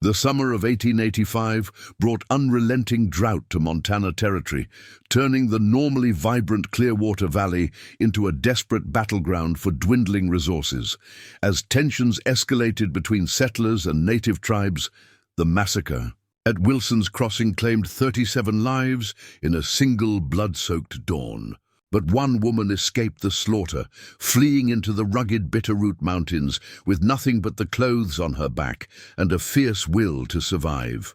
The summer of 1885 brought unrelenting drought to Montana Territory, turning the normally vibrant Clearwater Valley into a desperate battleground for dwindling resources. As tensions escalated between settlers and native tribes, the massacre at Wilson's Crossing claimed 37 lives in a single blood-soaked dawn. But one woman escaped the slaughter, fleeing into the rugged Bitterroot Mountains with nothing but the clothes on her back and a fierce will to survive.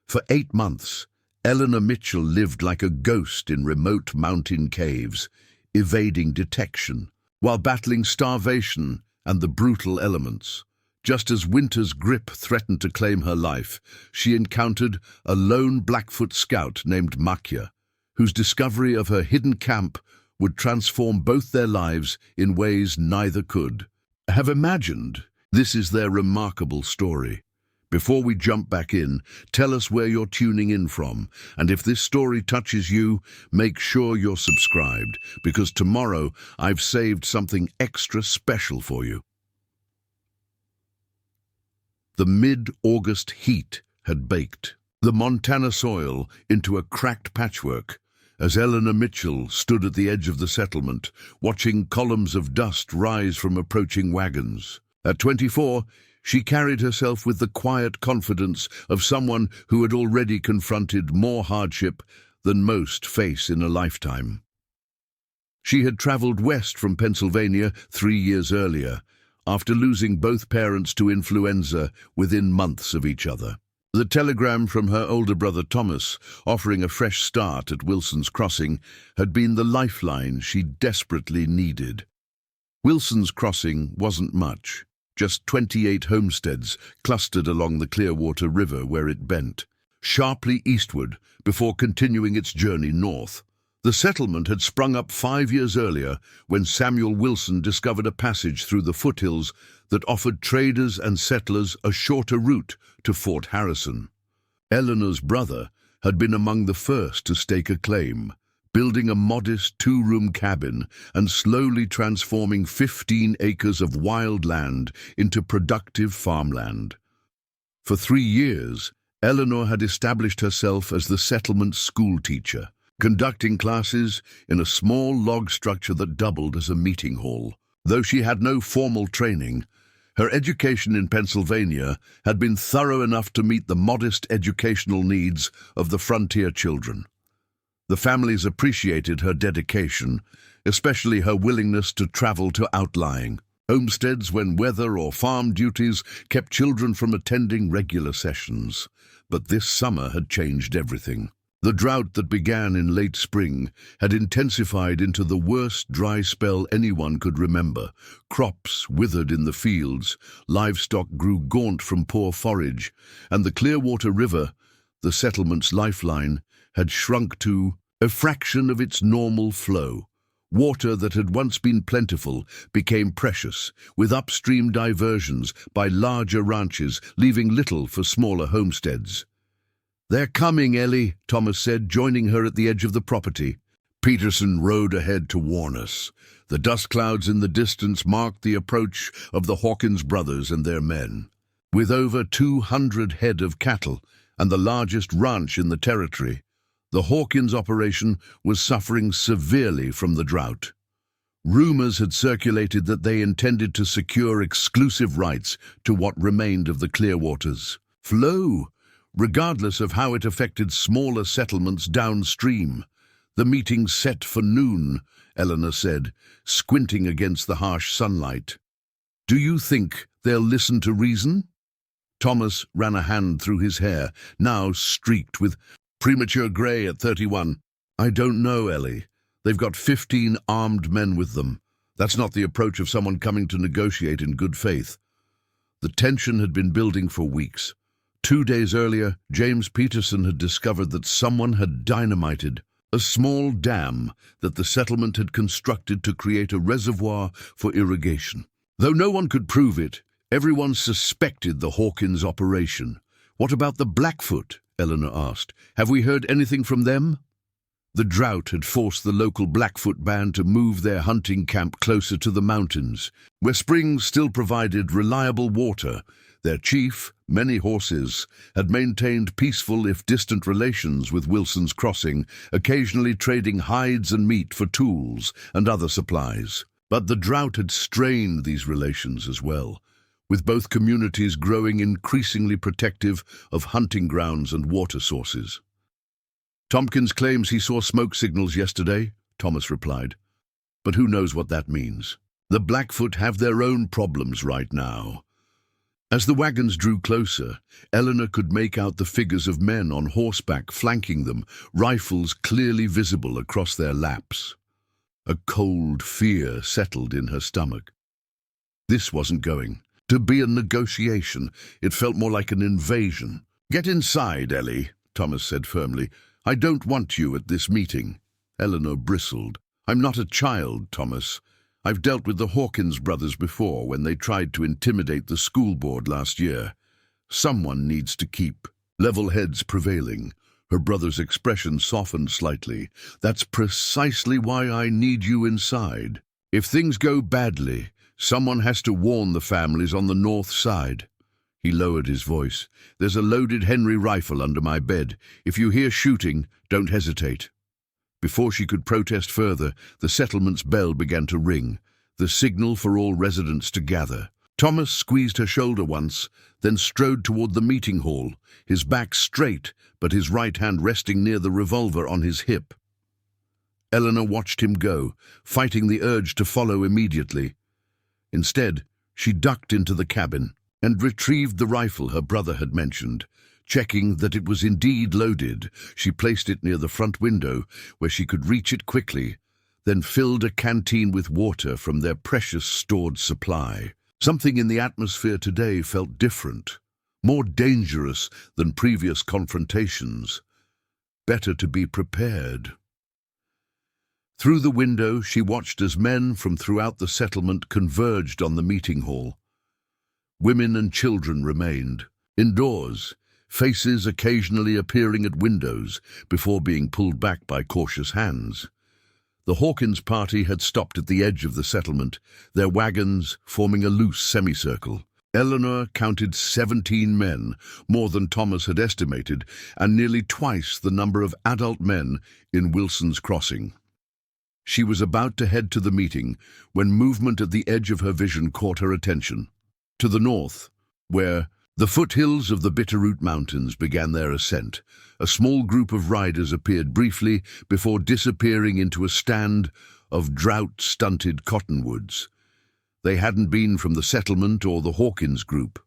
For 8 months, Eleanor Mitchell lived like a ghost in remote mountain caves, evading detection, while battling starvation and the brutal elements. Just as winter's grip threatened to claim her life, she encountered a lone Blackfoot scout named Massacre, whose discovery of her hidden camp would transform both their lives in ways neither could have imagined. This is their remarkable story. Before we jump back in, tell us where you're tuning in from, and if this story touches you, make sure you're subscribed, because tomorrow I've saved something extra special for you. The mid-August heat had baked the Montana soil into a cracked patchwork, as Eleanor Mitchell stood at the edge of the settlement, watching columns of dust rise from approaching wagons. At 24, she carried herself with the quiet confidence of someone who had already confronted more hardship than most face in a lifetime. She had traveled west from Pennsylvania 3 years earlier, after losing both parents to influenza within months of each other. The telegram from her older brother Thomas, offering a fresh start at Wilson's Crossing, had been the lifeline she desperately needed. Wilson's Crossing wasn't much, just 28 homesteads clustered along the Clearwater River where it bent, sharply eastward before continuing its journey north. The settlement had sprung up 5 years earlier when Samuel Wilson discovered a passage through the foothills that offered traders and settlers a shorter route to Fort Harrison. Eleanor's brother had been among the first to stake a claim, building a modest 2-room cabin and slowly transforming 15 acres of wild land into productive farmland. For 3 years, Eleanor had established herself as the settlement's school teacher, conducting classes in a small log structure that doubled as a meeting hall. Though she had no formal training, her education in Pennsylvania had been thorough enough to meet the modest educational needs of the frontier children. The families appreciated her dedication, especially her willingness to travel to outlying homesteads when weather or farm duties kept children from attending regular sessions. But this summer had changed everything. The drought that began in late spring had intensified into the worst dry spell anyone could remember. Crops withered in the fields, livestock grew gaunt from poor forage, and the Clearwater River, the settlement's lifeline, had shrunk to a fraction of its normal flow. Water that had once been plentiful became precious, with upstream diversions by larger ranches leaving little for smaller homesteads. "They're coming, Ellie," Thomas said, joining her at the edge of the property. Peterson rode ahead to warn us. The dust clouds in the distance marked the approach of the Hawkins brothers and their men. With over 200 head of cattle and the largest ranch in the territory, the Hawkins operation was suffering severely from the drought. Rumors had circulated that they intended to secure exclusive rights to what remained of the Clearwater's flow, regardless of how it affected smaller settlements downstream. "The meeting's set for noon," Eleanor said, squinting against the harsh sunlight. "Do you think they'll listen to reason?" Thomas ran a hand through his hair, now streaked with premature grey at 31. "I don't know, Ellie. They've got 15 armed men with them. That's not the approach of someone coming to negotiate in good faith." The tension had been building for weeks. 2 days earlier, James Peterson had discovered that someone had dynamited a small dam that the settlement had constructed to create a reservoir for irrigation. Though no one could prove it, everyone suspected the Hawkins operation. "What about the Blackfoot?" Eleanor asked. "Have we heard anything from them?" The drought had forced the local Blackfoot band to move their hunting camp closer to the mountains, where springs still provided reliable water. Their chief, many horses, had maintained peaceful if distant relations with Wilson's Crossing, occasionally trading hides and meat for tools and other supplies. But the drought had strained these relations as well, with both communities growing increasingly protective of hunting grounds and water sources. "Tompkins claims he saw smoke signals yesterday," Thomas replied. "But who knows what that means? The Blackfoot have their own problems right now." As the wagons drew closer, Eleanor could make out the figures of men on horseback flanking them, rifles clearly visible across their laps. A cold fear settled in her stomach. This wasn't going to be a negotiation. It felt more like an invasion. "Get inside, Ellie," Thomas said firmly. "I don't want you at this meeting." Eleanor bristled. "I'm not a child, Thomas. I've dealt with the Hawkins brothers before when they tried to intimidate the school board last year. Someone needs to keep." Level heads prevailing. Her brother's expression softened slightly. "That's precisely why I need you inside. If things go badly, someone has to warn the families on the north side." He lowered his voice. "There's a loaded Henry rifle under my bed. If you hear shooting, don't hesitate." Before she could protest further, the settlement's bell began to ring, the signal for all residents to gather. Thomas squeezed her shoulder once, then strode toward the meeting hall, his back straight, but his right hand resting near the revolver on his hip. Eleanor watched him go, fighting the urge to follow immediately. Instead, she ducked into the cabin and retrieved the rifle her brother had mentioned. Checking that it was indeed loaded, she placed it near the front window, where she could reach it quickly, then filled a canteen with water from their precious stored supply. Something in the atmosphere today felt different, more dangerous than previous confrontations. Better to be prepared. Through the window, she watched as men from throughout the settlement converged on the meeting hall. Women and children remained. Indoors, faces occasionally appearing at windows before being pulled back by cautious hands. The Hawkins party had stopped at the edge of the settlement, their wagons forming a loose semicircle. Eleanor counted 17 men, more than Thomas had estimated, and nearly twice the number of adult men in Wilson's Crossing. She was about to head to the meeting when movement at the edge of her vision caught her attention. To the north, where the foothills of the Bitterroot Mountains began their ascent, a small group of riders appeared briefly before disappearing into a stand of drought-stunted cottonwoods. They hadn't been from the settlement or the Hawkins group.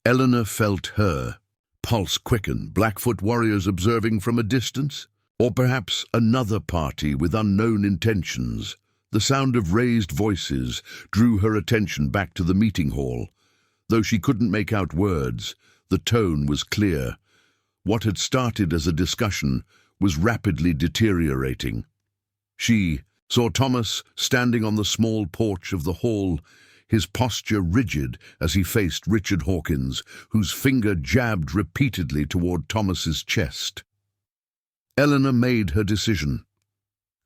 Eleanor felt her pulse quicken. Blackfoot warriors observing from a distance? Or perhaps another party with unknown intentions? The sound of raised voices drew her attention back to the meeting hall. Though she couldn't make out words, the tone was clear. What had started as a discussion was rapidly deteriorating. She saw Thomas standing on the small porch of the hall, his posture rigid as he faced Richard Hawkins, whose finger jabbed repeatedly toward Thomas's chest. Eleanor made her decision.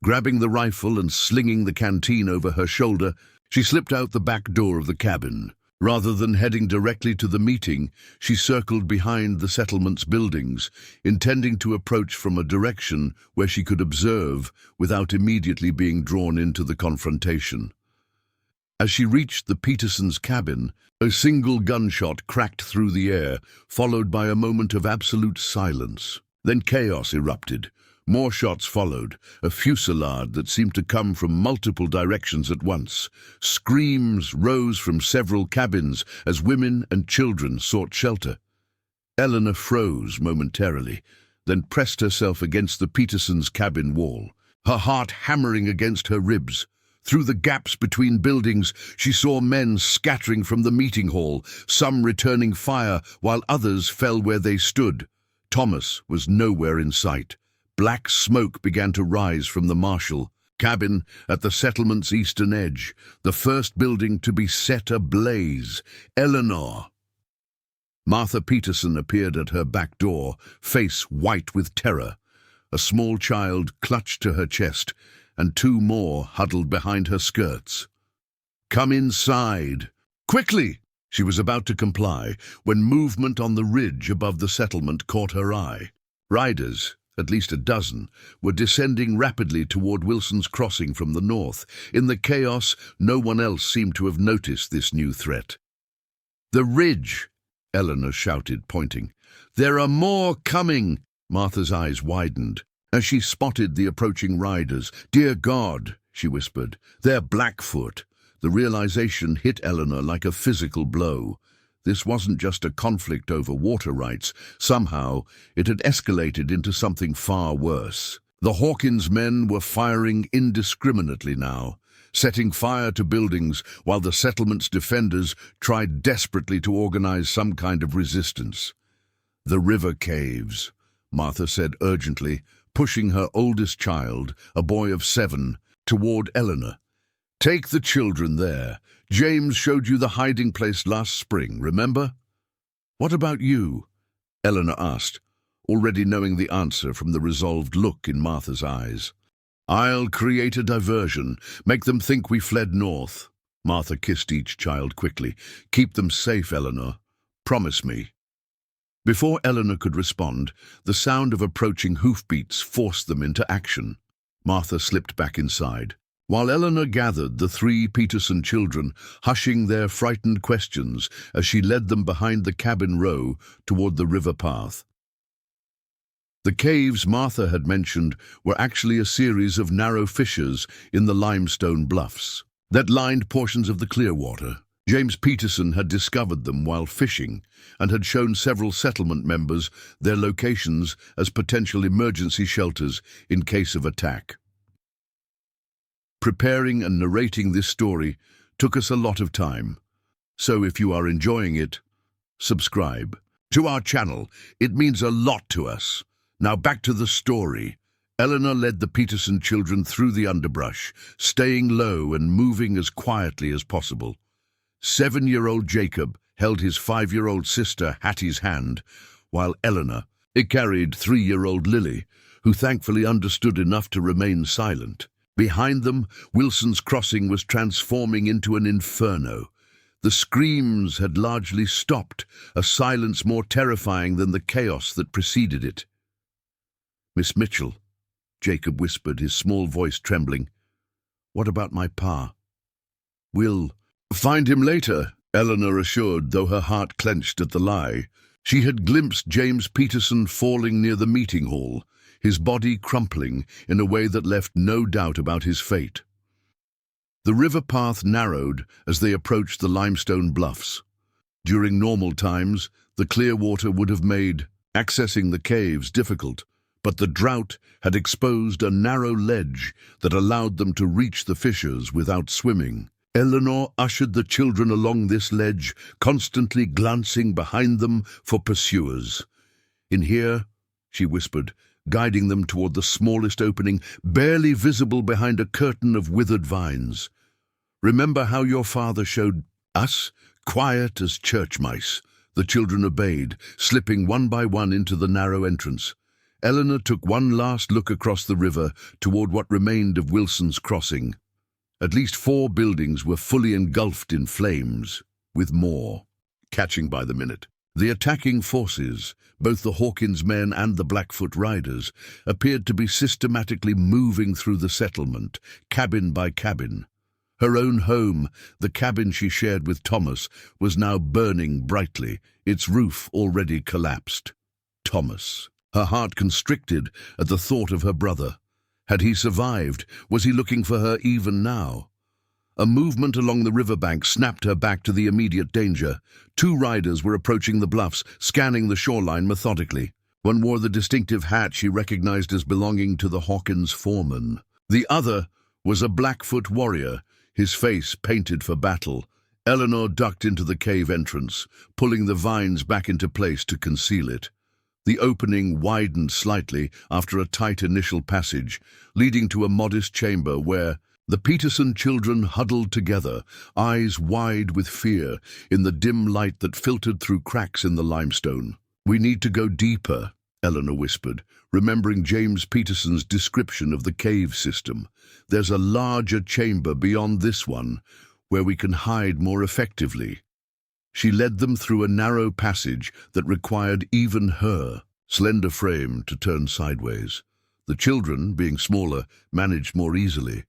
Grabbing the rifle and slinging the canteen over her shoulder, she slipped out the back door of the cabin. Rather than heading directly to the meeting, she circled behind the settlement's buildings, intending to approach from a direction where she could observe without immediately being drawn into the confrontation. As she reached the Petersons' cabin, a single gunshot cracked through the air, followed by a moment of absolute silence. Then chaos erupted. More shots followed, a fusillade that seemed to come from multiple directions at once. Screams rose from several cabins as women and children sought shelter. Eleanor froze momentarily, then pressed herself against the Petersons' cabin wall, her heart hammering against her ribs. Through the gaps between buildings, she saw men scattering from the meeting hall, some returning fire while others fell where they stood. Thomas was nowhere in sight. Black smoke began to rise from the Marshall cabin at the settlement's eastern edge, the first building to be set ablaze. Eleanor! Martha Peterson appeared at her back door, face white with terror. A small child clutched to her chest, and two more huddled behind her skirts. "Come inside! Quickly!" She was about to comply when movement on the ridge above the settlement caught her eye. Riders, at least a dozen, were descending rapidly toward Wilson's Crossing from the north. In the chaos, no one else seemed to have noticed this new threat. "The ridge!" Eleanor shouted, pointing. "There are more coming!" Martha's eyes widened as she spotted the approaching riders. "Dear God," she whispered, "they're Blackfoot." The realization hit Eleanor like a physical blow. This wasn't just a conflict over water rights. Somehow, it had escalated into something far worse. The Hawkins men were firing indiscriminately now, setting fire to buildings while the settlement's defenders tried desperately to organize some kind of resistance. "The river caves," Martha said urgently, pushing her oldest child, a boy of 7, toward Eleanor. "Take the children there. James showed you the hiding place last spring, remember?" "What about you?" Eleanor asked, already knowing the answer from the resolved look in Martha's eyes. "I'll create a diversion, make them think we fled north." Martha kissed each child quickly. "Keep them safe, Eleanor. Promise me." Before Eleanor could respond, the sound of approaching hoofbeats forced them into action. Martha slipped back inside, while Eleanor gathered the 3 Peterson children, hushing their frightened questions as she led them behind the cabin row toward the river path. The caves Martha had mentioned were actually a series of narrow fissures in the limestone bluffs that lined portions of the Clearwater. James Peterson had discovered them while fishing and had shown several settlement members their locations as potential emergency shelters in case of attack. Preparing and narrating this story took us a lot of time, so if you are enjoying it, subscribe to our channel. It means a lot to us. Now back to the story. Eleanor led the Peterson children through the underbrush, staying low and moving as quietly as possible. 7-year-old Jacob held his 5-year-old sister Hattie's hand, while Eleanor carried 3-year-old Lily, who thankfully understood enough to remain silent. Behind them, Wilson's Crossing was transforming into an inferno. The screams had largely stopped, a silence more terrifying than the chaos that preceded it. "Miss Mitchell," Jacob whispered, his small voice trembling. "What about my pa?" "We'll find him later," Eleanor assured, though her heart clenched at the lie. She had glimpsed James Peterson falling near the meeting hall, his body crumpling in a way that left no doubt about his fate. The river path narrowed as they approached the limestone bluffs. During normal times, the Clearwater would have made accessing the caves difficult, but the drought had exposed a narrow ledge that allowed them to reach the fissures without swimming. Eleanor ushered the children along this ledge, constantly glancing behind them for pursuers. "In here," she whispered, guiding them toward the smallest opening, barely visible behind a curtain of withered vines. "Remember how your father showed us? Quiet as church mice." The children obeyed, slipping one by one into the narrow entrance. Eleanor took one last look across the river toward what remained of Wilson's Crossing. At least 4 buildings were fully engulfed in flames, with more catching by the minute. The attacking forces, both the Hawkins men and the Blackfoot riders, appeared to be systematically moving through the settlement, cabin by cabin. Her own home, the cabin she shared with Thomas, was now burning brightly, its roof already collapsed. Thomas. Her heart constricted at the thought of her brother. Had he survived? Was he looking for her even now? A movement along the riverbank snapped her back to the immediate danger. 2 riders were approaching the bluffs, scanning the shoreline methodically. One wore the distinctive hat she recognized as belonging to the Hawkins foreman. The other was a Blackfoot warrior, his face painted for battle. Eleanor ducked into the cave entrance, pulling the vines back into place to conceal it. The opening widened slightly after a tight initial passage, leading to a modest chamber where the Peterson children huddled together, eyes wide with fear, in the dim light that filtered through cracks in the limestone. "We need to go deeper," Eleanor whispered, remembering James Peterson's description of the cave system. "There's a larger chamber beyond this one, where we can hide more effectively." She led them through a narrow passage that required even her slender frame to turn sideways. The children, being smaller, managed more easily.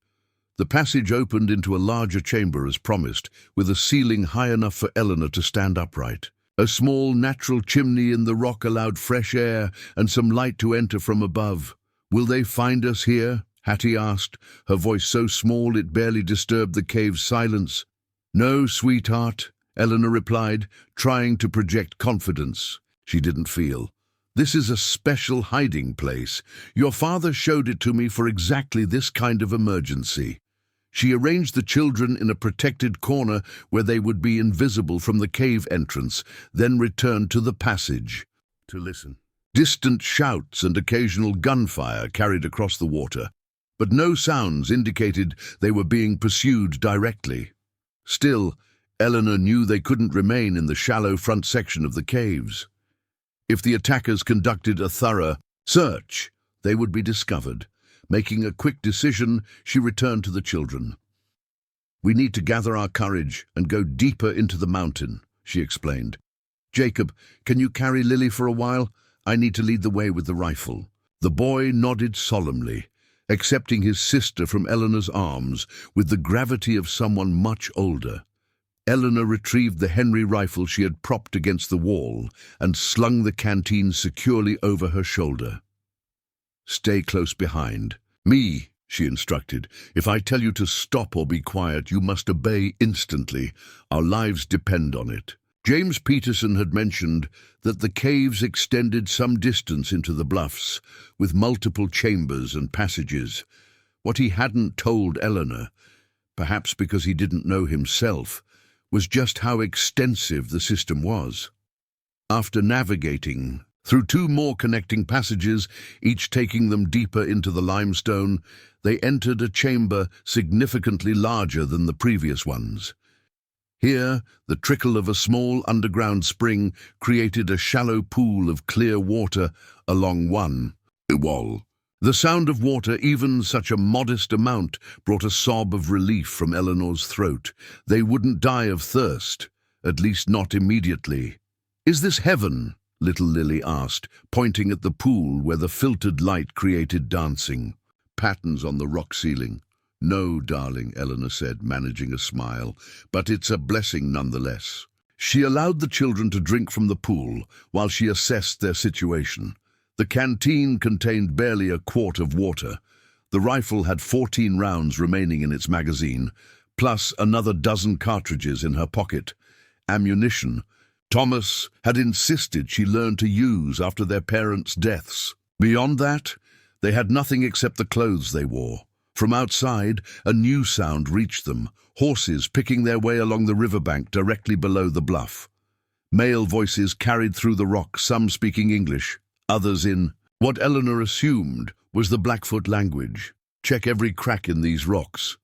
The passage opened into a larger chamber as promised, with a ceiling high enough for Eleanor to stand upright. A small natural chimney in the rock allowed fresh air and some light to enter from above. "Will they find us here?" Hattie asked, her voice so small it barely disturbed the cave's silence. "No, sweetheart," Eleanor replied, trying to project confidence she didn't feel. "This is a special hiding place. Your father showed it to me for exactly this kind of emergency." She arranged the children in a protected corner where they would be invisible from the cave entrance, then returned to the passage to listen. Distant shouts and occasional gunfire carried across the water, but no sounds indicated they were being pursued directly. Still, Eleanor knew they couldn't remain in the shallow front section of the caves. If the attackers conducted a thorough search, they would be discovered. Making a quick decision, she returned to the children. "We need to gather our courage and go deeper into the mountain," she explained. "Jacob, can you carry Lily for a while? I need to lead the way with the rifle." The boy nodded solemnly, accepting his sister from Eleanor's arms with the gravity of someone much older. Eleanor retrieved the Henry rifle she had propped against the wall and slung the canteen securely over her shoulder. "Stay close behind. Me," she instructed. "If I tell you to stop or be quiet, you must obey instantly. Our lives depend on it." James Peterson had mentioned that the caves extended some distance into the bluffs, with multiple chambers and passages. What he hadn't told Eleanor, perhaps because he didn't know himself, was just how extensive the system was. After navigating through 2 more connecting passages, each taking them deeper into the limestone, they entered a chamber significantly larger than the previous ones. Here, the trickle of a small underground spring created a shallow pool of clear water along one wall. The sound of water, even such a modest amount, brought a sob of relief from Eleanor's throat. They wouldn't die of thirst, at least not immediately. "Is this heaven?" little Lily asked, pointing at the pool where the filtered light created dancing patterns on the rock ceiling. "No, darling," Eleanor said, managing a smile, "but it's a blessing nonetheless." She allowed the children to drink from the pool while she assessed their situation. The canteen contained barely a quart of water. The rifle had 14 rounds remaining in its magazine, plus another dozen cartridges in her pocket. Ammunition Thomas had insisted she learn to use after their parents' deaths. Beyond that, they had nothing except the clothes they wore. From outside, a new sound reached them, horses picking their way along the riverbank directly below the bluff. Male voices carried through the rock, some speaking English, others in what Eleanor assumed was the Blackfoot language. "Check every crack in these rocks."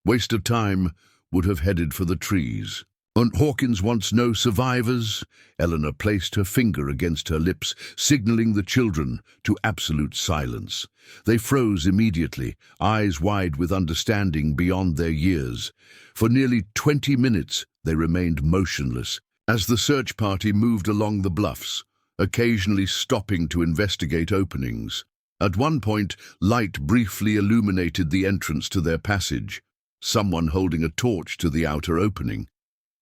Waste of time would have headed for the trees. "And Hawkins wants no survivors?" Eleanor placed her finger against her lips, signaling the children to absolute silence. They froze immediately, eyes wide with understanding beyond their years. For nearly 20 minutes they remained motionless as the search party moved along the bluffs, occasionally stopping to investigate openings. At one point, light briefly illuminated the entrance to their passage, someone holding a torch to the outer opening.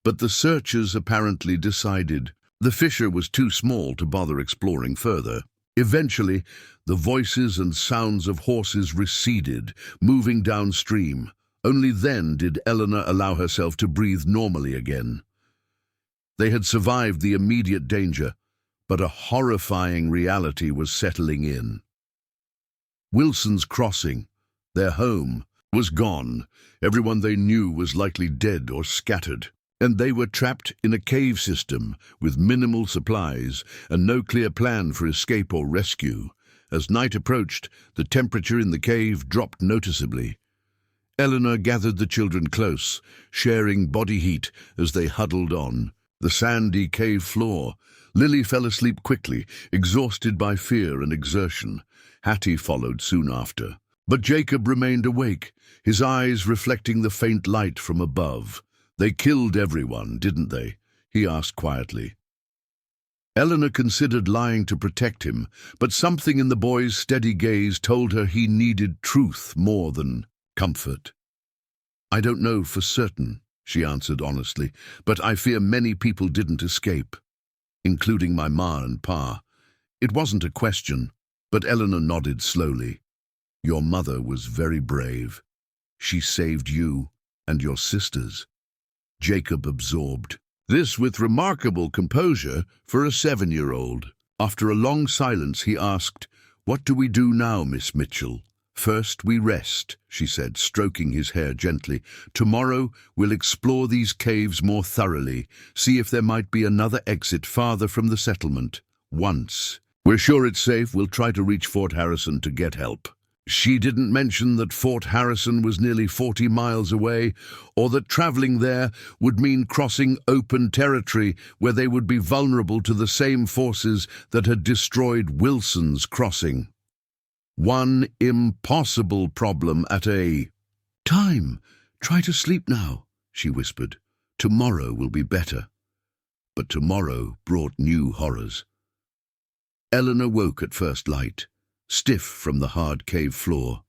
But the searchers apparently decided the fissure was too small to bother exploring further. Eventually, the voices and sounds of horses receded, moving downstream. Only then did Eleanor allow herself to breathe normally again. They had survived the immediate danger, but a horrifying reality was settling in. Wilson's Crossing, their home, was gone. Everyone they knew was likely dead or scattered. And they were trapped in a cave system with minimal supplies and no clear plan for escape or rescue. As night approached, the temperature in the cave dropped noticeably. Eleanor gathered the children close, sharing body heat as they huddled on the sandy cave floor. Lily fell asleep quickly, exhausted by fear and exertion. Hattie followed soon after. But Jacob remained awake, his eyes reflecting the faint light from above. "They killed everyone, didn't they?" he asked quietly. Eleanor considered lying to protect him, but something in the boy's steady gaze told her he needed truth more than comfort. "I don't know for certain," she answered honestly, "but I fear many people didn't escape, including my ma and pa." It wasn't a question, but Eleanor nodded slowly. "Your mother was very brave. She saved you and your sisters." Jacob absorbed this with remarkable composure for a 7-year-old. After a long silence, he asked, "What do we do now, Miss Mitchell?" "First we rest," she said, stroking his hair gently. "Tomorrow we'll explore these caves more thoroughly, see if there might be another exit farther from the settlement. Once we're sure it's safe, we'll try to reach Fort Harrison to get help." She didn't mention that Fort Harrison was nearly 40 miles away, or that traveling there would mean crossing open territory where they would be vulnerable to the same forces that had destroyed Wilson's Crossing. One impossible problem at a time. "Try to sleep now," she whispered. "Tomorrow will be better." But tomorrow brought new horrors. Eleanor woke at first light, stiff from the hard cave floor.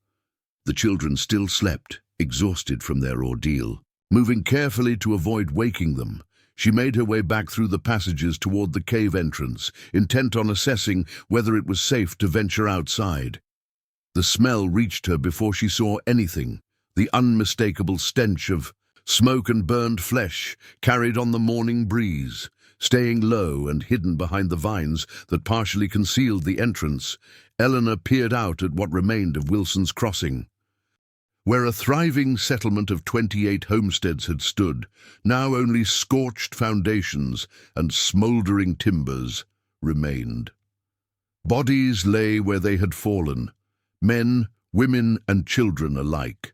The children still slept, exhausted from their ordeal. Moving carefully to avoid waking them, she made her way back through the passages toward the cave entrance, intent on assessing whether it was safe to venture outside. The smell reached her before she saw anything, the unmistakable stench of smoke and burned flesh carried on the morning breeze. Staying low and hidden behind the vines that partially concealed the entrance, Eleanor peered out at what remained of Wilson's Crossing. Where a thriving settlement of 28 homesteads had stood, now only scorched foundations and smouldering timbers remained. Bodies lay where they had fallen, men, women, and children alike.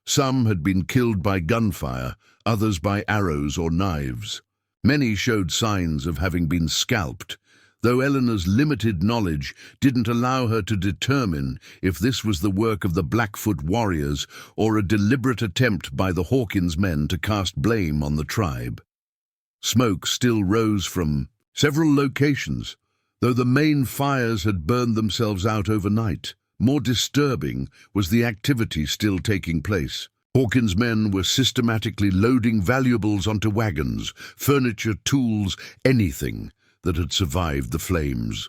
Some had been killed by gunfire, others by arrows or knives. Many showed signs of having been scalped, though Eleanor's limited knowledge didn't allow her to determine if this was the work of the Blackfoot warriors or a deliberate attempt by the Hawkins men to cast blame on the tribe. Smoke still rose from several locations, though the main fires had burned themselves out overnight. More disturbing was the activity still taking place. Hawkins' men were systematically loading valuables onto wagons, furniture, tools, anything that had survived the flames.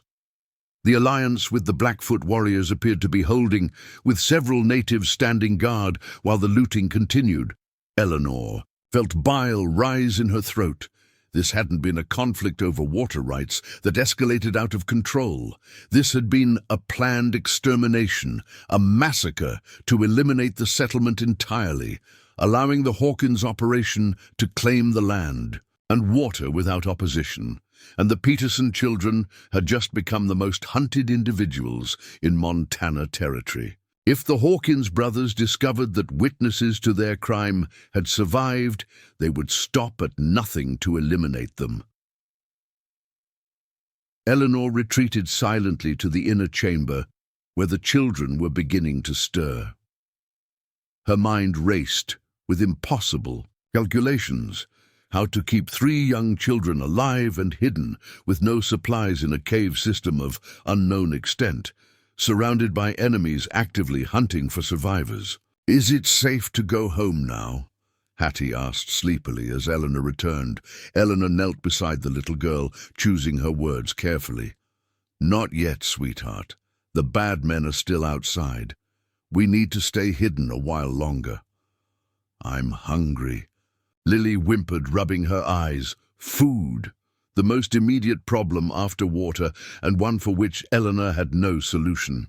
The alliance with the Blackfoot warriors appeared to be holding, with several natives standing guard while the looting continued. Eleanor felt bile rise in her throat. This hadn't been a conflict over water rights that escalated out of control. This had been a planned extermination, a massacre to eliminate the settlement entirely, allowing the Hawkins operation to claim the land and water without opposition. And the Peterson children had just become the most hunted individuals in Montana territory. If the Hawkins brothers discovered that witnesses to their crime had survived, they would stop at nothing to eliminate them. Eleanor retreated silently to the inner chamber, where the children were beginning to stir. Her mind raced with impossible calculations. How to keep 3 young children alive and hidden, with no supplies in a cave system of unknown extent, surrounded by enemies actively hunting for survivors. "Is it safe to go home now?" Hattie asked sleepily as Eleanor returned. Eleanor knelt beside the little girl, choosing her words carefully. "Not yet, sweetheart. The bad men are still outside. We need to stay hidden a while longer." "I'm hungry," Lily whimpered, rubbing her eyes. Food. The most immediate problem after water, and one for which Eleanor had no solution.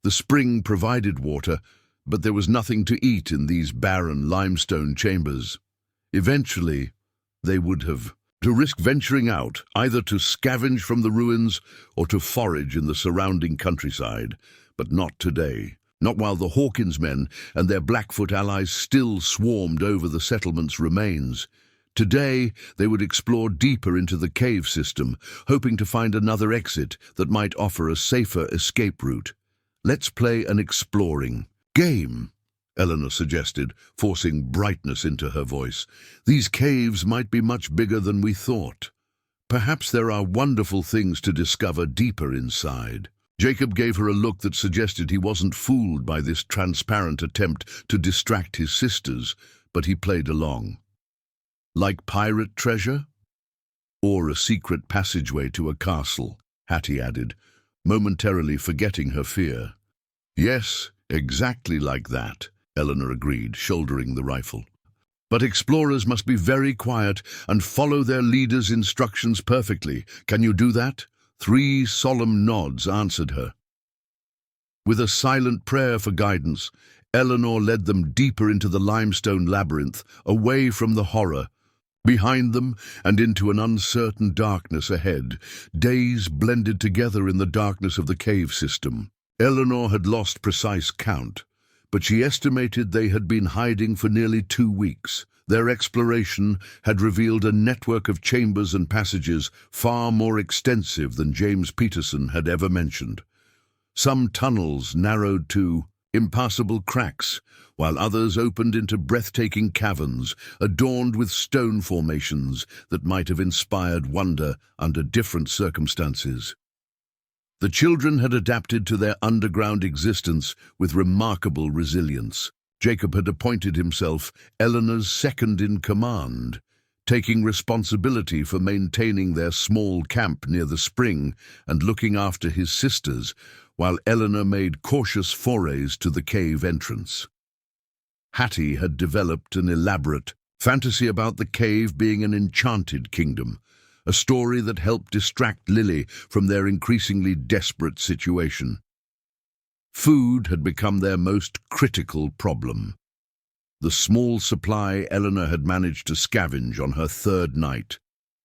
The spring provided water, but there was nothing to eat in these barren limestone chambers. Eventually, they would have to risk venturing out, either to scavenge from the ruins or to forage in the surrounding countryside. But not today. Not while the Hawkins men and their Blackfoot allies still swarmed over the settlement's remains. Today, they would explore deeper into the cave system, hoping to find another exit that might offer a safer escape route. "Let's play an exploring game," Eleanor suggested, forcing brightness into her voice. These caves might be much bigger than we thought. Perhaps there are wonderful things to discover deeper inside. Jacob gave her a look that suggested he wasn't fooled by this transparent attempt to distract his sisters, but he played along. Like pirate treasure? Or a secret passageway to a castle, Hattie added, momentarily forgetting her fear. Yes, exactly like that, Eleanor agreed, shouldering the rifle. But explorers must be very quiet and follow their leader's instructions perfectly. Can you do that? 3 solemn nods answered her. With a silent prayer for guidance, Eleanor led them deeper into the limestone labyrinth, away from the horror. Behind them and into an uncertain darkness ahead, days blended together in the darkness of the cave system. Eleanor had lost precise count, but she estimated they had been hiding for nearly 2 weeks. Their exploration had revealed a network of chambers and passages far more extensive than James Peterson had ever mentioned. Some tunnels narrowed to impassable cracks, while others opened into breathtaking caverns adorned with stone formations that might have inspired wonder under different circumstances. The children had adapted to their underground existence with remarkable resilience. Jacob had appointed himself Eleanor's second-in-command, taking responsibility for maintaining their small camp near the spring and looking after his sisters, while Eleanor made cautious forays to the cave entrance. Hattie had developed an elaborate fantasy about the cave being an enchanted kingdom, a story that helped distract Lily from their increasingly desperate situation. Food had become their most critical problem. The small supply Eleanor had managed to scavenge on her 3rd night,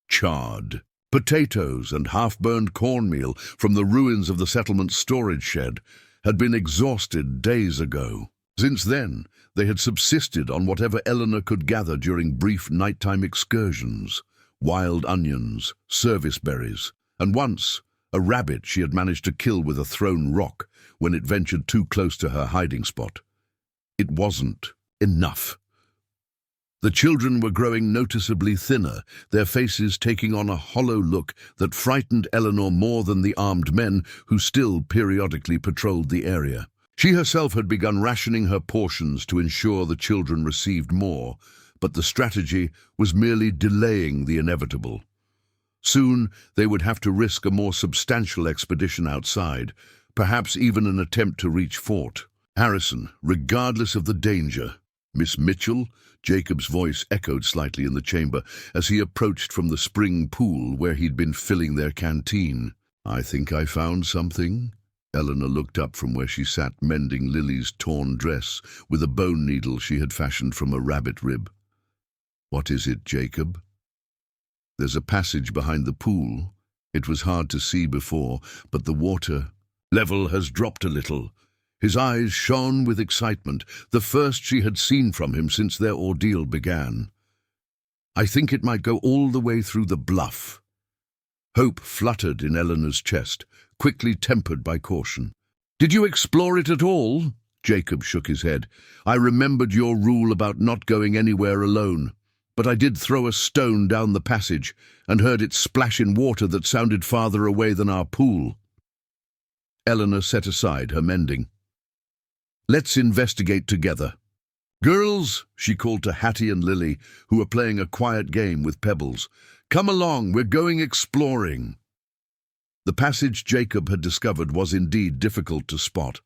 charred potatoes and half-burned cornmeal from the ruins of the settlement's storage shed, had been exhausted days ago. Since then, they had subsisted on whatever Eleanor could gather during brief nighttime excursions: wild onions, service berries, and once, a rabbit she had managed to kill with a thrown rock when it ventured too close to her hiding spot. It wasn't enough. The children were growing noticeably thinner, their faces taking on a hollow look that frightened Eleanor more than the armed men who still periodically patrolled the area. She herself had begun rationing her portions to ensure the children received more, but the strategy was merely delaying the inevitable. Soon they would have to risk a more substantial expedition outside, perhaps even an attempt to reach Fort Harrison, regardless of the danger. Miss Mitchell? Jacob's voice echoed slightly in the chamber as he approached from the spring pool where he'd been filling their canteen. I think I found something. Eleanor looked up from where she sat mending Lily's torn dress with a bone needle she had fashioned from a rabbit rib. What is it, Jacob? There's a passage behind the pool. It was hard to see before, but the water level has dropped a little. His eyes shone with excitement, the first she had seen from him since their ordeal began. I think it might go all the way through the bluff. Hope fluttered in Eleanor's chest, quickly tempered by caution. Did you explore it at all? Jacob shook his head. I remembered your rule about not going anywhere alone, but I did throw a stone down the passage and heard it splash in water that sounded farther away than our pool. Eleanor set aside her mending. Let's investigate together. Girls, she called to Hattie and Lily, who were playing a quiet game with pebbles. Come along, we're going exploring. The passage Jacob had discovered was indeed difficult to spot,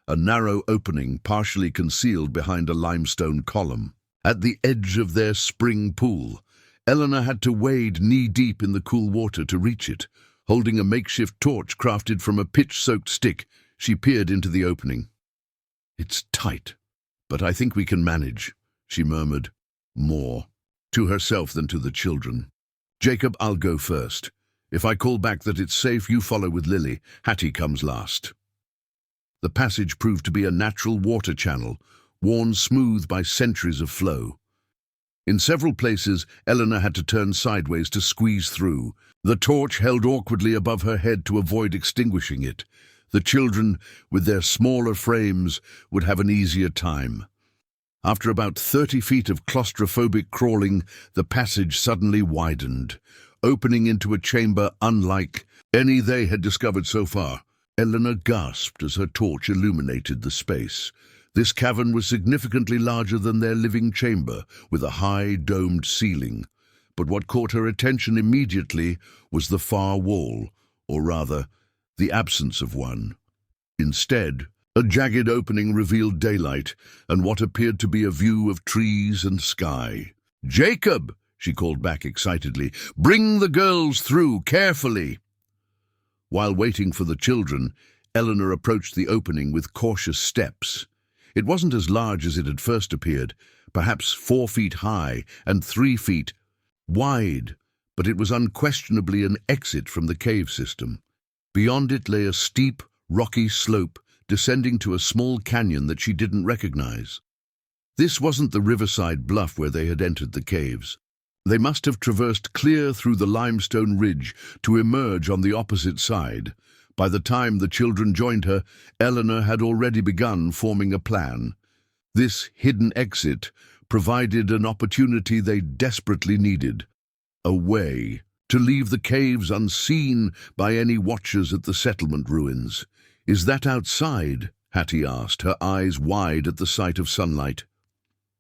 a narrow opening partially concealed behind a limestone column. At the edge of their spring pool, Eleanor had to wade knee-deep in the cool water to reach it. Holding a makeshift torch crafted from a pitch-soaked stick, she peered into the opening. It's tight, but I think we can manage, she murmured, more to herself than to the children. Jacob, I'll go first. If I call back that it's safe, you follow with Lily. Hattie comes last. The passage proved to be a natural water channel, worn smooth by centuries of flow. In several places, Eleanor had to turn sideways to squeeze through, the torch held awkwardly above her head to avoid extinguishing it. The children, with their smaller frames, would have an easier time. After about 30 feet of claustrophobic crawling, the passage suddenly widened, opening into a chamber unlike any they had discovered so far. Eleanor gasped as her torch illuminated the space. This cavern was significantly larger than their living chamber, with a high, domed ceiling. But what caught her attention immediately was the far wall, or rather, the absence of one. Instead, a jagged opening revealed daylight and what appeared to be a view of trees and sky. "Jacob!" she called back excitedly. "Bring the girls through carefully!" While waiting for the children, Eleanor approached the opening with cautious steps. It wasn't as large as it had first appeared, perhaps 4 feet high and 3 feet wide, but it was unquestionably an exit from the cave system. Beyond it lay a steep, rocky slope descending to a small canyon that she didn't recognize. This wasn't the riverside bluff where they had entered the caves. They must have traversed clear through the limestone ridge to emerge on the opposite side. By the time the children joined her, Eleanor had already begun forming a plan. This hidden exit provided an opportunity they desperately needed. A way to leave the caves unseen by any watchers at the settlement ruins. "Is that outside?" Hattie asked, her eyes wide at the sight of sunlight.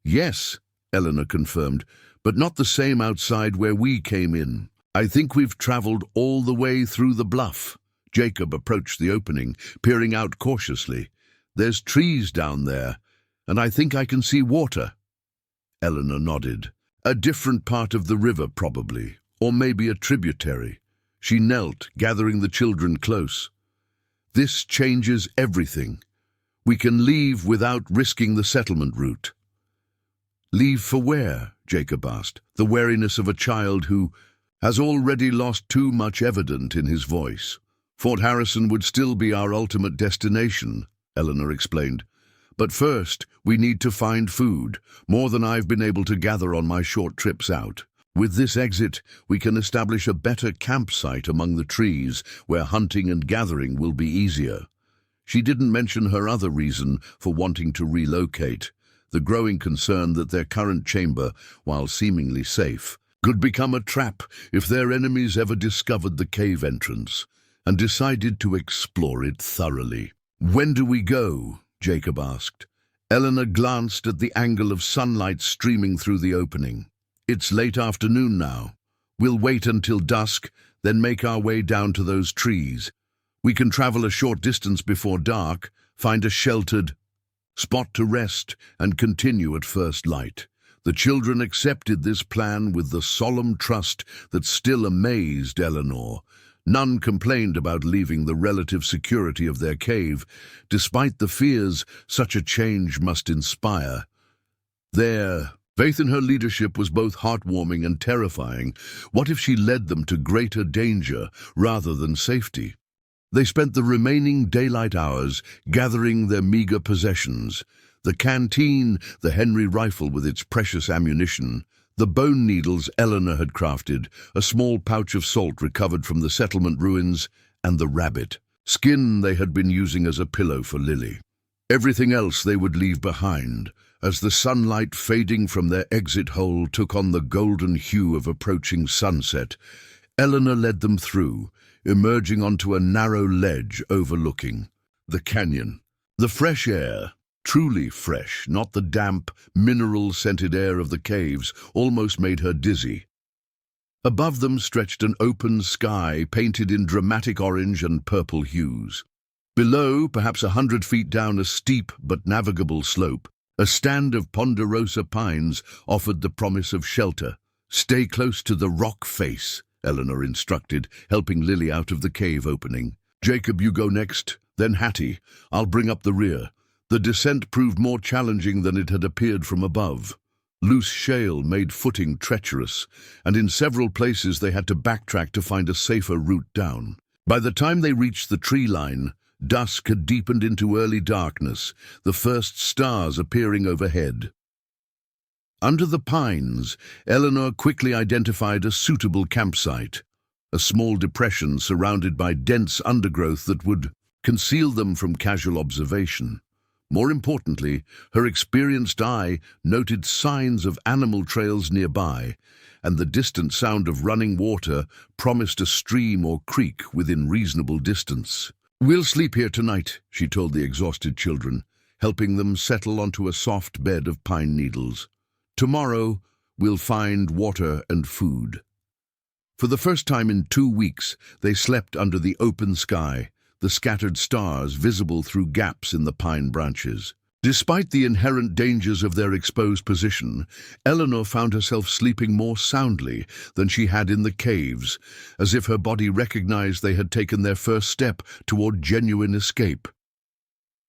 "Yes," Eleanor confirmed, "but not the same outside where we came in. I think we've traveled all the way through the bluff." Jacob approached the opening, peering out cautiously. "There's trees down there, and I think I can see water." Eleanor nodded. "A different part of the river, probably, or maybe a tributary." She knelt, gathering the children close. "This changes everything. We can leave without risking the settlement route." "Leave for where?" Jacob asked, the wariness of a child who has already lost too much evident in his voice. "Fort Harrison would still be our ultimate destination," Eleanor explained. "But first, we need to find food, more than I've been able to gather on my short trips out. With this exit, we can establish a better campsite among the trees where hunting and gathering will be easier." She didn't mention her other reason for wanting to relocate, the growing concern that their current chamber, while seemingly safe, could become a trap if their enemies ever discovered the cave entrance and decided to explore it thoroughly. "When do we go?" Jacob asked. Eleanor glanced at the angle of sunlight streaming through the opening. "It's late afternoon now. We'll wait until dusk, then make our way down to those trees. We can travel a short distance before dark, find a sheltered spot to rest, and continue at first light." The children accepted this plan with the solemn trust that still amazed Eleanor. None complained about leaving the relative security of their cave, despite the fears such a change must inspire. Their faith in her leadership was both heartwarming and terrifying. What if she led them to greater danger rather than safety? They spent the remaining daylight hours gathering their meager possessions: the canteen, the Henry rifle with its precious ammunition, the bone needles Eleanor had crafted, a small pouch of salt recovered from the settlement ruins, and the rabbit skin they had been using as a pillow for Lily. Everything else they would leave behind, as the sunlight fading from their exit hole took on the golden hue of approaching sunset. Eleanor led them through, emerging onto a narrow ledge overlooking the canyon. The fresh air, truly fresh, not the damp, mineral-scented air of the caves, almost made her dizzy. Above them stretched an open sky painted in dramatic orange and purple hues. Below, perhaps 100 feet down a steep but navigable slope, a stand of ponderosa pines offered the promise of shelter. "Stay close to the rock face," Eleanor instructed, helping Lily out of the cave opening. "Jacob, you go next, then Hattie. I'll bring up the rear." The descent proved more challenging than it had appeared from above. Loose shale made footing treacherous, and in several places they had to backtrack to find a safer route down. By the time they reached the tree line, dusk had deepened into early darkness, the first stars appearing overhead. Under the pines, Eleanor quickly identified a suitable campsite, a small depression surrounded by dense undergrowth that would conceal them from casual observation. More importantly, her experienced eye noted signs of animal trails nearby, and the distant sound of running water promised a stream or creek within reasonable distance. "We'll sleep here tonight," she told the exhausted children, helping them settle onto a soft bed of pine needles. "Tomorrow, we'll find water and food." For the first time in 2 weeks, they slept under the open sky, the scattered stars visible through gaps in the pine branches. Despite the inherent dangers of their exposed position, Eleanor found herself sleeping more soundly than she had in the caves, as if her body recognized they had taken their first step toward genuine escape.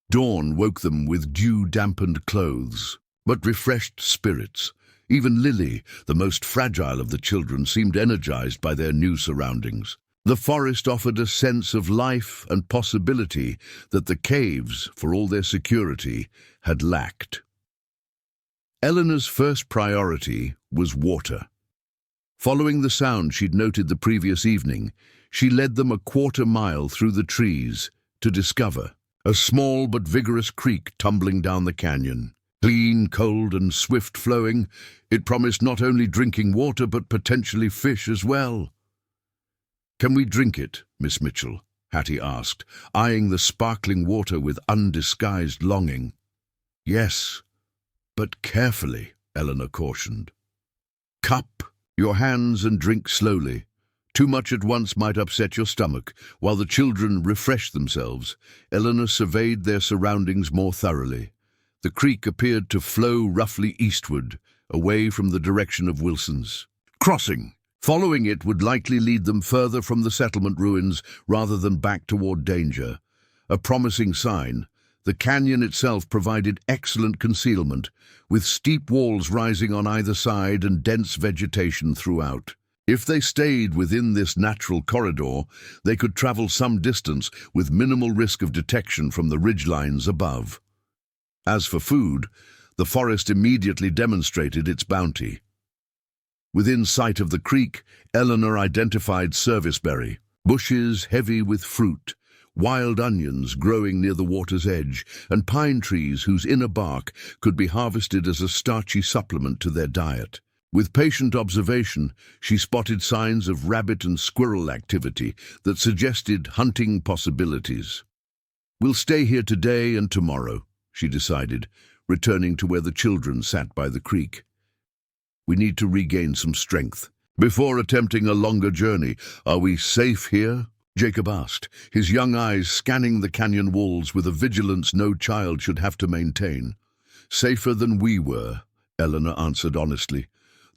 Dawn woke them with dew-dampened clothes, but refreshed spirits. Even Lily, the most fragile of the children, seemed energized by their new surroundings. The forest offered a sense of life and possibility that the caves, for all their security, had lacked. Eleanor's first priority was water. Following the sound she'd noted the previous evening, she led them a quarter-mile through the trees to discover a small but vigorous creek tumbling down the canyon. Clean, cold, and swift-flowing, it promised not only drinking water but potentially fish as well. "Can we drink it, Miss Mitchell?" Hattie asked, eyeing the sparkling water with undisguised longing. "Yes, but carefully," Eleanor cautioned. "Cup your hands and drink slowly. Too much at once might upset your stomach." While the children refreshed themselves, Eleanor surveyed their surroundings more thoroughly. The creek appeared to flow roughly eastward, away from the direction of Wilson's. Crossing. Following it would likely lead them further from the settlement ruins rather than back toward danger. A promising sign. The canyon itself provided excellent concealment, with steep walls rising on either side and dense vegetation throughout. If they stayed within this natural corridor, they could travel some distance with minimal risk of detection from the ridgelines above. As for food, the forest immediately demonstrated its bounty. Within sight of the creek, Eleanor identified serviceberry, bushes heavy with fruit, wild onions growing near the water's edge, and pine trees whose inner bark could be harvested as a starchy supplement to their diet. With patient observation, she spotted signs of rabbit and squirrel activity that suggested hunting possibilities. "We'll stay here today and tomorrow," she decided, returning to where the children sat by the creek. "We need to regain some strength before attempting a longer journey. Are we safe here?" Jacob asked, his young eyes scanning the canyon walls with a vigilance no child should have to maintain. "Safer than we were," Eleanor answered honestly.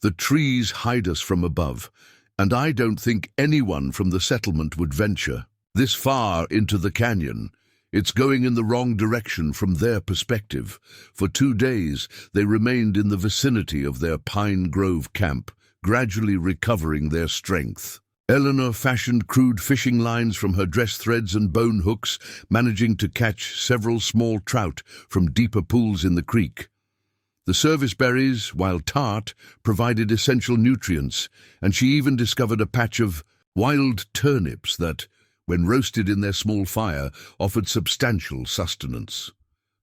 "The trees hide us from above, and I don't think anyone from the settlement would venture this far into the canyon. It's going in the wrong direction from their perspective." For 2 days, they remained in the vicinity of their Pine Grove camp, gradually recovering their strength. Eleanor fashioned crude fishing lines from her dress threads and bone hooks, managing to catch several small trout from deeper pools in the creek. The service berries, while tart, provided essential nutrients, and she even discovered a patch of wild turnips that, when roasted in their small fire, offered substantial sustenance.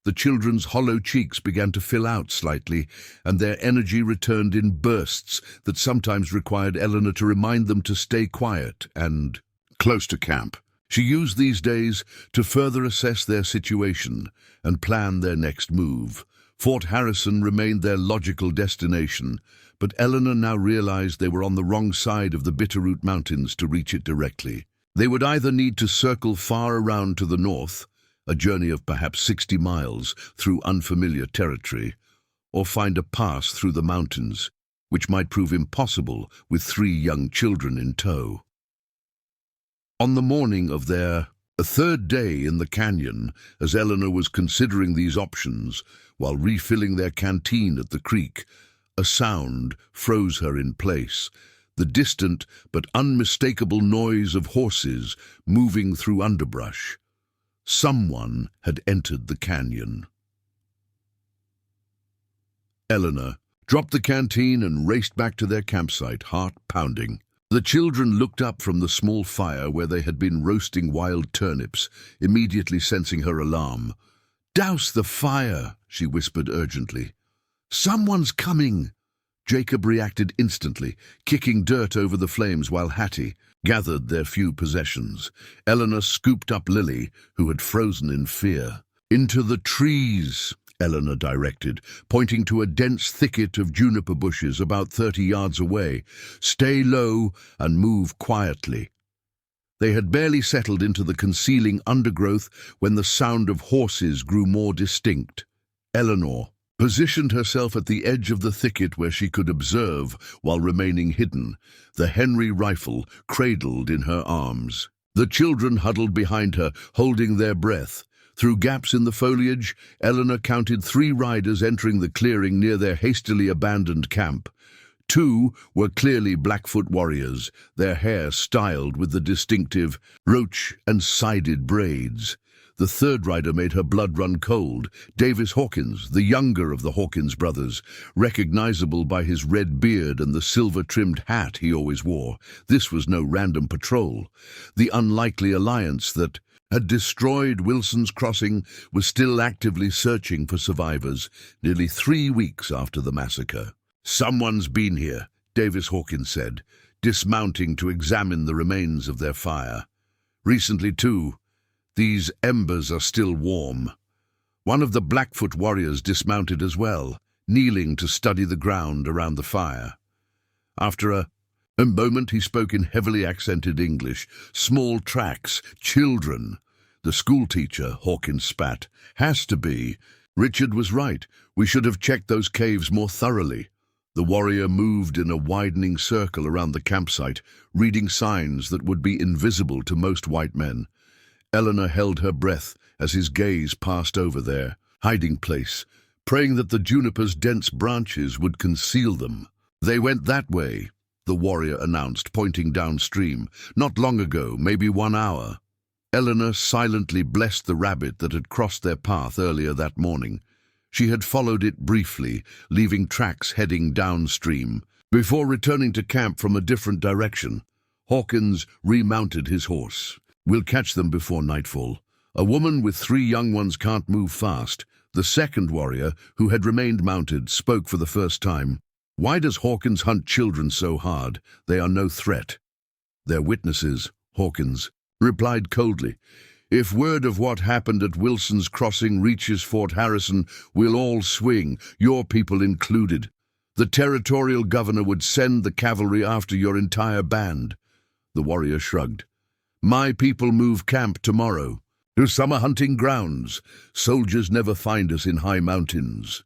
The children's hollow cheeks began to fill out slightly, and their energy returned in bursts that sometimes required Eleanor to remind them to stay quiet and close to camp. She used these days to further assess their situation and plan their next move. Fort Harrison remained their logical destination, but Eleanor now realized they were on the wrong side of the Bitterroot Mountains to reach it directly. They would either need to circle far around to the north, a journey of perhaps 60 miles through unfamiliar territory, or find a pass through the mountains, which might prove impossible with 3 young children in tow. On the morning of their 3rd day in the canyon, as Eleanor was considering these options while refilling their canteen at the creek, a sound froze her in place. The distant but unmistakable noise of horses moving through underbrush. Someone had entered the canyon. Eleanor dropped the canteen and raced back to their campsite, heart pounding. The children looked up from the small fire where they had been roasting wild turnips, immediately sensing her alarm. "Douse the fire," she whispered urgently. "Someone's coming." Jacob reacted instantly, kicking dirt over the flames while Hattie gathered their few possessions. Eleanor scooped up Lily, who had frozen in fear. "Into the trees," Eleanor directed, pointing to a dense thicket of juniper bushes about 30 yards away. "Stay low and move quietly." They had barely settled into the concealing undergrowth when the sound of horses grew more distinct. Eleanor positioned herself at the edge of the thicket where she could observe while remaining hidden, the Henry rifle cradled in her arms. The children huddled behind her, holding their breath. Through gaps in the foliage, Eleanor counted 3 riders entering the clearing near their hastily abandoned camp. 2 were clearly Blackfoot warriors, their hair styled with the distinctive roach and sided braids. The 3rd rider made her blood run cold, Davis Hawkins, the younger of the Hawkins brothers, recognizable by his red beard and the silver-trimmed hat he always wore. This was no random patrol. The unlikely alliance that had destroyed Wilson's Crossing was still actively searching for survivors, nearly 3 weeks after the massacre. "Someone's been here," Davis Hawkins said, dismounting to examine the remains of their fire. "Recently, too. These embers are still warm." One of the Blackfoot warriors dismounted as well, kneeling to study the ground around the fire. After a moment, he spoke in heavily accented English. "Small tracks, children." "The schoolteacher," Hawkins spat. "Has to be. Richard was right. We should have checked those caves more thoroughly." The warrior moved in a widening circle around the campsite, reading signs that would be invisible to most white men. Eleanor held her breath as his gaze passed over their hiding place, praying that the juniper's dense branches would conceal them. "They went that way," the warrior announced, pointing downstream. "Not long ago, maybe 1 hour." Eleanor silently blessed the rabbit that had crossed their path earlier that morning. She had followed it briefly, leaving tracks heading downstream. Before returning to camp from a different direction, Hawkins remounted his horse. "We'll catch them before nightfall. A woman with 3 young ones can't move fast." The 2nd warrior, who had remained mounted, spoke for the first time. "Why does Hawkins hunt children so hard? They are no threat." "They're witnesses," Hawkins replied coldly. "If word of what happened at Wilson's Crossing reaches Fort Harrison, we'll all swing, your people included. The territorial governor would send the cavalry after your entire band." The warrior shrugged. "My people move camp tomorrow to summer hunting grounds. Soldiers never find us in high mountains.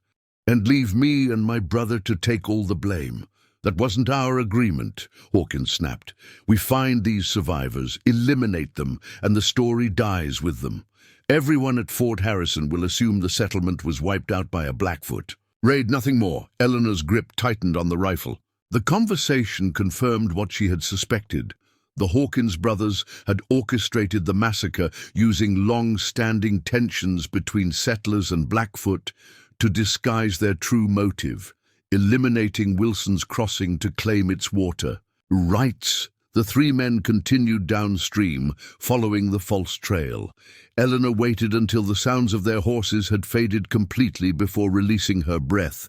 And leave me and my brother to take all the blame. That wasn't our agreement," Hawkins snapped. "We find these survivors, eliminate them, and the story dies with them. Everyone at Fort Harrison will assume the settlement was wiped out by a Blackfoot. Raid, nothing more." Eleanor's grip tightened on the rifle. The conversation confirmed what she had suspected. The Hawkins brothers had orchestrated the massacre using long-standing tensions between settlers and Blackfoot to disguise their true motive, eliminating Wilson's Crossing to claim its water rights. The 3 men continued downstream, following the false trail. Eleanor waited until the sounds of their horses had faded completely before releasing her breath.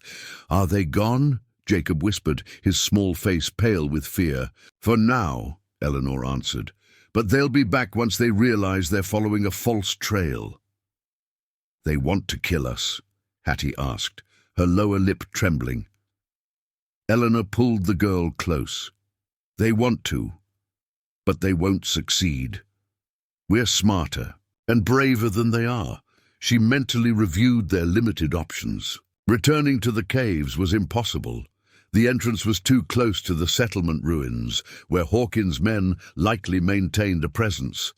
"Are they gone?" Jacob whispered, his small face pale with fear. "For now," Eleanor answered, "but they'll be back once they realize they're following a false trail." "They want to kill us?" Hattie asked, her lower lip trembling. Eleanor pulled the girl close. "They want to, but they won't succeed. We're smarter and braver than they are." She mentally reviewed their limited options. Returning to the caves was impossible. The entrance was too close to the settlement ruins, where Hawkins' men likely maintained a presence.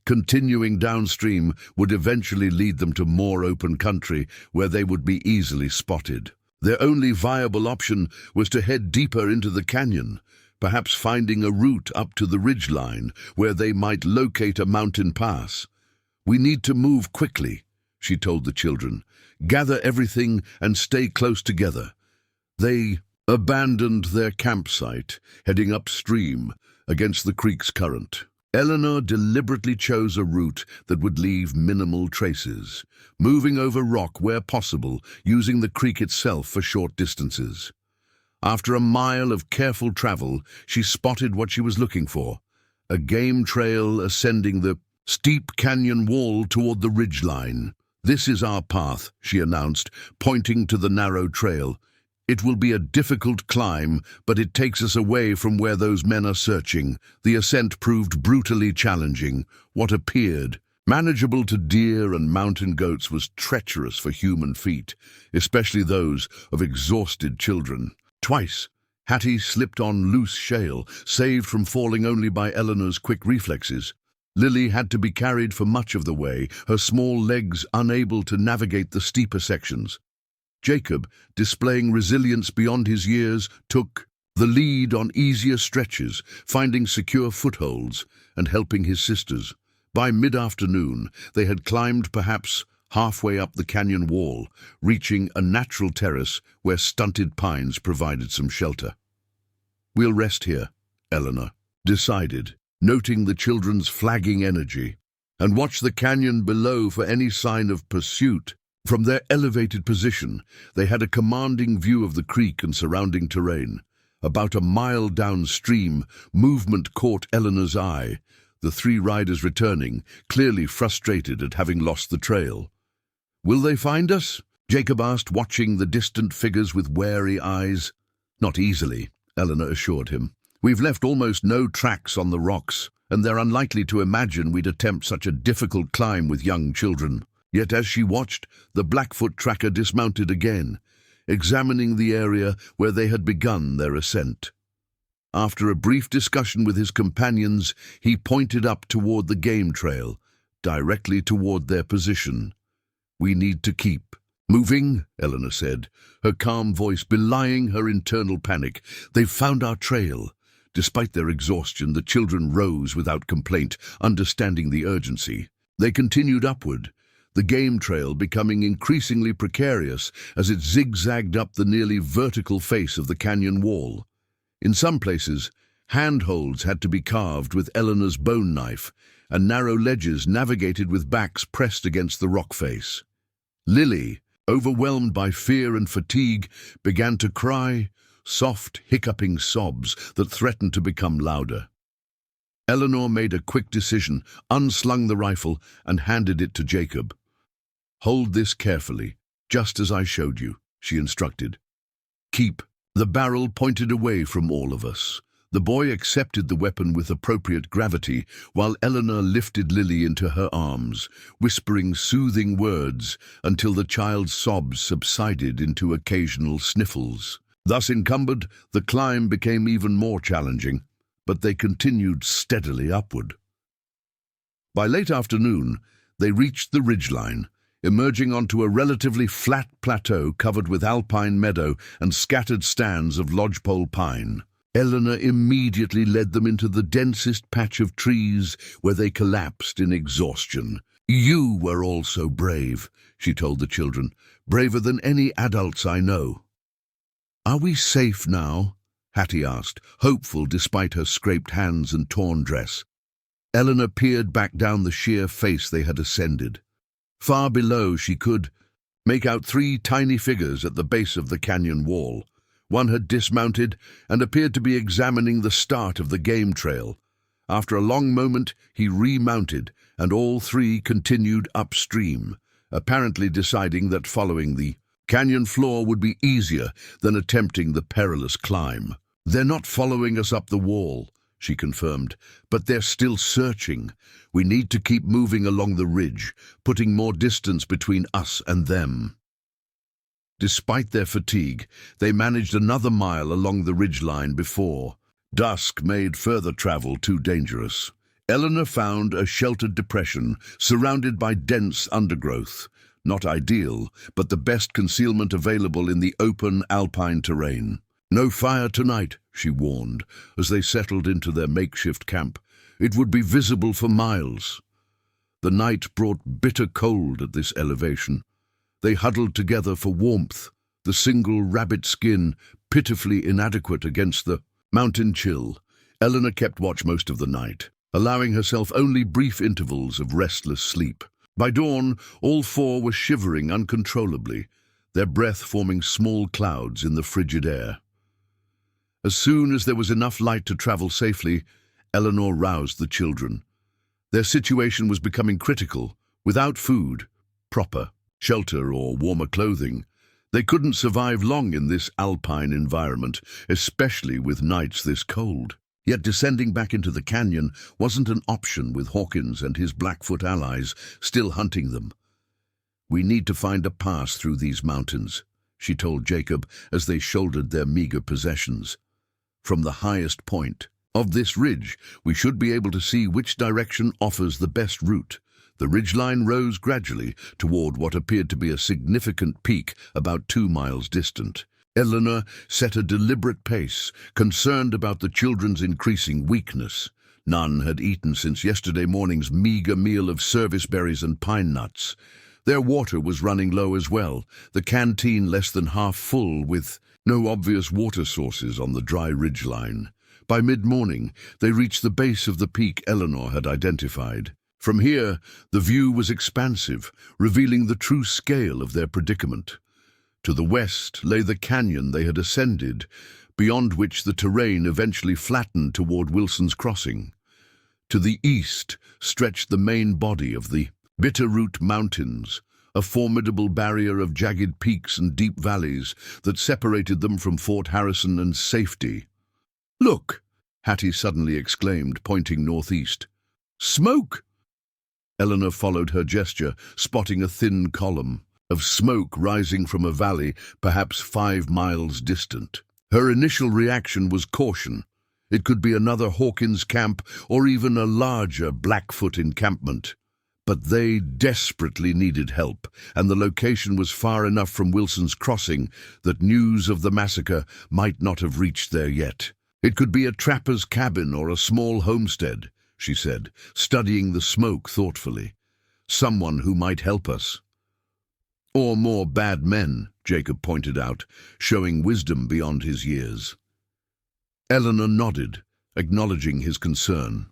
Continuing downstream would eventually lead them to more open country, where they would be easily spotted. Their only viable option was to head deeper into the canyon, perhaps finding a route up to the ridgeline, where they might locate a mountain pass. "We need to move quickly," she told the children. "Gather everything and stay close together." They abandoned their campsite, heading upstream against the creek's current. Eleanor deliberately chose a route that would leave minimal traces, moving over rock where possible, using the creek itself for short distances. After a mile of careful travel, she spotted what she was looking for, a game trail ascending the steep canyon wall toward the ridgeline. "This is our path," she announced, pointing to the narrow trail. "It will be a difficult climb, but it takes us away from where those men are searching." The ascent proved brutally challenging. What appeared manageable to deer and mountain goats was treacherous for human feet, especially those of exhausted children. Twice, Hattie slipped on loose shale, saved from falling only by Eleanor's quick reflexes. Lily had to be carried for much of the way, her small legs unable to navigate the steeper sections. Jacob, displaying resilience beyond his years, took the lead on easier stretches, finding secure footholds and helping his sisters. By mid-afternoon, they had climbed perhaps halfway up the canyon wall, reaching a natural terrace where stunted pines provided some shelter. "We'll rest here," Eleanor decided, noting the children's flagging energy, "and watch the canyon below for any sign of pursuit." From their elevated position, they had a commanding view of the creek and surrounding terrain. About a mile downstream, movement caught Eleanor's eye, the three riders returning, clearly frustrated at having lost the trail. "Will they find us?" Jacob asked, watching the distant figures with wary eyes. "Not easily," Eleanor assured him. "We've left almost no tracks on the rocks, and they're unlikely to imagine we'd attempt such a difficult climb with young children." Yet as she watched, the Blackfoot tracker dismounted again, examining the area where they had begun their ascent. After a brief discussion with his companions, he pointed up toward the game trail, directly toward their position. "We need to keep moving," Eleanor said, her calm voice belying her internal panic. "They've found our trail." Despite their exhaustion, the children rose without complaint, understanding the urgency. They continued upward, the game trail becoming increasingly precarious as it zigzagged up the nearly vertical face of the canyon wall. In some places, handholds had to be carved with Eleanor's bone knife, and narrow ledges navigated with backs pressed against the rock face. Lily, overwhelmed by fear and fatigue, began to cry, soft, hiccuping sobs that threatened to become louder. Eleanor made a quick decision, unslung the rifle, and handed it to Jacob. "Hold this carefully, just as I showed you," she instructed. "Keep." The barrel pointed away from all of us. The boy accepted the weapon with appropriate gravity, while Eleanor lifted Lily into her arms, whispering soothing words until the child's sobs subsided into occasional sniffles. Thus encumbered, the climb became even more challenging, but they continued steadily upward. By late afternoon, they reached the ridgeline, emerging onto a relatively flat plateau covered with alpine meadow and scattered stands of lodgepole pine. Eleanor immediately led them into the densest patch of trees where they collapsed in exhaustion. "You were all so brave," she told the children, "braver than any adults I know." "Are we safe now?" Hattie asked, hopeful despite her scraped hands and torn dress. Eleanor peered back down the sheer face they had ascended. Far below, she could make out three tiny figures at the base of the canyon wall. One had dismounted and appeared to be examining the start of the game trail. After a long moment, he remounted, and all three continued upstream, apparently deciding that following the canyon floor would be easier than attempting the perilous climb. "They're not following us up the wall," she confirmed, "but they're still searching. We need to keep moving along the ridge, putting more distance between us and them." Despite their fatigue, they managed another mile along the ridgeline before dusk made further travel too dangerous. Eleanor found a sheltered depression surrounded by dense undergrowth. Not ideal, but the best concealment available in the open alpine terrain. "No fire tonight," she warned, as they settled into their makeshift camp. "It would be visible for miles." The night brought bitter cold at this elevation. They huddled together for warmth, the single rabbit skin pitifully inadequate against the mountain chill. Eleanor kept watch most of the night, allowing herself only brief intervals of restless sleep. By dawn, all four were shivering uncontrollably, their breath forming small clouds in the frigid air. As soon as there was enough light to travel safely, Eleanor roused the children. Their situation was becoming critical. Without food, proper shelter or warmer clothing, they couldn't survive long in this alpine environment, especially with nights this cold. Yet descending back into the canyon wasn't an option with Hawkins and his Blackfoot allies still hunting them. "We need to find a pass through these mountains," she told Jacob as they shouldered their meager possessions. "From the highest point of this ridge, we should be able to see which direction offers the best route." The ridgeline rose gradually toward what appeared to be a significant peak about 2 miles distant. Eleanor set a deliberate pace, concerned about the children's increasing weakness. None had eaten since yesterday morning's meager meal of service berries and pine nuts. Their water was running low as well, the canteen less than half full, with no obvious water sources on the dry ridgeline. By mid-morning, they reached the base of the peak Eleanor had identified. From here, the view was expansive, revealing the true scale of their predicament. To the west lay the canyon they had ascended, beyond which the terrain eventually flattened toward Wilson's Crossing. To the east stretched the main body of the Bitterroot Mountains, a formidable barrier of jagged peaks and deep valleys that separated them from Fort Harrison and safety. "Look!" Hattie suddenly exclaimed, pointing northeast. "Smoke!" Eleanor followed her gesture, spotting a thin column of smoke rising from a valley perhaps 5 miles distant. Her initial reaction was caution. It could be another Hawkins camp or even a larger Blackfoot encampment. But they desperately needed help, and the location was far enough from Wilson's Crossing that news of the massacre might not have reached there yet. "It could be a trapper's cabin or a small homestead," she said, studying the smoke thoughtfully. "Someone who might help us." "Or more bad men," Jacob pointed out, showing wisdom beyond his years. Eleanor nodded, acknowledging his concern.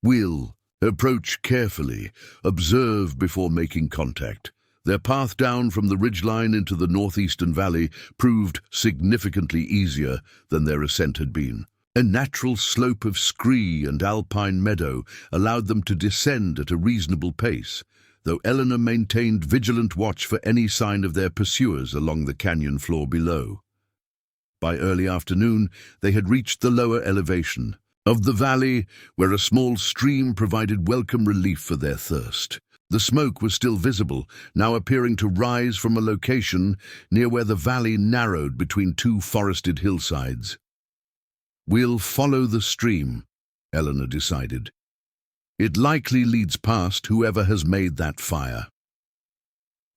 "We'll approach carefully, observe before making contact." Their path down from the ridgeline into the northeastern valley proved significantly easier than their ascent had been. A natural slope of scree and alpine meadow allowed them to descend at a reasonable pace, though Eleanor maintained vigilant watch for any sign of their pursuers along the canyon floor below. By early afternoon, they had reached the lower elevation of the valley, where a small stream provided welcome relief for their thirst. The smoke was still visible, now appearing to rise from a location near where the valley narrowed between 2 forested hillsides. "We'll follow the stream," Eleanor decided. "It likely leads past whoever has made that fire."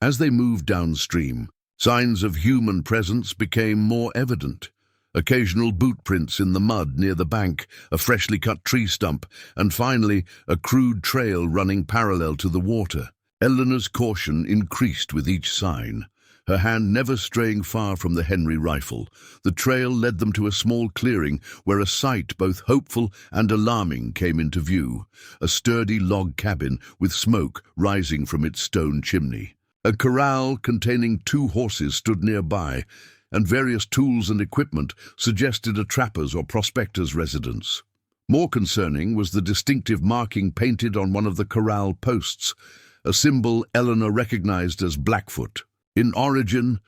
As they moved downstream, signs of human presence became more evident. Occasional boot prints in the mud near the bank, a freshly cut tree stump, and finally a crude trail running parallel to the water. Eleanor's caution increased with each sign, her hand never straying far from the Henry rifle. The trail led them to a small clearing where a sight both hopeful and alarming came into view, a sturdy log cabin with smoke rising from its stone chimney. A corral containing 2 horses stood nearby, and various tools and equipment suggested a trapper's or prospector's residence. More concerning was the distinctive marking painted on one of the corral posts, a symbol Eleanor recognized as Blackfoot. In origin,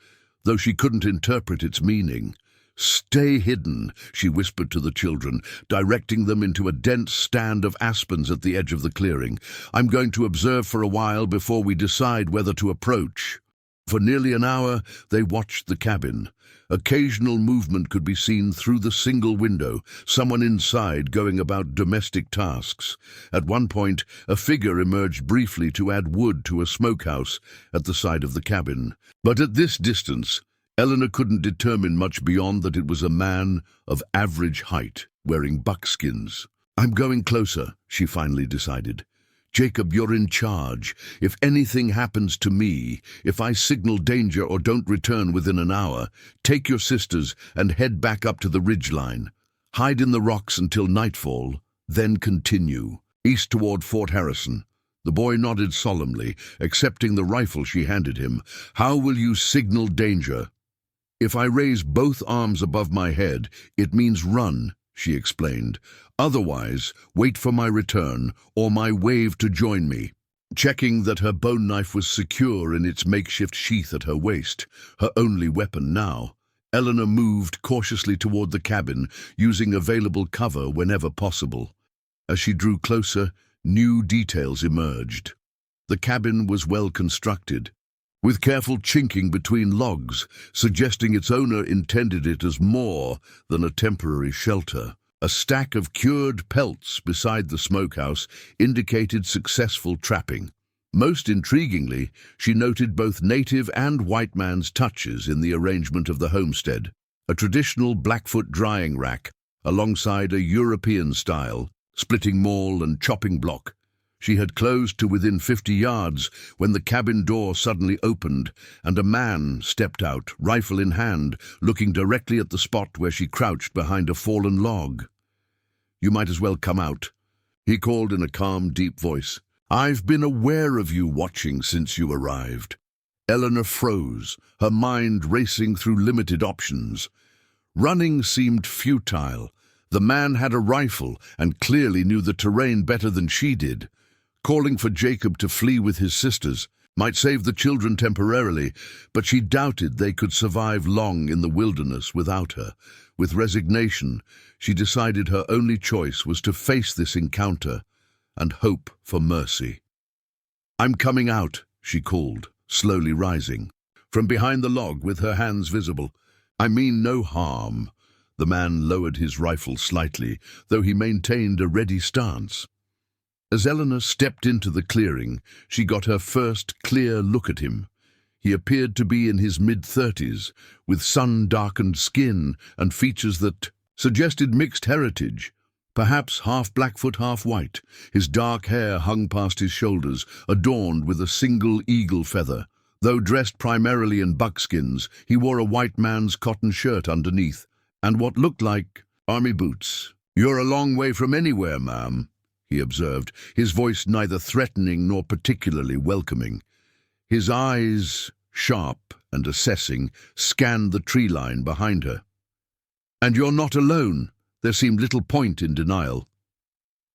though she couldn't interpret its meaning. "Stay hidden," she whispered to the children, directing them into a dense stand of aspens at the edge of the clearing. "I'm going to observe for a while before we decide whether to approach." For nearly an hour, they watched the cabin. Occasional movement could be seen through the single window, someone inside going about domestic tasks. At one point, a figure emerged briefly to add wood to a smokehouse at the side of the cabin. But at this distance, Eleanor couldn't determine much beyond that it was a man of average height, wearing buckskins. "I'm going closer," she finally decided. "Jacob, you're in charge. If anything happens to me, if I signal danger or don't return within an hour, take your sisters and head back up to the ridgeline. Hide in the rocks until nightfall, Then continue, east toward Fort Harrison. The boy nodded solemnly, accepting the rifle she handed him. How will you signal danger? If I raise both arms above my head, it means run, she explained. Otherwise, wait for my return or my wave to join me. Checking that her bone knife was secure in its makeshift sheath at her waist, her only weapon now, Eleanor moved cautiously toward the cabin, using available cover whenever possible. As she drew closer, new details emerged. The cabin was well constructed, with careful chinking between logs, suggesting its owner intended it as more than a temporary shelter. A stack of cured pelts beside the smokehouse indicated successful trapping. Most intriguingly, she noted both native and white man's touches in the arrangement of the homestead. A traditional Blackfoot drying rack, alongside a European-style, splitting maul and chopping block. She had closed to within 50 yards when the cabin door suddenly opened and a man stepped out, rifle in hand, looking directly at the spot where she crouched behind a fallen log. "You might as well come out," he called in a calm, deep voice. "I've been aware of you watching since you arrived." Eleanor froze, her mind racing through limited options. Running seemed futile. The man had a rifle and clearly knew the terrain better than she did. Calling for Jacob to flee with his sisters might save the children temporarily, but she doubted they could survive long in the wilderness without her. With resignation, she decided her only choice was to face this encounter and hope for mercy. "I'm coming out," she called, slowly rising. From behind the log, with her hands visible, "I mean no harm." The man lowered his rifle slightly, though he maintained a ready stance. As Eleanor stepped into the clearing, she got her first clear look at him. He appeared to be in his mid-30s, with sun-darkened skin and features that suggested mixed heritage, perhaps half Blackfoot, half white. His dark hair hung past his shoulders, adorned with a single eagle feather. Though dressed primarily in buckskins, he wore a white man's cotton shirt underneath, and what looked like army boots. "You're a long way from anywhere, ma'am," he observed, his voice neither threatening nor particularly welcoming. His eyes, sharp and assessing, scanned the tree line behind her. "And you're not alone." There seemed little point in denial.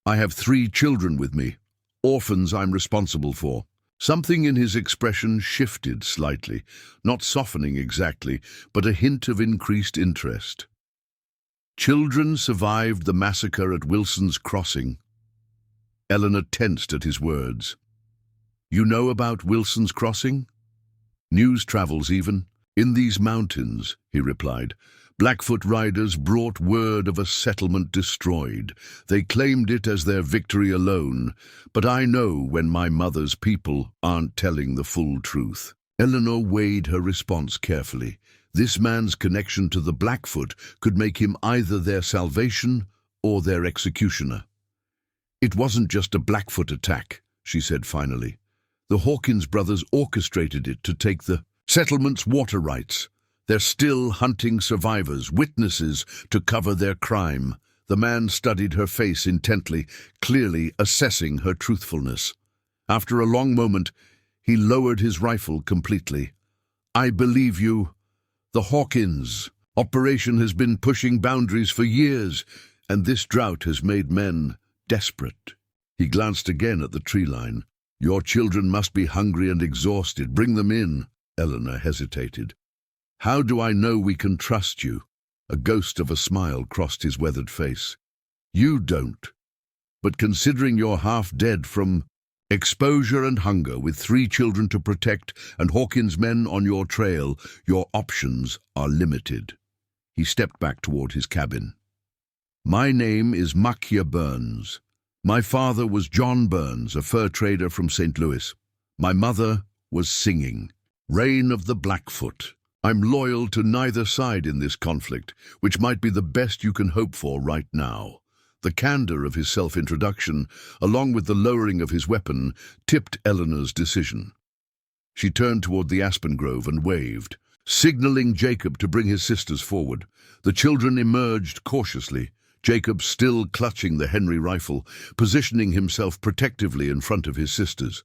"I have 3 children with me, orphans I'm responsible for." Something in his expression shifted slightly, not softening exactly, but a hint of increased interest. "Children survived the massacre at Wilson's Crossing." Eleanor tensed at his words. "You know about Wilson's Crossing?" "News travels even." "In these mountains," he replied. "Blackfoot riders brought word of a settlement destroyed. They claimed it as their victory alone, but I know when my mother's people aren't telling the full truth." Eleanor weighed her response carefully. This man's connection to the Blackfoot could make him either their salvation or their executioner. "It wasn't just a Blackfoot attack," she said finally. "The Hawkins brothers orchestrated it to take the settlement's water rights. They're still hunting survivors, witnesses, to cover their crime." The man studied her face intently, clearly assessing her truthfulness. After a long moment, he lowered his rifle completely. "I believe you. The Hawkins operation has been pushing boundaries for years, and this drought has made men desperate." He glanced again at the tree line. "Your children must be hungry and exhausted. Bring them in." Eleanor hesitated. "How do I know we can trust you?" A ghost of a smile crossed his weathered face. "You don't. But considering you're half dead from exposure and hunger, with 3 children to protect and Hawkins men on your trail, your options are limited." He stepped back toward his cabin. "My name is Makia Burns. My father was John Burns, a fur trader from St. Louis. My mother was Singing, Reign of the Blackfoot. I'm loyal to neither side in this conflict, which might be the best you can hope for right now." The candor of his self-introduction, along with the lowering of his weapon, tipped Eleanor's decision. She turned toward the aspen grove and waved, signaling Jacob to bring his sisters forward. The children emerged cautiously, Jacob still clutching the Henry rifle, positioning himself protectively in front of his sisters.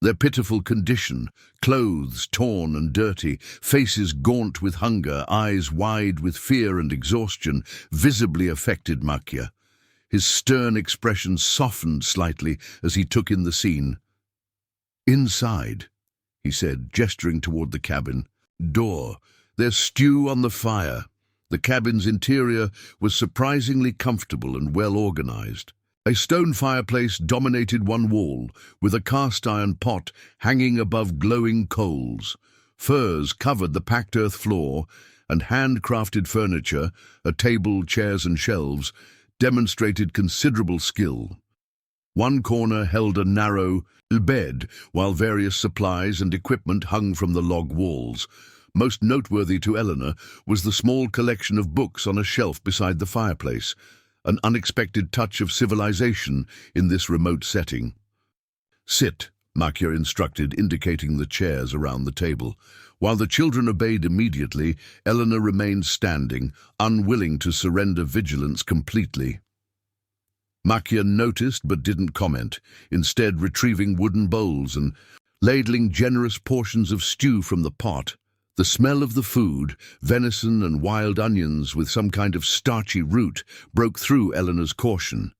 Their pitiful condition, clothes torn and dirty, faces gaunt with hunger, eyes wide with fear and exhaustion, visibly affected Makia. His stern expression softened slightly as he took in the scene. "Inside," he said, gesturing toward the cabin. "Door. There's stew on the fire." The cabin's interior was surprisingly comfortable and well organized. A stone fireplace dominated one wall, with a cast-iron pot hanging above glowing coals. Furs covered the packed earth floor, and handcrafted furniture, a table, chairs and shelves, demonstrated considerable skill. One corner held a narrow bed, while various supplies and equipment hung from the log walls. Most noteworthy to Eleanor was the small collection of books on a shelf beside the fireplace, an unexpected touch of civilization in this remote setting. "Sit," Makia instructed, indicating the chairs around the table. While the children obeyed immediately, Eleanor remained standing, unwilling to surrender vigilance completely. Makia noticed but didn't comment, instead retrieving wooden bowls and ladling generous portions of stew from the pot. The smell of the food, venison and wild onions with some kind of starchy root, broke through Eleanor's caution.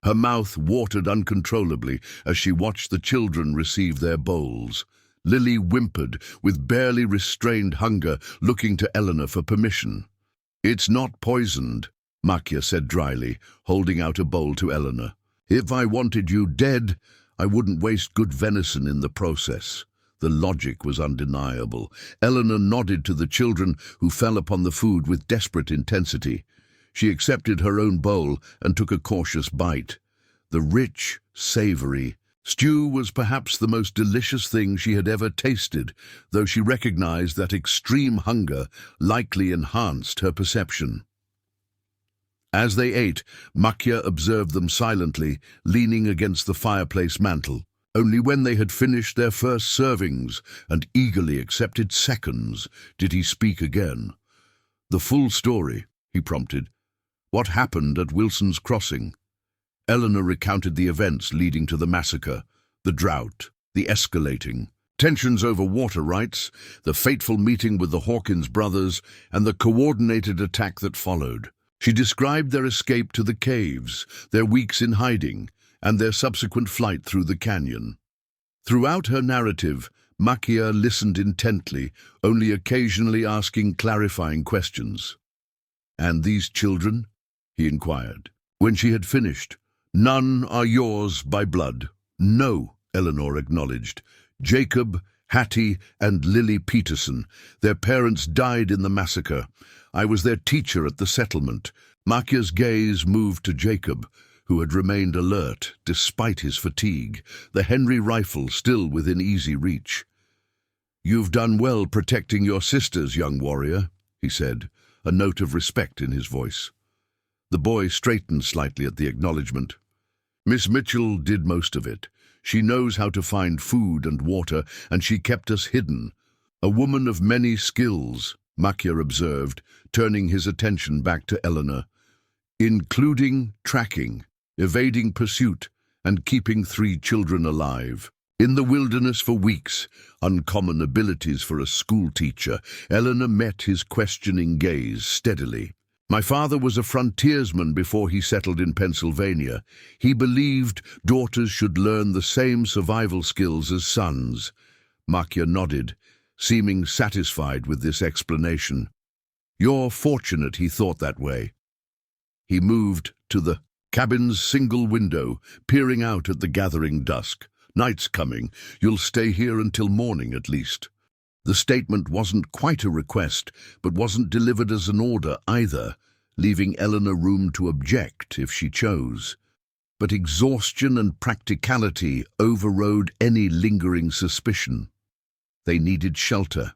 Her mouth watered uncontrollably as she watched the children receive their bowls. Lily whimpered, with barely restrained hunger, looking to Eleanor for permission. "It's not poisoned," Makia said dryly, holding out a bowl to Eleanor. "If I wanted you dead, I wouldn't waste good venison in the process." The logic was undeniable. Eleanor nodded to the children, who fell upon the food with desperate intensity. She accepted her own bowl and took a cautious bite. The rich, savory stew was perhaps the most delicious thing she had ever tasted, though she recognized that extreme hunger likely enhanced her perception. As they ate, Makia observed them silently, leaning against the fireplace mantel. Only when they had finished their first servings and eagerly accepted seconds did he speak again. "The full story," he prompted. "What happened at Wilson's Crossing?" Eleanor recounted the events leading to the massacre, the drought, the escalating tensions over water rights, the fateful meeting with the Hawkins brothers, and the coordinated attack that followed. She described their escape to the caves, their weeks in hiding, and their subsequent flight through the canyon. Throughout her narrative, Makia listened intently, only occasionally asking clarifying questions. "And these children?" he inquired. When she had finished, "None are yours by blood." "No," Eleanor acknowledged. "Jacob, Hattie, and Lily Peterson. Their parents died in the massacre. I was their teacher at the settlement." Makia's gaze moved to Jacob, who had remained alert despite his fatigue, the Henry rifle still within easy reach. "You've done well protecting your sisters, young warrior," he said, a note of respect in his voice. The boy straightened slightly at the acknowledgement. "Miss Mitchell did most of it. She knows how to find food and water, and she kept us hidden. A woman of many skills," Makia observed, turning his attention back to Eleanor, "including tracking, evading pursuit, and keeping 3 children alive. In the wilderness for weeks, uncommon abilities for a schoolteacher." Eleanor met his questioning gaze steadily. "My father was a frontiersman before he settled in Pennsylvania. He believed daughters should learn the same survival skills as sons." Makia nodded, seeming satisfied with this explanation. "You're fortunate he thought that way." He moved to the cabin's single window, peering out at the gathering dusk. "Night's coming. You'll stay here until morning at least." The statement wasn't quite a request, but wasn't delivered as an order either, leaving Eleanor room to object if she chose. But exhaustion and practicality overrode any lingering suspicion. They needed shelter,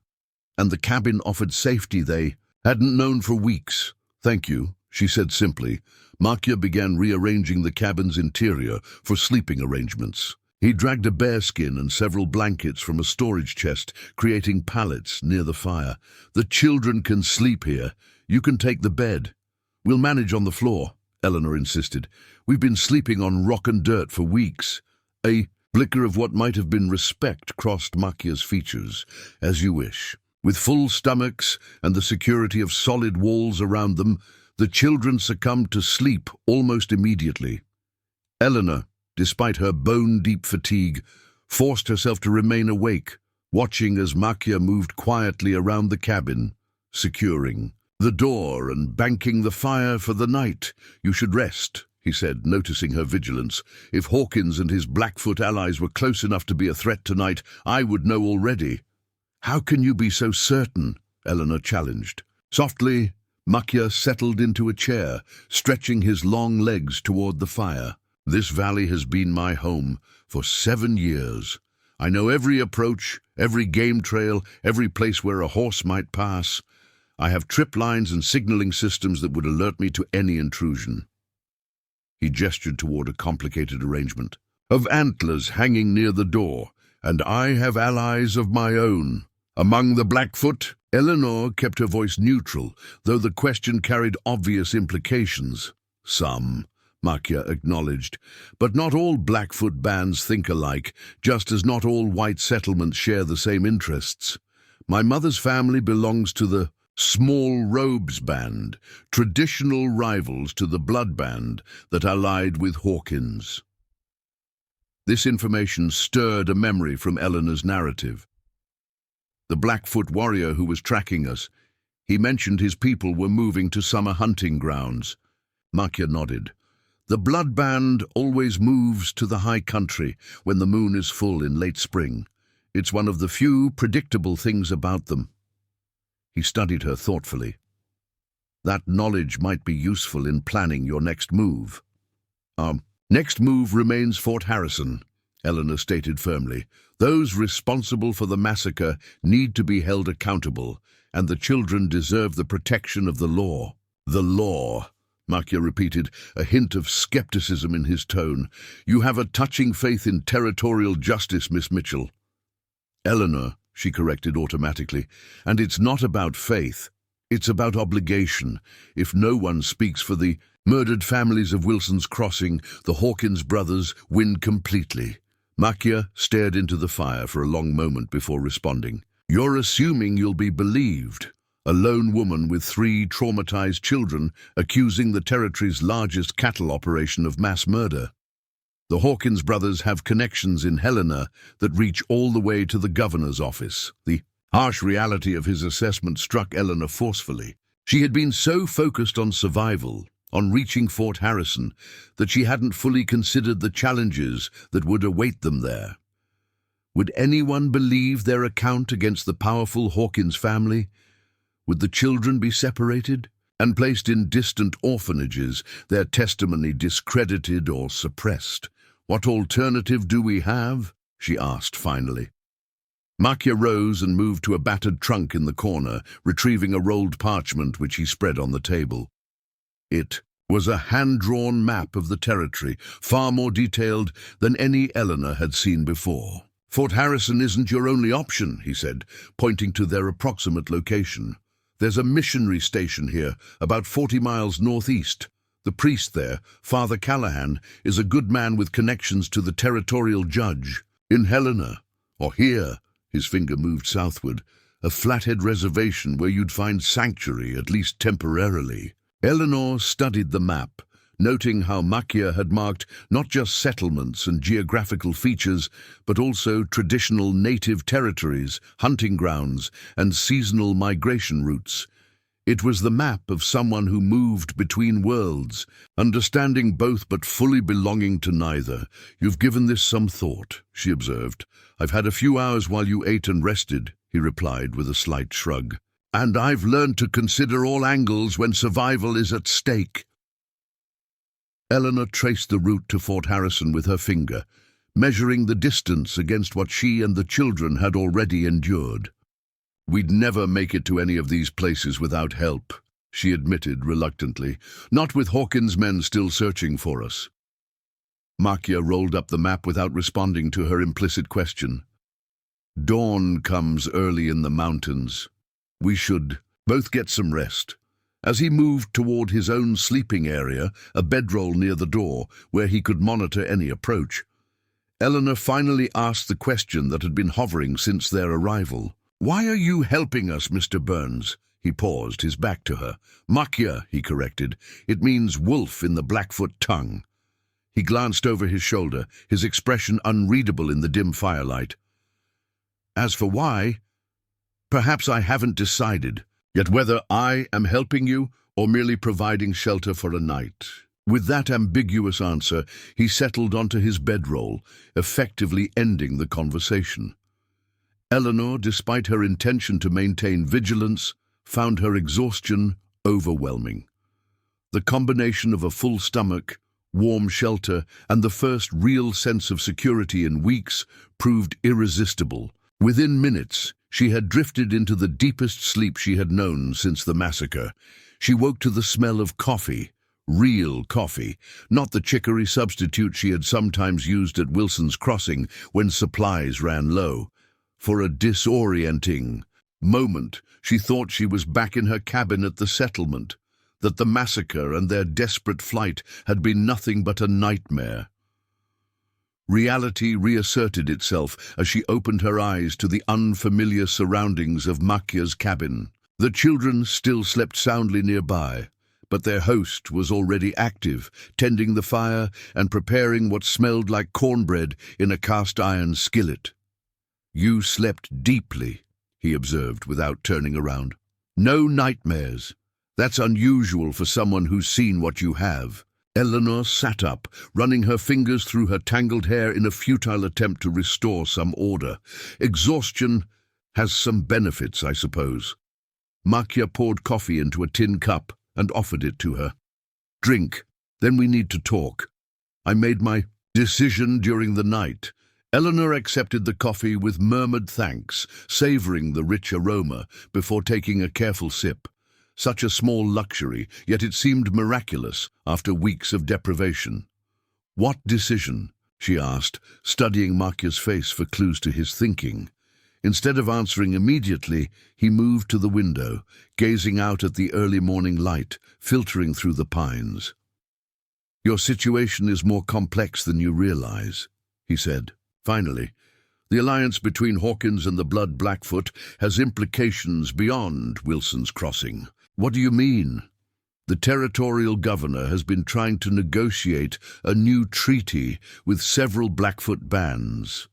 and the cabin offered safety they hadn't known for weeks. "Thank you," she said simply. Makia began rearranging the cabin's interior for sleeping arrangements. He dragged a bearskin and several blankets from a storage chest, creating pallets near the fire. "The children can sleep here. You can take the bed. We'll manage on the floor," Eleanor insisted. "We've been sleeping on rock and dirt for weeks." A flicker of what might have been respect crossed Machia's features. "As you wish." With full stomachs and the security of solid walls around them, the children succumbed to sleep almost immediately. Eleanor, despite her bone-deep fatigue, forced herself to remain awake, watching as Machia moved quietly around the cabin, securing the door and banking the fire for the night. "You should rest," he said, noticing her vigilance. "If Hawkins and his Blackfoot allies were close enough to be a threat tonight, I would know already." "How can you be so certain?" Eleanor challenged. Softly, Machia settled into a chair, stretching his long legs toward the fire. "This valley has been my home for 7 years. I know every approach, every game trail, every place where a horse might pass. I have trip lines and signaling systems that would alert me to any intrusion." He gestured toward a complicated arrangement of antlers hanging near the door. "And I have allies of my own. Among the Blackfoot?" Eleanor kept her voice neutral, though the question carried obvious implications. "Some," Machia acknowledged, "but not all Blackfoot bands think alike, just as not all white settlements share the same interests. My mother's family belongs to the Small Robes Band, traditional rivals to the Blood Band that allied with Hawkins." This information stirred a memory from Eleanor's narrative. "The Blackfoot warrior who was tracking us, he mentioned his people were moving to summer hunting grounds." Machia nodded. "The Blood Band always moves to the high country when the moon is full in late spring. It's one of the few predictable things about them." He studied her thoughtfully. "That knowledge might be useful in planning your next move." "Our next move remains Fort Harrison," Eleanor stated firmly. "Those responsible for the massacre need to be held accountable, and the children deserve the protection of the law." "The law," Machia repeated, a hint of skepticism in his tone. "You have a touching faith in territorial justice, Miss Mitchell." "Eleanor," she corrected automatically, "and it's not about faith. It's about obligation. If no one speaks for the murdered families of Wilson's Crossing, the Hawkins brothers win completely." Machia stared into the fire for a long moment before responding. "You're assuming you'll be believed. A lone woman with 3 traumatized children accusing the territory's largest cattle operation of mass murder. The Hawkins brothers have connections in Helena that reach all the way to the governor's office." The harsh reality of his assessment struck Eleanor forcefully. She had been so focused on survival, on reaching Fort Harrison, that she hadn't fully considered the challenges that would await them there. Would anyone believe their account against the powerful Hawkins family? Would the children be separated and placed in distant orphanages, their testimony discredited or suppressed? "What alternative do we have?" she asked finally. Machia rose and moved to a battered trunk in the corner, retrieving a rolled parchment which he spread on the table. It was a hand-drawn map of the territory, far more detailed than any Eleanor had seen before. "Fort Harrison isn't your only option," he said, pointing to their approximate location. "There's a missionary station here, about 40 miles northeast. The priest there, Father Callahan, is a good man with connections to the territorial judge. In Helena, or here," his finger moved southward, "a flathead reservation where you'd find sanctuary, at least temporarily." Eleanor studied the map, noting how Machia had marked not just settlements and geographical features, but also traditional native territories, hunting grounds, and seasonal migration routes. It was the map of someone who moved between worlds, understanding both but fully belonging to neither. "You've given this some thought," she observed. "I've had a few hours while you ate and rested," he replied with a slight shrug. "And I've learned to consider all angles when survival is at stake." Eleanor traced the route to Fort Harrison with her finger, measuring the distance against what she and the children had already endured. "We'd never make it to any of these places without help," she admitted reluctantly, "not with Hawkins' men still searching for us." Machia rolled up the map without responding to her implicit question. "Dawn comes early in the mountains. We should both get some rest. As he moved toward his own sleeping area, a bedroll near the door, where he could monitor any approach, Eleanor finally asked the question that had been hovering since their arrival. "Why are you helping us, Mr. Burns?" He paused, his back to her. "Makia," he corrected. "It means wolf in the Blackfoot tongue." He glanced over his shoulder, his expression unreadable in the dim firelight. "As for why, perhaps I haven't decided yet whether I am helping you or merely providing shelter for a night." With that ambiguous answer, he settled onto his bedroll, effectively ending the conversation. Eleanor, despite her intention to maintain vigilance, found her exhaustion overwhelming. The combination of a full stomach, warm shelter, and the first real sense of security in weeks proved irresistible. Within minutes, she had drifted into the deepest sleep she had known since the massacre. She woke to the smell of coffee, real coffee, not the chicory substitute she had sometimes used at Wilson's Crossing when supplies ran low. For a disorienting moment, she thought she was back in her cabin at the settlement, that the massacre and their desperate flight had been nothing but a nightmare. Reality reasserted itself as she opened her eyes to the unfamiliar surroundings of Makia's cabin. The children still slept soundly nearby, but their host was already active, tending the fire and preparing what smelled like cornbread in a cast-iron skillet. "You slept deeply," he observed without turning around. "No nightmares. That's unusual for someone who's seen what you have." Eleanor sat up, running her fingers through her tangled hair in a futile attempt to restore some order. "Exhaustion has some benefits, I suppose." Makia poured coffee into a tin cup and offered it to her. "Drink, then we need to talk. I made my decision during the night." Eleanor accepted the coffee with murmured thanks, savoring the rich aroma before taking a careful sip. Such a small luxury, yet it seemed miraculous after weeks of deprivation. "What decision?" she asked, studying Makia's face for clues to his thinking. Instead of answering immediately, he moved to the window, gazing out at the early morning light, filtering through the pines. "Your situation is more complex than you realize," he said. "Finally, the alliance between Hawkins and the Blood Blackfoot has implications beyond Wilson's Crossing." "What do you mean?" "The territorial governor has been trying to negotiate a new treaty with several Blackfoot bands.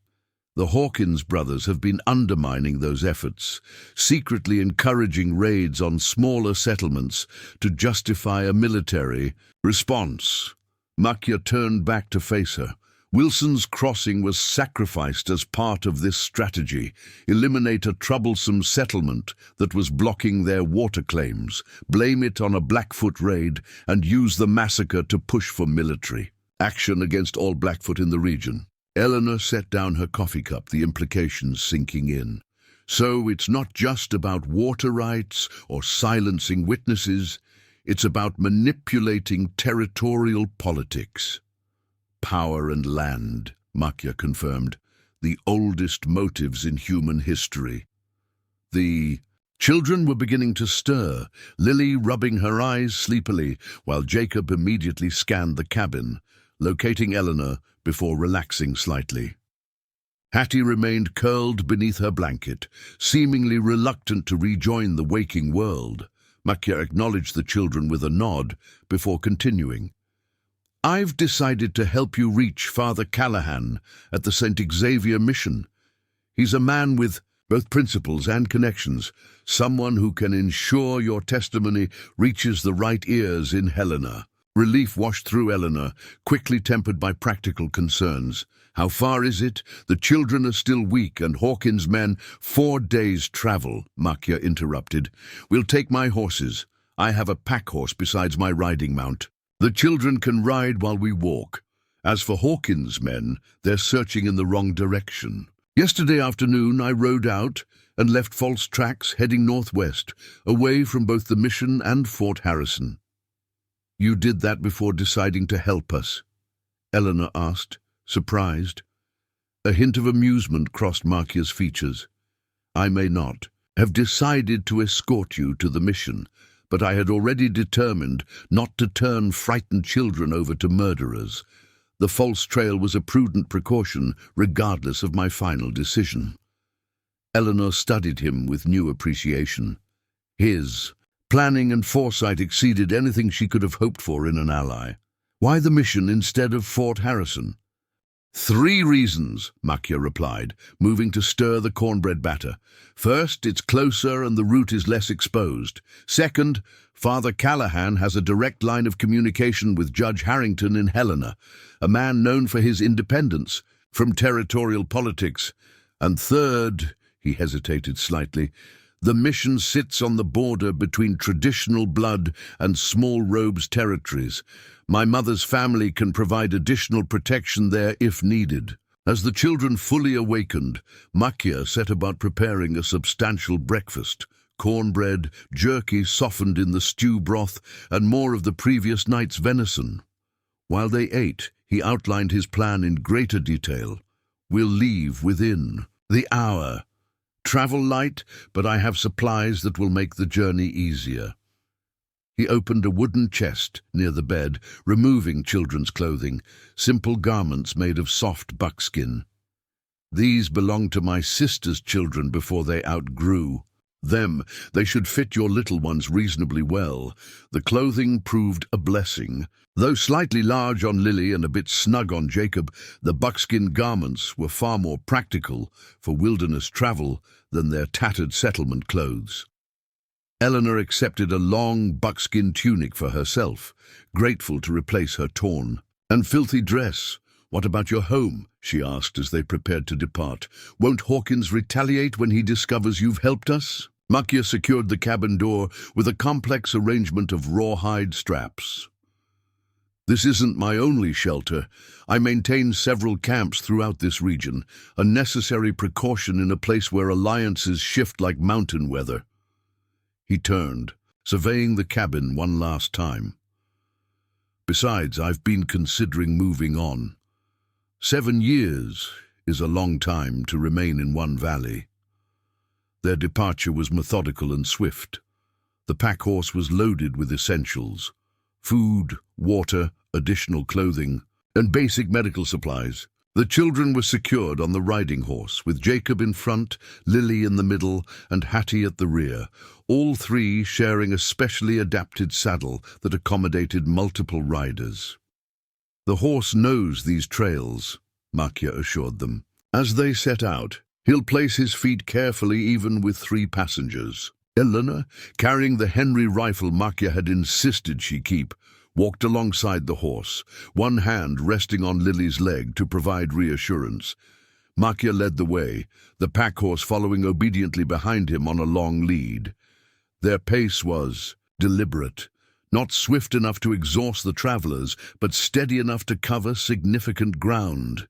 The Hawkins brothers have been undermining those efforts, secretly encouraging raids on smaller settlements to justify a military response." Makia turned back to face her. "Wilson's Crossing was sacrificed as part of this strategy. Eliminate a troublesome settlement that was blocking their water claims, blame it on a Blackfoot raid, and use the massacre to push for military action against all Blackfoot in the region." Eleanor set down her coffee cup, the implications sinking in. "So it's not just about water rights or silencing witnesses, it's about manipulating territorial politics." "Power and land," Makia confirmed, "the oldest motives in human history." The children were beginning to stir, Lily rubbing her eyes sleepily, while Jacob immediately scanned the cabin, locating Eleanor before relaxing slightly. Hattie remained curled beneath her blanket, seemingly reluctant to rejoin the waking world. Makia acknowledged the children with a nod before continuing. "I've decided to help you reach Father Callahan at the St. Xavier Mission. He's a man with both principles and connections, someone who can ensure your testimony reaches the right ears in Helena." Relief washed through Eleanor, quickly tempered by practical concerns. "How far is it? The children are still weak, and Hawkins' men 4 days' travel," Makia interrupted. "We'll take my horses. I have a pack horse besides my riding mount. The children can ride while we walk. As for Hawkins' men, they're searching in the wrong direction. Yesterday afternoon I rode out and left false tracks heading northwest, away from both the mission and Fort Harrison." "You did that before deciding to help us?" Eleanor asked, surprised. A hint of amusement crossed Makia's features. "I may not have decided to escort you to the mission, but I had already determined not to turn frightened children over to murderers. The false trail was a prudent precaution, regardless of my final decision. Eleanor studied him with new appreciation. His planning and foresight exceeded anything she could have hoped for in an ally. Why the mission instead of Fort Harrison? 3 reasons, Makia replied, moving to stir the cornbread batter. First, it's closer and the route is less exposed. Second, Father Callahan has a direct line of communication with Judge Harrington in Helena, a man known for his independence from territorial politics. And third, he hesitated slightly, the mission sits on the border between traditional blood and small robes territories. My mother's family can provide additional protection there if needed. As the children fully awakened, Makia set about preparing a substantial breakfast. Cornbread, jerky softened in the stew broth, and more of the previous night's venison. While they ate, he outlined his plan in greater detail. We'll leave within the hour. Travel light, but I have supplies that will make the journey easier. He opened a wooden chest near the bed, removing children's clothing, simple garments made of soft buckskin. These belonged to my sister's children before they outgrew them. They should fit your little ones reasonably well. The clothing proved a blessing. Though slightly large on Lily and a bit snug on Jacob, the buckskin garments were far more practical for wilderness travel than their tattered settlement clothes. Eleanor accepted a long buckskin tunic for herself, grateful to replace her torn and filthy dress. What about your home? She asked as they prepared to depart. Won't Hawkins retaliate when he discovers you've helped us? Makia secured the cabin door with a complex arrangement of rawhide straps. This isn't my only shelter. I maintain several camps throughout this region, a necessary precaution in a place where alliances shift like mountain weather. He turned, surveying the cabin one last time. Besides, I've been considering moving on. 7 years is a long time to remain in one valley. Their departure was methodical and swift. The pack horse was loaded with essentials: food, water, additional clothing, and basic medical supplies. The children were secured on the riding horse, with Jacob in front, Lily in the middle, and Hattie at the rear, all 3 sharing a specially adapted saddle that accommodated multiple riders. The horse knows these trails, Makia assured them. As they set out, he'll place his feet carefully even with 3 passengers. Eleanor, carrying the Henry rifle Makia had insisted she keep, walked alongside the horse, one hand resting on Lily's leg to provide reassurance. Makia led the way, the pack horse following obediently behind him on a long lead. Their pace was deliberate, not swift enough to exhaust the travelers, but steady enough to cover significant ground.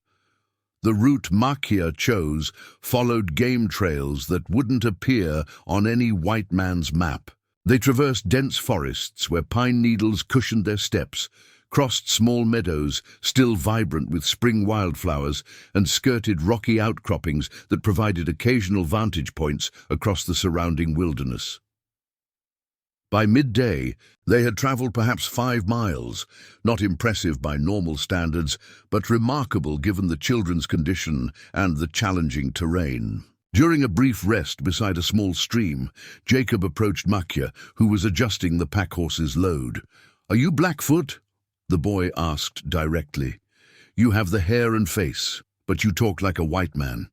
The route Makia chose followed game trails that wouldn't appear on any white man's map. They traversed dense forests where pine needles cushioned their steps, crossed small meadows still vibrant with spring wildflowers, and skirted rocky outcroppings that provided occasional vantage points across the surrounding wilderness. By midday, they had traveled perhaps 5 miles, not impressive by normal standards, but remarkable given the children's condition and the challenging terrain. During a brief rest beside a small stream, Jacob approached Makia, who was adjusting the pack horse's load. "Are you Blackfoot?" the boy asked directly. "You have the hair and face, but you talk like a white man."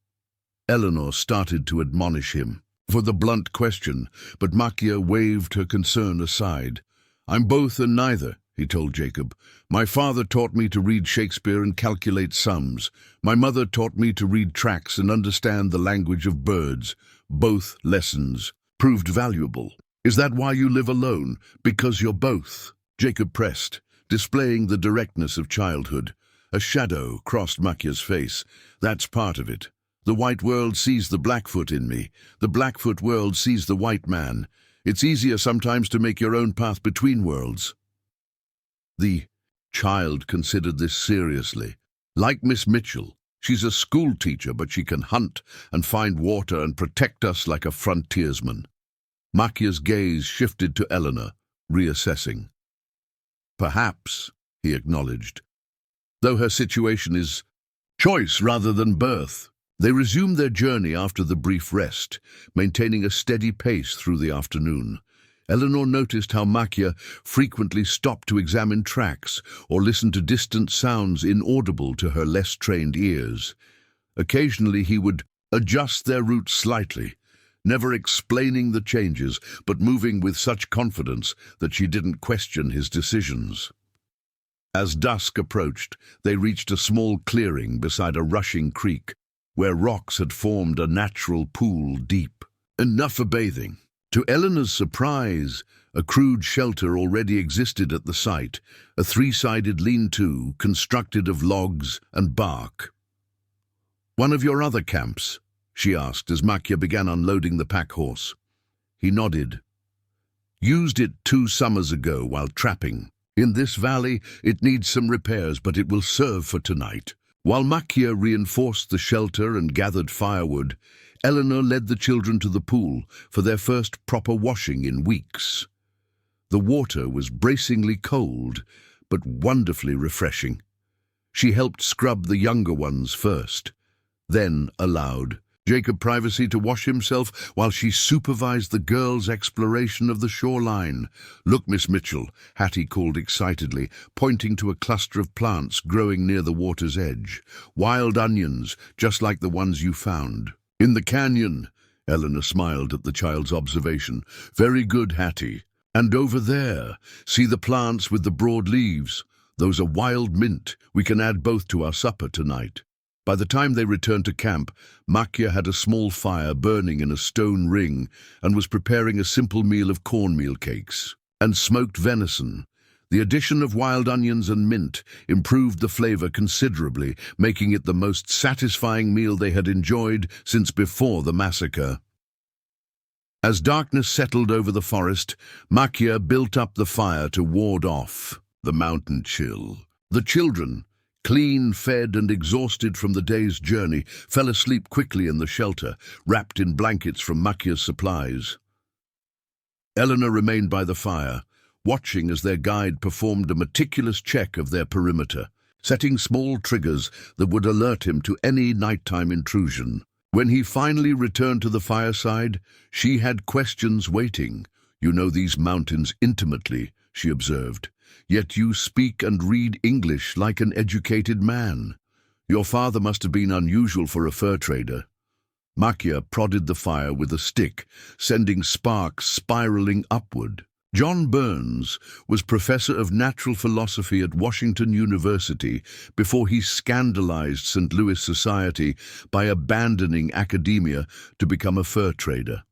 Eleanor started to admonish him for the blunt question, but Makia waved her concern aside. "I'm both and neither," he told Jacob. "My father taught me to read Shakespeare and calculate sums. My mother taught me to read tracks and understand the language of birds. Both lessons proved valuable." "Is that why you live alone? Because you're both?" Jacob pressed, displaying the directness of childhood. A shadow crossed Makia's face. "That's part of it. The white world sees the Blackfoot in me. The Blackfoot world sees the white man. It's easier sometimes to make your own path between worlds." The child considered this seriously. "Like Miss Mitchell, she's a school teacher, but she can hunt and find water and protect us like a frontiersman." Makia's gaze shifted to Eleanor, reassessing. Perhaps, he acknowledged, though her situation is choice rather than birth. They resumed their journey after the brief rest, maintaining a steady pace through the afternoon. Eleanor noticed how Makia frequently stopped to examine tracks or listen to distant sounds inaudible to her less trained ears. Occasionally he would adjust their route slightly, never explaining the changes, but moving with such confidence that she didn't question his decisions. As dusk approached, they reached a small clearing beside a rushing creek, where rocks had formed a natural pool deep. Enough for bathing. To Eleanor's surprise, a crude shelter already existed at the site, a three-sided lean-to constructed of logs and bark. "One of your other camps?" she asked as Makia began unloading the pack horse. He nodded. "Used it 2 summers ago while trapping. In this valley, it needs some repairs, but it will serve for tonight." While Makia reinforced the shelter and gathered firewood, Eleanor led the children to the pool for their first proper washing in weeks. The water was bracingly cold, but wonderfully refreshing. She helped scrub the younger ones first, then allowed Jacob privacy to wash himself while she supervised the girls' exploration of the shoreline. "Look, Miss Mitchell," Hattie called excitedly, pointing to a cluster of plants growing near the water's edge. "Wild onions, just like the ones you found." "In the canyon," Eleanor smiled at the child's observation. "Very good, Hattie. And over there, see the plants with the broad leaves? Those are wild mint. We can add both to our supper tonight." By the time they returned to camp, Makia had a small fire burning in a stone ring and was preparing a simple meal of cornmeal cakes and smoked venison. The addition of wild onions and mint improved the flavor considerably, making it the most satisfying meal they had enjoyed since before the massacre. As darkness settled over the forest, Makia built up the fire to ward off the mountain chill. The children, clean, fed and exhausted from the day's journey, fell asleep quickly in the shelter, wrapped in blankets from Makia's supplies. Eleanor remained by the fire, watching as their guide performed a meticulous check of their perimeter, setting small triggers that would alert him to any nighttime intrusion. When he finally returned to the fireside, she had questions waiting. "You know these mountains intimately," she observed. "Yet you speak and read English like an educated man. Your father must have been unusual for a fur trader." Makia prodded the fire with a stick, sending sparks spiraling upward. John Burns was professor of natural philosophy at Washington University before he scandalized St. Louis society by abandoning academia to become a fur trader.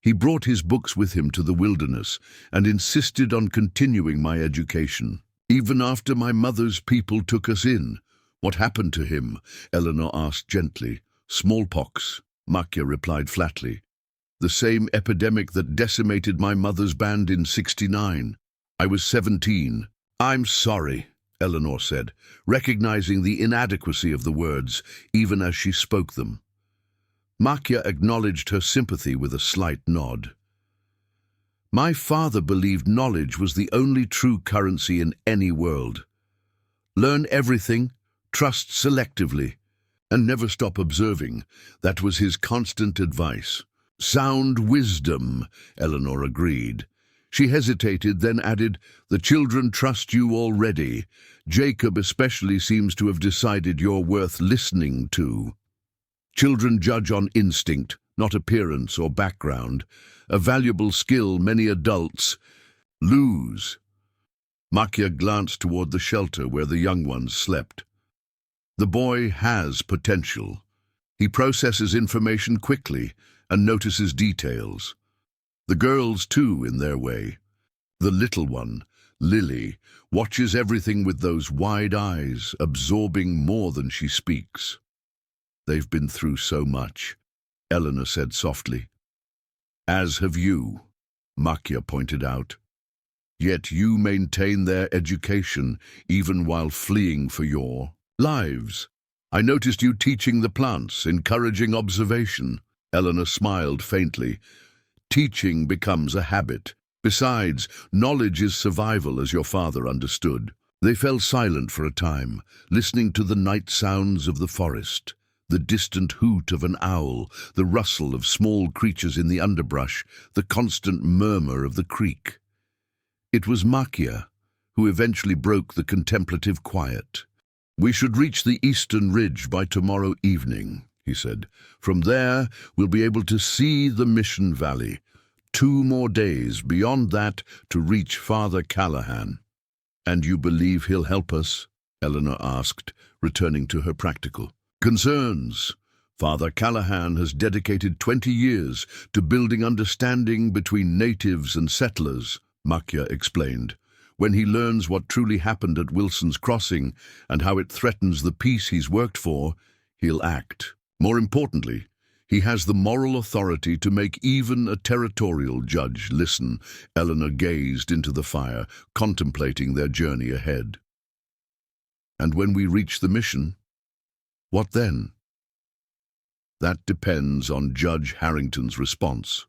He brought his books with him to the wilderness and insisted on continuing my education. "Even after my mother's people took us in." "What happened to him?" Eleanor asked gently. "Smallpox," Makia replied flatly. "The same epidemic that decimated my mother's band in '69. I was 17. "I'm sorry," Eleanor said, recognizing the inadequacy of the words, even as she spoke them. Makia acknowledged her sympathy with a slight nod. "My father believed knowledge was the only true currency in any world. Learn everything, trust selectively, and never stop observing. That was his constant advice." "Sound wisdom," Eleanor agreed. She hesitated, then added, "The children trust you already. Jacob especially seems to have decided you're worth listening to." Children judge on instinct, not appearance or background, a valuable skill many adults lose. Makia glanced toward the shelter where the young ones slept. "The boy has potential. He processes information quickly and notices details. The girls, too, in their way. The little one, Lily, watches everything with those wide eyes, absorbing more than she speaks." "They've been through so much," Eleanor said softly. "As have you," Makia pointed out. "Yet you maintain their education even while fleeing for your lives. I noticed you teaching the plants, encouraging observation." Eleanor smiled faintly. "Teaching becomes a habit. Besides, knowledge is survival, as your father understood. They fell silent for a time, listening to the night sounds of the forest, the distant hoot of an owl, the rustle of small creatures in the underbrush, the constant murmur of the creek. It was Makia who eventually broke the contemplative quiet. "We should reach the eastern ridge by tomorrow evening," he said. "From there, we'll be able to see the Mission Valley. 2 more days beyond that to reach Father Callahan." "And you believe he'll help us?" Eleanor asked, returning to her practical concerns. "Father Callahan has dedicated 20 years to building understanding between natives and settlers," Makia explained. "When he learns what truly happened at Wilson's Crossing and how it threatens the peace he's worked for, he'll act. More importantly, he has the moral authority to make even a territorial judge listen." Eleanor gazed into the fire, contemplating their journey ahead. "And when we reach the mission, what then?" "That depends on Judge Harrington's response,"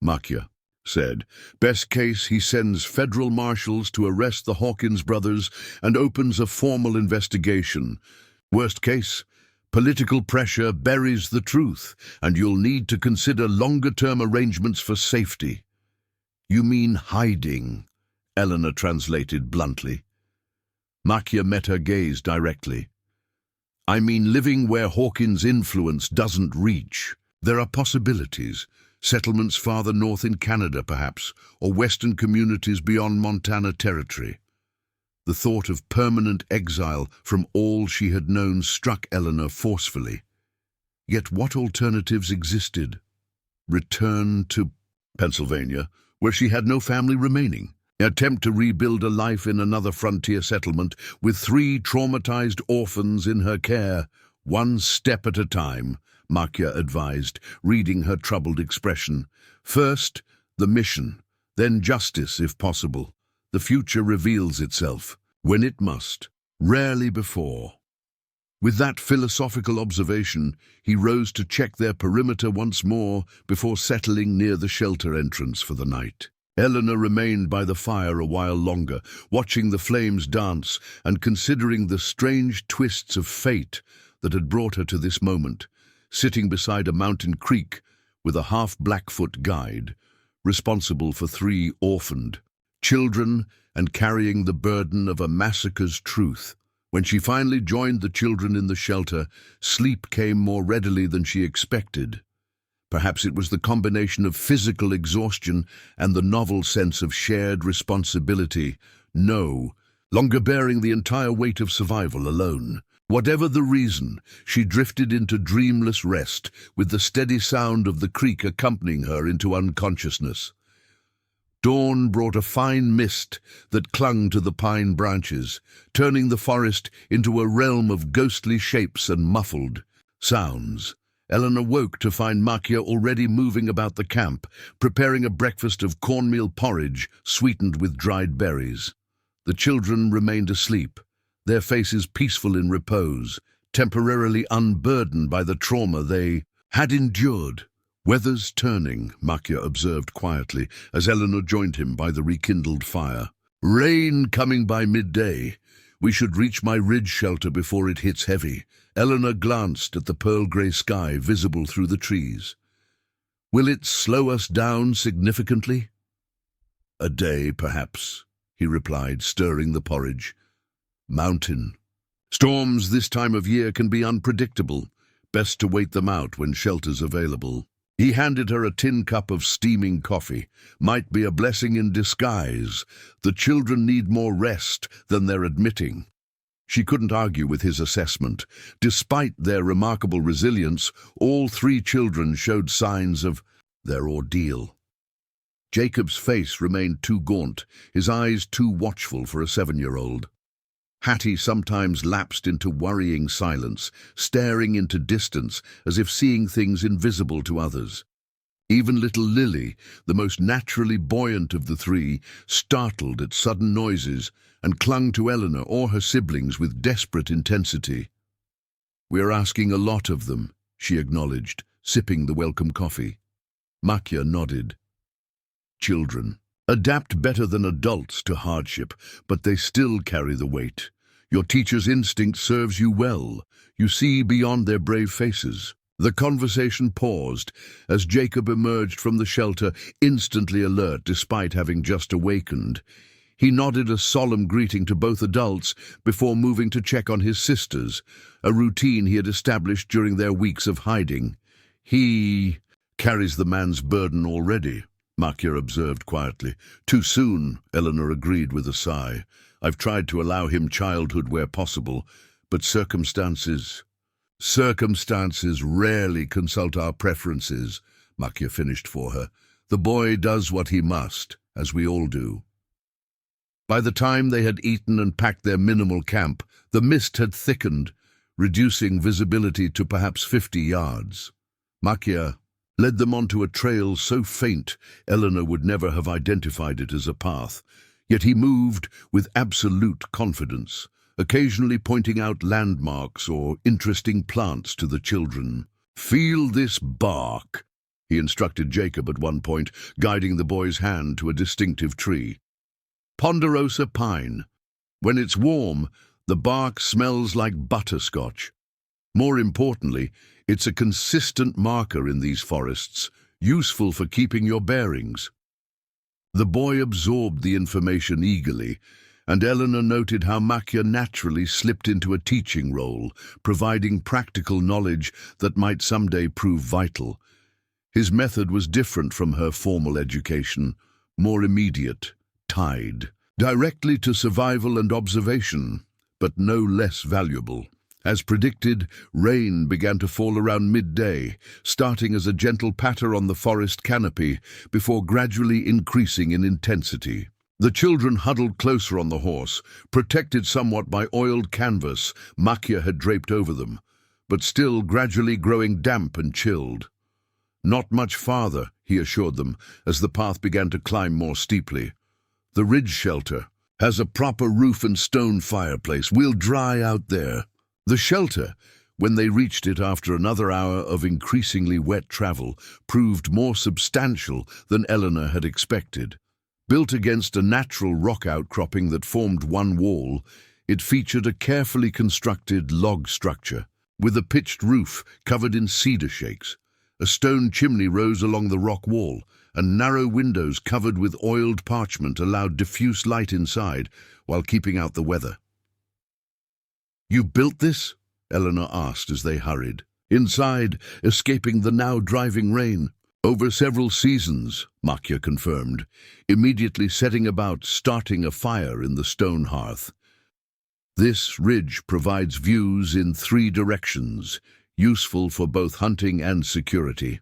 Makia said. "Best case, he sends federal marshals to arrest the Hawkins brothers and opens a formal investigation. Worst case, political pressure buries the truth, and you'll need to consider longer-term arrangements for safety." "You mean hiding," Eleanor translated bluntly. Makia met her gaze directly. "I mean living where Hawkins' influence doesn't reach. There are possibilities. Settlements farther north in Canada, perhaps, or Western communities beyond Montana Territory." The thought of permanent exile from all she had known struck Eleanor forcefully. Yet what alternatives existed? Return to Pennsylvania, where she had no family remaining. Attempt to rebuild a life in another frontier settlement with 3 traumatized orphans in her care. "One step at a time," Makia advised, reading her troubled expression. "First, the mission, then justice if possible. The future reveals itself, when it must, rarely before." With that philosophical observation, he rose to check their perimeter once more before settling near the shelter entrance for the night. Eleanor remained by the fire a while longer, watching the flames dance and considering the strange twists of fate that had brought her to this moment, sitting beside a mountain creek with a half-Blackfoot guide, responsible for 3 orphaned children and carrying the burden of a massacre's truth. When she finally joined the children in the shelter, sleep came more readily than she expected. Perhaps it was the combination of physical exhaustion and the novel sense of shared responsibility. No longer bearing the entire weight of survival alone. Whatever the reason, she drifted into dreamless rest, with the steady sound of the creek accompanying her into unconsciousness. Dawn brought a fine mist that clung to the pine branches, turning the forest into a realm of ghostly shapes and muffled sounds. Eleanor woke to find Makia already moving about the camp, preparing a breakfast of cornmeal porridge sweetened with dried berries. The children remained asleep, their faces peaceful in repose, temporarily unburdened by the trauma they had endured. "Weather's turning," Makia observed quietly as Eleanor joined him by the rekindled fire. "Rain coming by midday. We should reach my ridge shelter before it hits heavy." Eleanor glanced at the pearl-grey sky visible through the trees. "Will it slow us down significantly?" "A day, perhaps," he replied, stirring the porridge. "Mountain. Storms this time of year can be unpredictable. Best to wait them out when shelter's available." He handed her a tin cup of steaming coffee. "Might be a blessing in disguise. The children need more rest than they're admitting." She couldn't argue with his assessment. Despite their remarkable resilience, all 3 children showed signs of their ordeal. Jacob's face remained too gaunt, his eyes too watchful for a 7-year-old. Hattie sometimes lapsed into worrying silence, staring into distance as if seeing things invisible to others. Even little Lily, the most naturally buoyant of the 3, startled at sudden noises and clung to Eleanor or her siblings with desperate intensity. "We're asking a lot of them," she acknowledged, sipping the welcome coffee. Makia nodded. "Children." adapt better than adults to hardship, but they still carry the weight. Your teacher's instinct serves you well. You see beyond their brave faces. The conversation paused as Jacob emerged from the shelter, instantly alert despite having just awakened. He nodded a solemn greeting to both adults before moving to check on his sisters, a routine he had established during their weeks of hiding. He carries the man's burden already, Macia observed quietly. Too soon, Eleanor agreed with a sigh. I've tried to allow him childhood where possible, but circumstances rarely consult our preferences, Macia finished for her. The boy does what he must, as we all do. By the time they had eaten and packed their minimal camp, the mist had thickened, reducing visibility to perhaps 50 yards. Macia led them onto a trail so faint Eleanor would never have identified it as a path, yet he moved with absolute confidence, occasionally pointing out landmarks or interesting plants to the children. "Feel this bark," he instructed Jacob at one point, guiding the boy's hand to a distinctive tree. Ponderosa pine. When it's warm, the bark smells like butterscotch. More importantly, it's a consistent marker in these forests, useful for keeping your bearings. The boy absorbed the information eagerly, and Eleanor noted how Macia naturally slipped into a teaching role, providing practical knowledge that might someday prove vital. His method was different from her formal education, more immediate, tied directly to survival and observation, but no less valuable. As predicted, rain began to fall around midday, starting as a gentle patter on the forest canopy before gradually increasing in intensity. The children huddled closer on the horse, protected somewhat by oiled canvas Macia had draped over them, but still gradually growing damp and chilled. Not much farther, he assured them, as the path began to climb more steeply. The ridge shelter has a proper roof and stone fireplace. We'll dry out there. The shelter, when they reached it after another hour of increasingly wet travel, proved more substantial than Eleanor had expected. Built against a natural rock outcropping that formed one wall, it featured a carefully constructed log structure, with a pitched roof covered in cedar shakes. A stone chimney rose along the rock wall, and narrow windows covered with oiled parchment allowed diffuse light inside while keeping out the weather. "You built this?" Eleanor asked as they hurried. "Inside, escaping the now driving rain." "Over several seasons," Macia confirmed, immediately setting about starting a fire in the stone hearth. "This ridge provides views in 3 directions, useful for both hunting and security."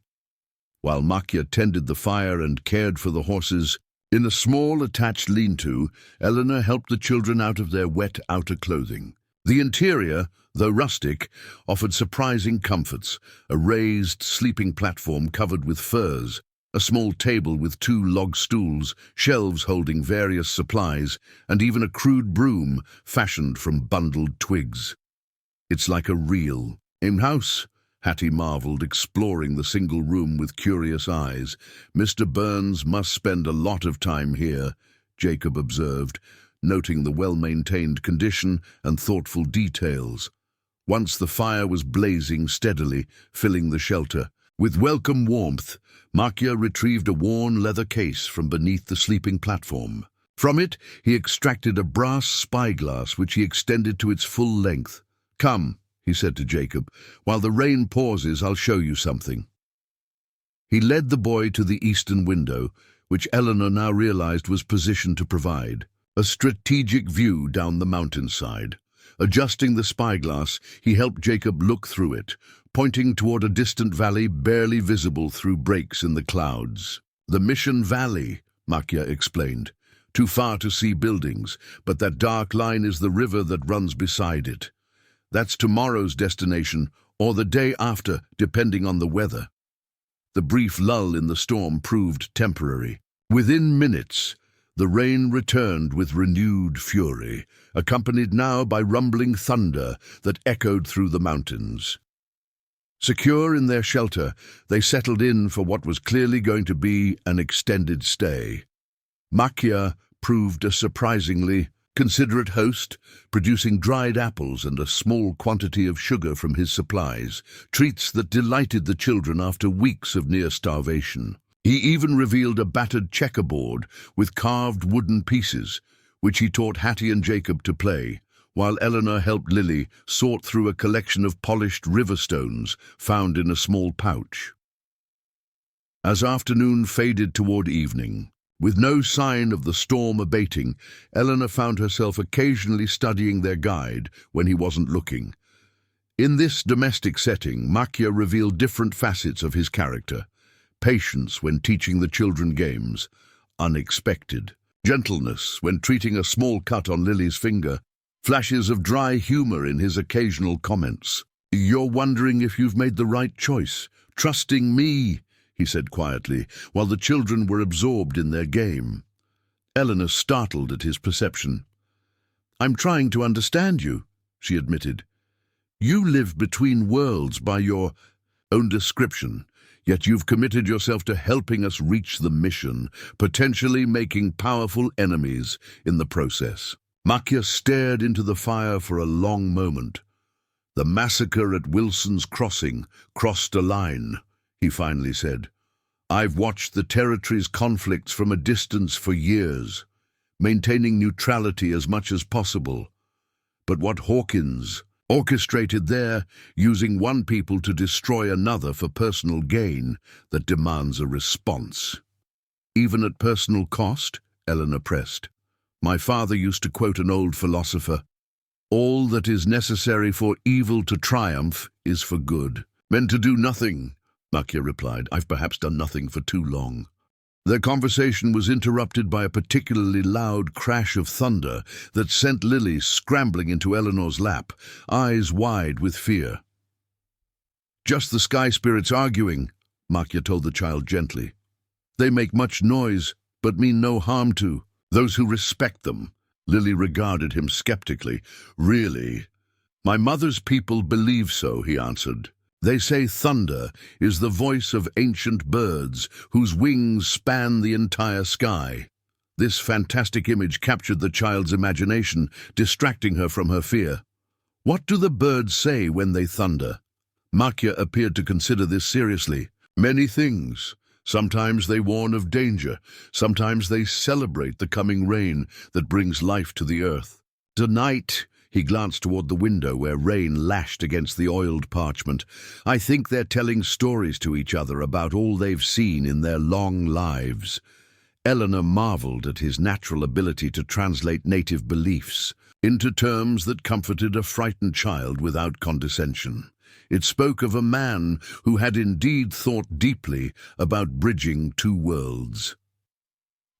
While Macia tended the fire and cared for the horses, in a small attached lean-to, Eleanor helped the children out of their wet outer clothing. The interior, though rustic, offered surprising comforts: a raised sleeping platform covered with furs, a small table with 2 log stools, shelves holding various supplies, and even a crude broom fashioned from bundled twigs. "It's like a real house," Hattie marveled, exploring the single room with curious eyes. "Mr. Burns must spend a lot of time here," Jacob observed, noting the well-maintained condition and thoughtful details. Once the fire was blazing steadily, filling the shelter. With welcome warmth, Macia retrieved a worn leather case from beneath the sleeping platform. From it, he extracted a brass spyglass which he extended to its full length. "Come," he said to Jacob, "while the rain pauses, I'll show you something." He led the boy to the eastern window, which Eleanor now realized was positioned to provide a strategic view down the mountainside. Adjusting the spyglass, he helped Jacob look through it, pointing toward a distant valley barely visible through breaks in the clouds. "The Mission Valley," Macia explained. "Too far to see buildings, but that dark line is the river that runs beside it. That's tomorrow's destination, or the day after, depending on the weather." The brief lull in the storm proved temporary. Within minutes, the rain returned with renewed fury, accompanied now by rumbling thunder that echoed through the mountains. Secure in their shelter, they settled in for what was clearly going to be an extended stay. Makia proved a surprisingly considerate host, producing dried apples and a small quantity of sugar from his supplies, treats that delighted the children after weeks of near starvation. He even revealed a battered checkerboard with carved wooden pieces, which he taught Hattie and Jacob to play, while Eleanor helped Lily sort through a collection of polished river stones found in a small pouch. As afternoon faded toward evening, with no sign of the storm abating, Eleanor found herself occasionally studying their guide when he wasn't looking. In this domestic setting, Makia revealed different facets of his character: patience when teaching the children games, unexpected; gentleness when treating a small cut on Lily's finger; flashes of dry humor in his occasional comments. "You're wondering if you've made the right choice. Trusting me," he said quietly, while the children were absorbed in their game. Eleanor startled at his perception. "I'm trying to understand you," she admitted. "You live between worlds by your own description, yet you've committed yourself to helping us reach the mission, potentially making powerful enemies in the process." Makia stared into the fire for a long moment. "The massacre at Wilson's Crossing crossed a line," he finally said. "I've watched the territory's conflicts from a distance for years, maintaining neutrality as much as possible. But what Hawkins orchestrated there, using one people to destroy another for personal gain, that demands a response." "Even at personal cost?" Eleanor pressed. "My father used to quote an old philosopher: 'All that is necessary for evil to triumph is for good.'" "Men to do nothing," Makia replied. "I've perhaps done nothing for too long." Their conversation was interrupted by a particularly loud crash of thunder that sent Lily scrambling into Eleanor's lap, eyes wide with fear. "Just the sky spirits arguing," Makia told the child gently. "They make much noise, but mean no harm to those who respect them." Lily regarded him skeptically. "Really?" "My mother's people believe so," he answered. "They say thunder is the voice of ancient birds whose wings span the entire sky." This fantastic image captured the child's imagination, distracting her from her fear. "What do the birds say when they thunder?" Makia appeared to consider this seriously. "Many things. Sometimes they warn of danger. Sometimes they celebrate the coming rain that brings life to the earth. Tonight," he glanced toward the window where rain lashed against the oiled parchment, "I think they're telling stories to each other about all they've seen in their long lives." Eleanor marveled at his natural ability to translate native beliefs into terms that comforted a frightened child without condescension. It spoke of a man who had indeed thought deeply about bridging two worlds.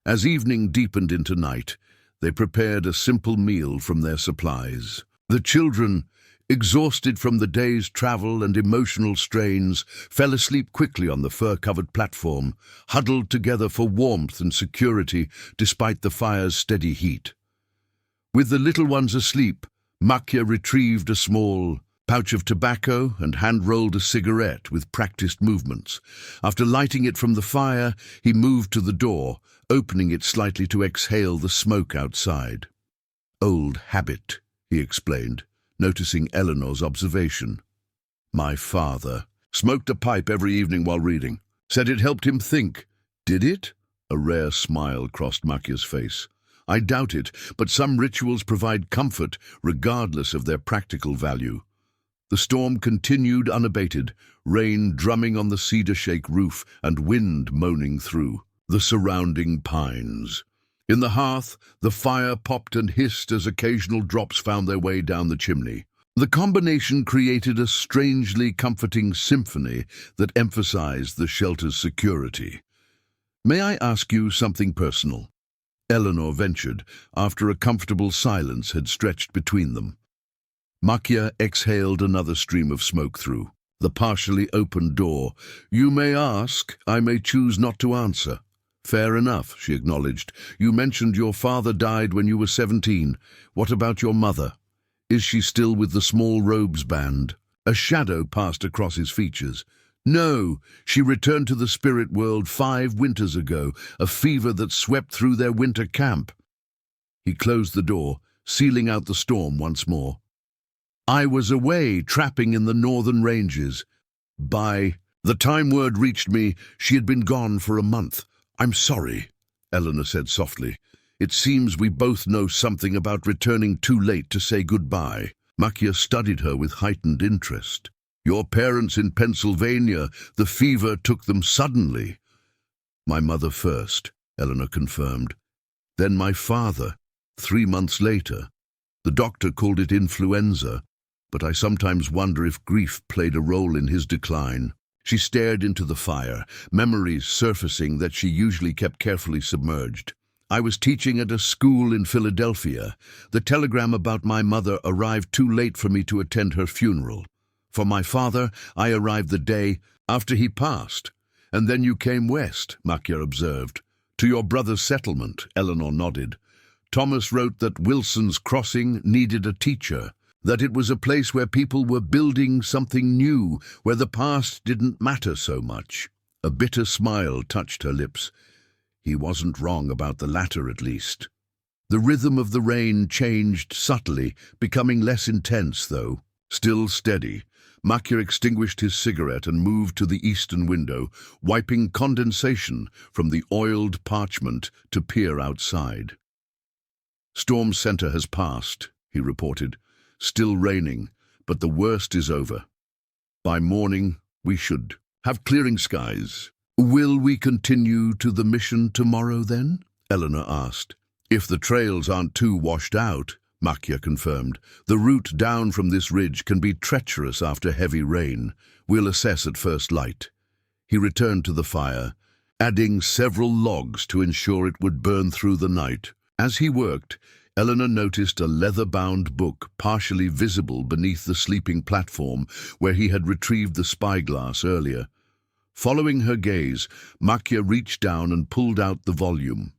As evening deepened into night, they prepared a simple meal from their supplies. The children, exhausted from the day's travel and emotional strains, fell asleep quickly on the fur-covered platform, huddled together for warmth and security despite the fire's steady heat. With the little ones asleep, Makia retrieved a small pouch of tobacco and hand-rolled a cigarette with practiced movements. After lighting it from the fire, he moved to the door, opening it slightly to exhale the smoke outside. "Old habit," he explained, noticing Eleanor's observation. "My father smoked a pipe every evening while reading. Said it helped him think." "Did it?" A rare smile crossed Makia's face. "I doubt it, but some rituals provide comfort regardless of their practical value." The storm continued unabated, rain drumming on the cedar-shake roof and wind moaning through the surrounding pines. In the hearth, the fire popped and hissed as occasional drops found their way down the chimney. The combination created a strangely comforting symphony that emphasized the shelter's security. "May I ask you something personal?" Eleanor ventured, after a comfortable silence had stretched between them. Makia exhaled another stream of smoke through the partially opened door. "You may ask, I may choose not to answer." "Fair enough," she acknowledged. "You mentioned your father died when you were 17. What about your mother? Is she still with the Small Robes Band?" A shadow passed across his features. No, she returned to the spirit world 5 winters ago, a fever that swept through their winter camp. He closed the door, sealing out the storm once more. I was away, trapping in the northern ranges. By the time word reached me, she had been gone for a month. I'm sorry, Eleanor said softly. It seems we both know something about returning too late to say goodbye. Makia studied her with heightened interest. Your parents in Pennsylvania, the fever took them suddenly. My mother first, Eleanor confirmed. Then my father, 3 months later. The doctor called it influenza, but I sometimes wonder if grief played a role in his decline. She stared into the fire, memories surfacing that she usually kept carefully submerged. I was teaching at a school in Philadelphia. The telegram about my mother arrived too late for me to attend her funeral. For my father, I arrived the day after he passed. And then you came west, Makia observed. To your brother's settlement, Eleanor nodded. Thomas wrote that Wilson's Crossing needed a teacher, that it was a place where people were building something new, where the past didn't matter so much. A bitter smile touched her lips. He wasn't wrong about the latter, at least. The rhythm of the rain changed subtly, becoming less intense, though. Still steady, Makia extinguished his cigarette and moved to the eastern window, wiping condensation from the oiled parchment to peer outside. Storm center has passed, he reported. Still raining, but the worst is over. By morning, we should have clearing skies. Will we continue to the mission tomorrow, then? Eleanor asked. If the trails aren't too washed out, Makia confirmed. The route down from this ridge can be treacherous after heavy rain. We'll assess at first light. He returned to the fire, adding several logs to ensure it would burn through the night. As he worked, Eleanor noticed a leather-bound book partially visible beneath the sleeping platform where he had retrieved the spyglass earlier. Following her gaze, Makia reached down and pulled out the volume.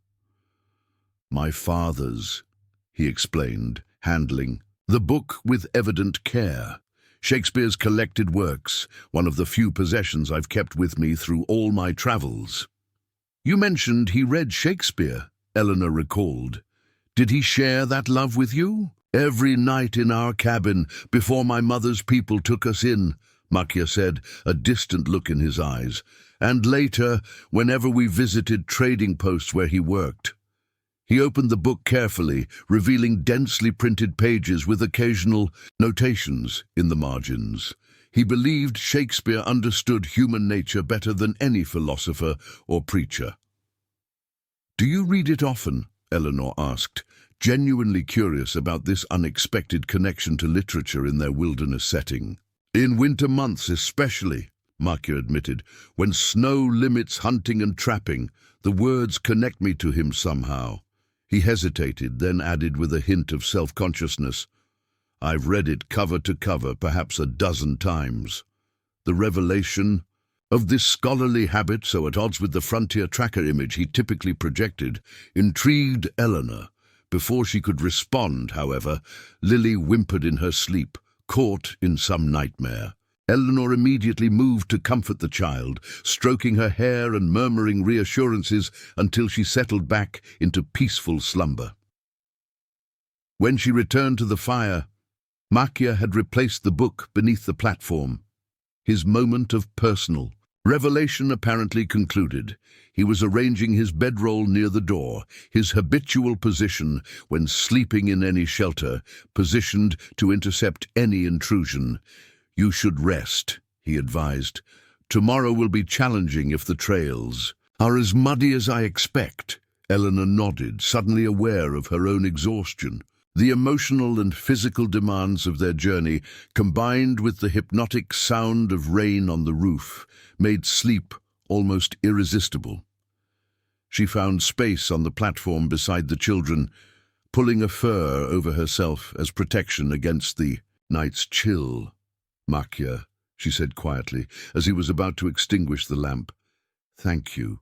My father's, he explained, handling the book with evident care. Shakespeare's collected works, one of the few possessions I've kept with me through all my travels. You mentioned he read Shakespeare, Eleanor recalled. Did he share that love with you? Every night in our cabin, before my mother's people took us in, Makia said, a distant look in his eyes. And later, whenever we visited trading posts where he worked. He opened the book carefully, revealing densely printed pages with occasional notations in the margins. He believed Shakespeare understood human nature better than any philosopher or preacher. Do you read it often? Eleanor asked, genuinely curious about this unexpected connection to literature in their wilderness setting. In winter months especially, Makia admitted, when snow limits hunting and trapping, the words connect me to him somehow. He hesitated, then added with a hint of self-consciousness, I've read it cover to cover perhaps a dozen times. The revelation of this scholarly habit, so at odds with the frontier tracker image he typically projected, intrigued Eleanor. Before she could respond, however, Lily whimpered in her sleep, caught in some nightmare. Eleanor immediately moved to comfort the child, stroking her hair and murmuring reassurances until she settled back into peaceful slumber. When she returned to the fire, Makia had replaced the book beneath the platform. His moment of personal revelation apparently concluded. He was arranging his bedroll near the door, his habitual position when sleeping in any shelter, positioned to intercept any intrusion. You should rest, he advised. Tomorrow will be challenging if the trails are as muddy as I expect. Eleanor nodded, suddenly aware of her own exhaustion. The emotional and physical demands of their journey, combined with the hypnotic sound of rain on the roof, made sleep almost irresistible. She found space on the platform beside the children, pulling a fur over herself as protection against the night's chill. Makia, she said quietly, as he was about to extinguish the lamp. Thank you,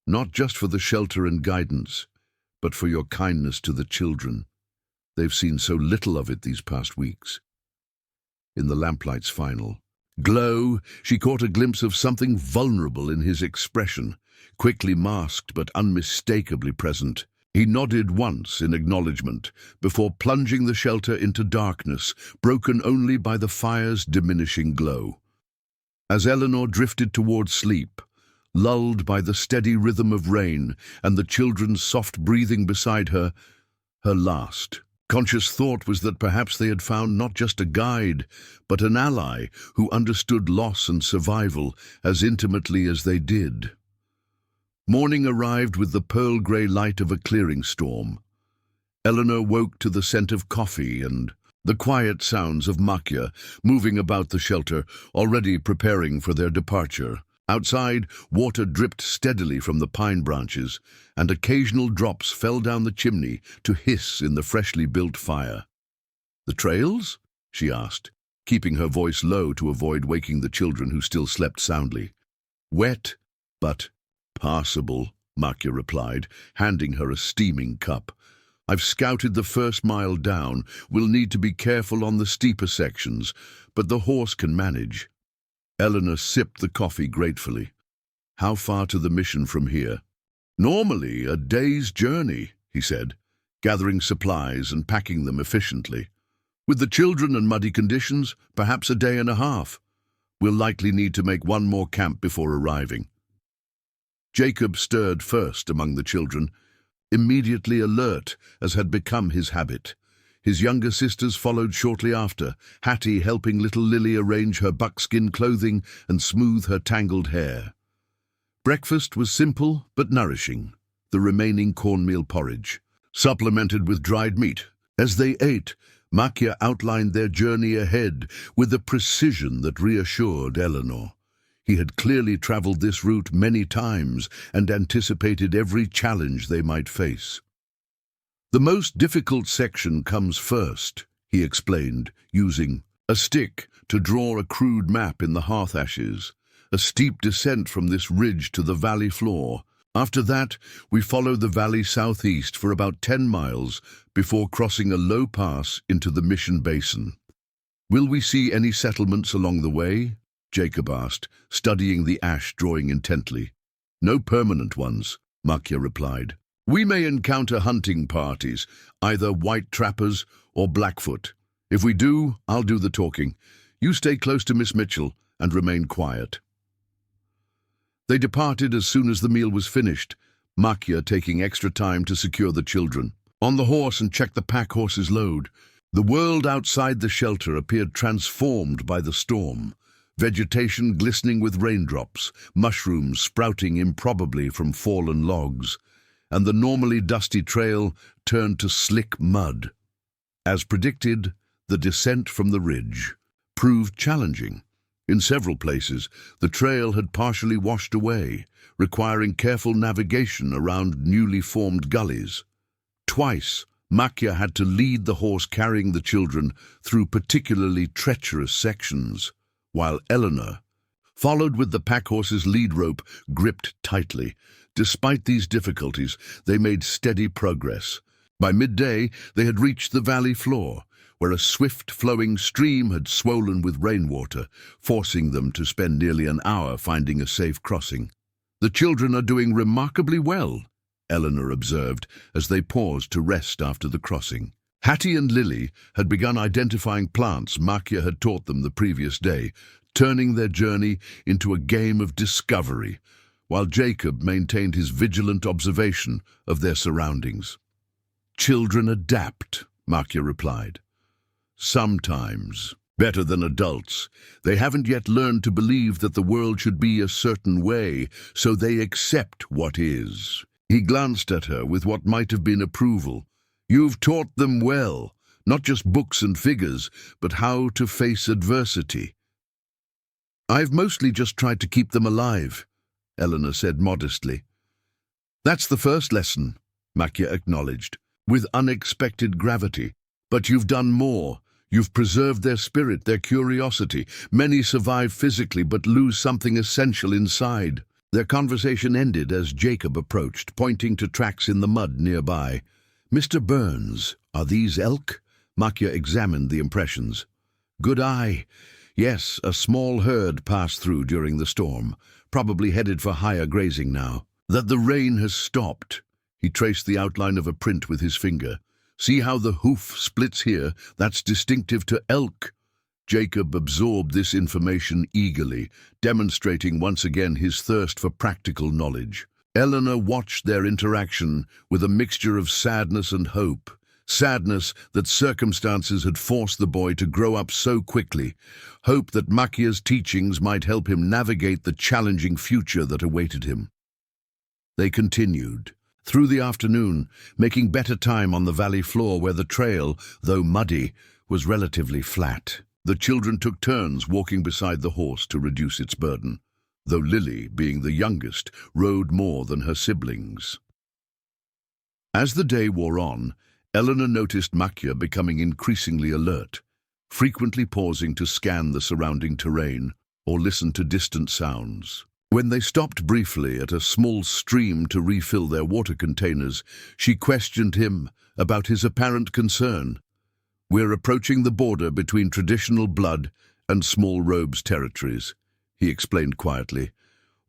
not just for the shelter and guidance, but for your kindness to the children. They've seen so little of it these past weeks. In the lamplight's final glow, she caught a glimpse of something vulnerable in his expression, quickly masked but unmistakably present. He nodded once in acknowledgement, before plunging the shelter into darkness, broken only by the fire's diminishing glow. As Eleanor drifted towards sleep, lulled by the steady rhythm of rain and the children's soft breathing beside her, her last conscious thought was that perhaps they had found not just a guide, but an ally who understood loss and survival as intimately as they did. Morning arrived with the pearl-grey light of a clearing storm. Eleanor woke to the scent of coffee and the quiet sounds of Massacre moving about the shelter, already preparing for their departure. Outside, water dripped steadily from the pine branches, and occasional drops fell down the chimney to hiss in the freshly built fire. "The trails?" she asked, keeping her voice low to avoid waking the children who still slept soundly. "Wet, but passable," Massacre replied, handing her a steaming cup. "I've scouted the first mile down. We'll need to be careful on the steeper sections, but the horse can manage." Eleanor sipped the coffee gratefully. "How far to the mission from here?" "Normally a day's journey," he said, gathering supplies and packing them efficiently. "With the children and muddy conditions, perhaps a day and a half. We'll likely need to make one more camp before arriving." Jacob stirred first among the children, immediately alert as had become his habit. His younger sisters followed shortly after, Hattie helping little Lily arrange her buckskin clothing and smooth her tangled hair. Breakfast was simple but nourishing, the remaining cornmeal porridge, supplemented with dried meat. As they ate, Massacre outlined their journey ahead with a precision that reassured Eleanor. He had clearly traveled this route many times and anticipated every challenge they might face. "The most difficult section comes first," he explained, using a stick to draw a crude map in the hearth ashes. "A steep descent from this ridge to the valley floor. After that, we follow the valley southeast for about 10 miles before crossing a low pass into the Mission Basin." "Will we see any settlements along the way?" Jacob asked, studying the ash drawing intently. "No permanent ones," Massacre replied. "We may encounter hunting parties, either white trappers or Blackfoot. If we do, I'll do the talking. You stay close to Miss Mitchell and remain quiet." They departed as soon as the meal was finished, Massacre taking extra time to secure the children on the horse and check the pack horse's load. The world outside the shelter appeared transformed by the storm. Vegetation glistening with raindrops, mushrooms sprouting improbably from fallen logs, and the normally dusty trail turned to slick mud. As predicted, the descent from the ridge proved challenging. In several places, the trail had partially washed away, requiring careful navigation around newly formed gullies. Twice, Massacre had to lead the horse carrying the children through particularly treacherous sections, while Eleanor followed with the pack horse's lead rope gripped tightly. Despite these difficulties, they made steady progress. By midday, they had reached the valley floor, where a swift-flowing stream had swollen with rainwater, forcing them to spend nearly an hour finding a safe crossing. "The children are doing remarkably well," Eleanor observed as they paused to rest after the crossing. Hattie and Lily had begun identifying plants Massacre had taught them the previous day, turning their journey into a game of discovery, while Jacob maintained his vigilant observation of their surroundings. "Children adapt," Massacre replied. "Sometimes. Better than adults. They haven't yet learned to believe that the world should be a certain way, so they accept what is." He glanced at her with what might have been approval. "You've taught them well, not just books and figures, but how to face adversity." "I've mostly just tried to keep them alive," Eleanor said modestly. "That's the first lesson," Massacre acknowledged, with unexpected gravity. "But you've done more. You've preserved their spirit, their curiosity. Many survive physically but lose something essential inside." Their conversation ended as Jacob approached, pointing to tracks in the mud nearby. "Mr. Burns, are these elk?" Massacre examined the impressions. "Good eye. Yes, a small herd passed through during the storm, probably headed for higher grazing now. That the rain has stopped. He traced the outline of a print with his finger. See how the hoof splits here? That's distinctive to elk. Jacob absorbed this information eagerly, demonstrating once again his thirst for practical knowledge. Eleanor watched their interaction with a mixture of sadness and hope. Sadness that circumstances had forced the boy to grow up so quickly. Hope that Machia's teachings might help him navigate the challenging future that awaited him. They continued through the afternoon, making better time on the valley floor where the trail, though muddy, was relatively flat. The children took turns walking beside the horse to reduce its burden, though Lily, being the youngest, rode more than her siblings. As the day wore on, Eleanor noticed Machia becoming increasingly alert, frequently pausing to scan the surrounding terrain or listen to distant sounds. When they stopped briefly at a small stream to refill their water containers, she questioned him about his apparent concern. "We're approaching the border between traditional blood and small robes territories," he explained quietly.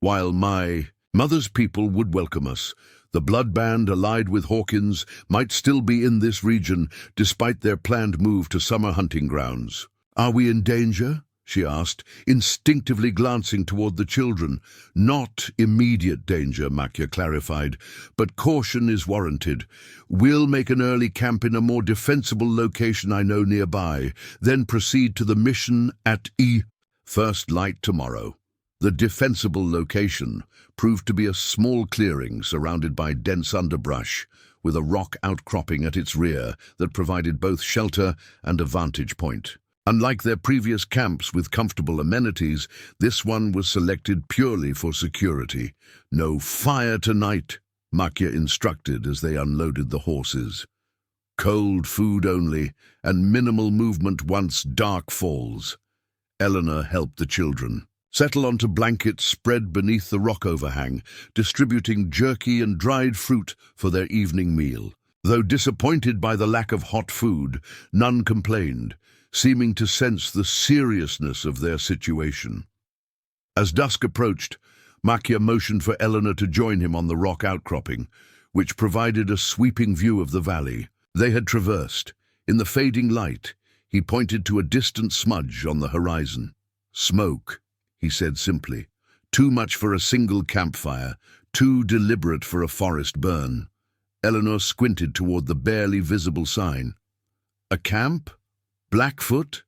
"While my mother's people would welcome us, the blood band allied with Hawkins might still be in this region despite their planned move to summer hunting grounds." "Are we in danger?" she asked, instinctively glancing toward the children. "Not immediate danger," Machia clarified, "but caution is warranted. We'll make an early camp in a more defensible location I know nearby, then proceed to the mission at first light tomorrow." The defensible location proved to be a small clearing surrounded by dense underbrush, with a rock outcropping at its rear that provided both shelter and a vantage point. Unlike their previous camps with comfortable amenities, this one was selected purely for security. "No fire tonight," Machia instructed as they unloaded the horses. "Cold food only, and minimal movement once dark falls." Eleanor helped the children settle onto blankets spread beneath the rock overhang, distributing jerky and dried fruit for their evening meal. Though disappointed by the lack of hot food, none complained, seeming to sense the seriousness of their situation. As dusk approached, Machia motioned for Eleanor to join him on the rock outcropping, which provided a sweeping view of the valley they had traversed. In the fading light, he pointed to a distant smudge on the horizon. "Smoke," he said simply. "Too much for a single campfire, too deliberate for a forest burn." Eleanor squinted toward the barely visible sign. "A camp? Blackfoot?"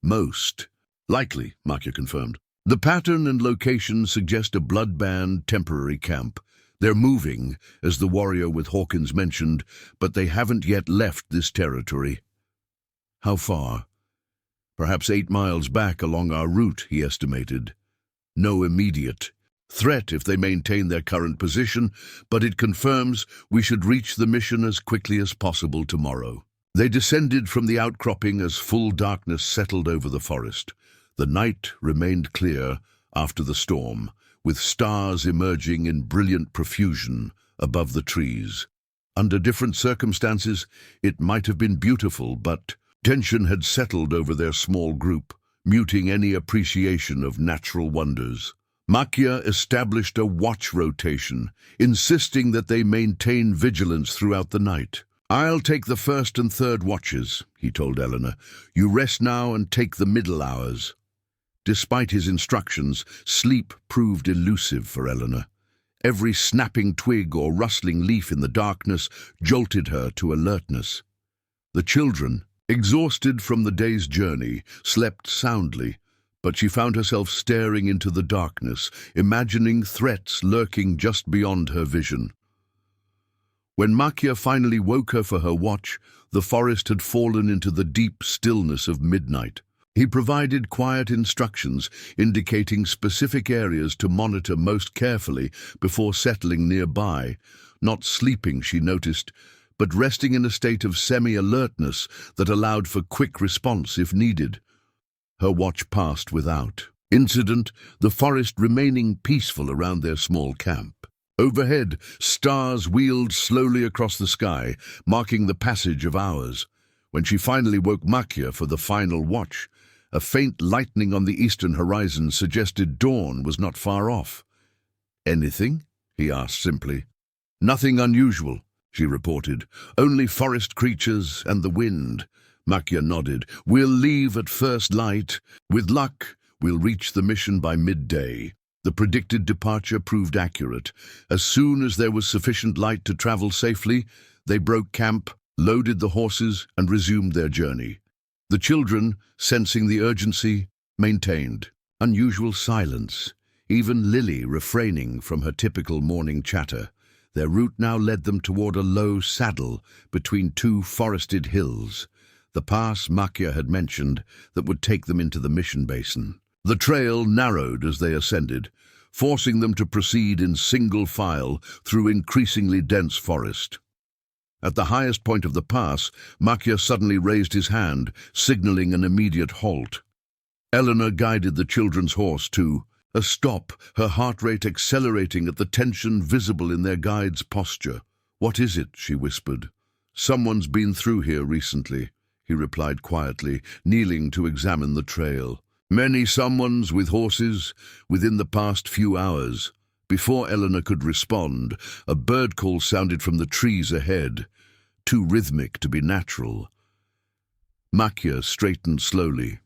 "Most likely," Machia confirmed. "The pattern and location suggest a blood band temporary camp. They're moving, as the warrior with Hawkins mentioned, but they haven't yet left this territory." "How far?" "Perhaps 8 miles back along our route," he estimated. "No immediate threat if they maintain their current position, but it confirms we should reach the mission as quickly as possible tomorrow." They descended from the outcropping as full darkness settled over the forest. The night remained clear after the storm, with stars emerging in brilliant profusion above the trees. Under different circumstances, it might have been beautiful, but tension had settled over their small group, muting any appreciation of natural wonders. Machia established a watch rotation, insisting that they maintain vigilance throughout the night. "I'll take the first and third watches," he told Eleanor. "You rest now and take the middle hours." Despite his instructions, sleep proved elusive for Eleanor. Every snapping twig or rustling leaf in the darkness jolted her to alertness. The children, exhausted from the day's journey, slept soundly, but she found herself staring into the darkness, imagining threats lurking just beyond her vision. When Machia finally woke her for her watch, the forest had fallen into the deep stillness of midnight. He provided quiet instructions, indicating specific areas to monitor most carefully before settling nearby. Not sleeping, she noticed, but resting in a state of semi-alertness that allowed for quick response if needed. Her watch passed without incident, the forest remaining peaceful around their small camp. Overhead, stars wheeled slowly across the sky, marking the passage of hours. When she finally woke Machia for the final watch, A faint lightening on the eastern horizon suggested dawn was not far off. "Anything?" he asked simply. "Nothing unusual," she reported. "Only forest creatures and the wind." Makia nodded. "We'll leave at first light. With luck, we'll reach the mission by midday." The predicted departure proved accurate. As soon as there was sufficient light to travel safely, they broke camp, loaded the horses, and resumed their journey. The children, sensing the urgency, maintained unusual silence, even Lily refraining from her typical morning chatter. Their route now led them toward a low saddle between two forested hills, the pass Makia had mentioned that would take them into the mission basin. The trail narrowed as they ascended, forcing them to proceed in single file through increasingly dense forest. At the highest point of the pass, Makia suddenly raised his hand, signaling an immediate halt. Eleanor guided the children's horse to a stop, her heart rate accelerating at the tension visible in their guide's posture. "What is it?" she whispered. "Someone's been through here recently," he replied quietly, kneeling to examine the trail. "Many someones with horses within the past few hours." Before Eleanor could respond, a bird call sounded from the trees ahead, too rhythmic to be natural. Makia straightened slowly,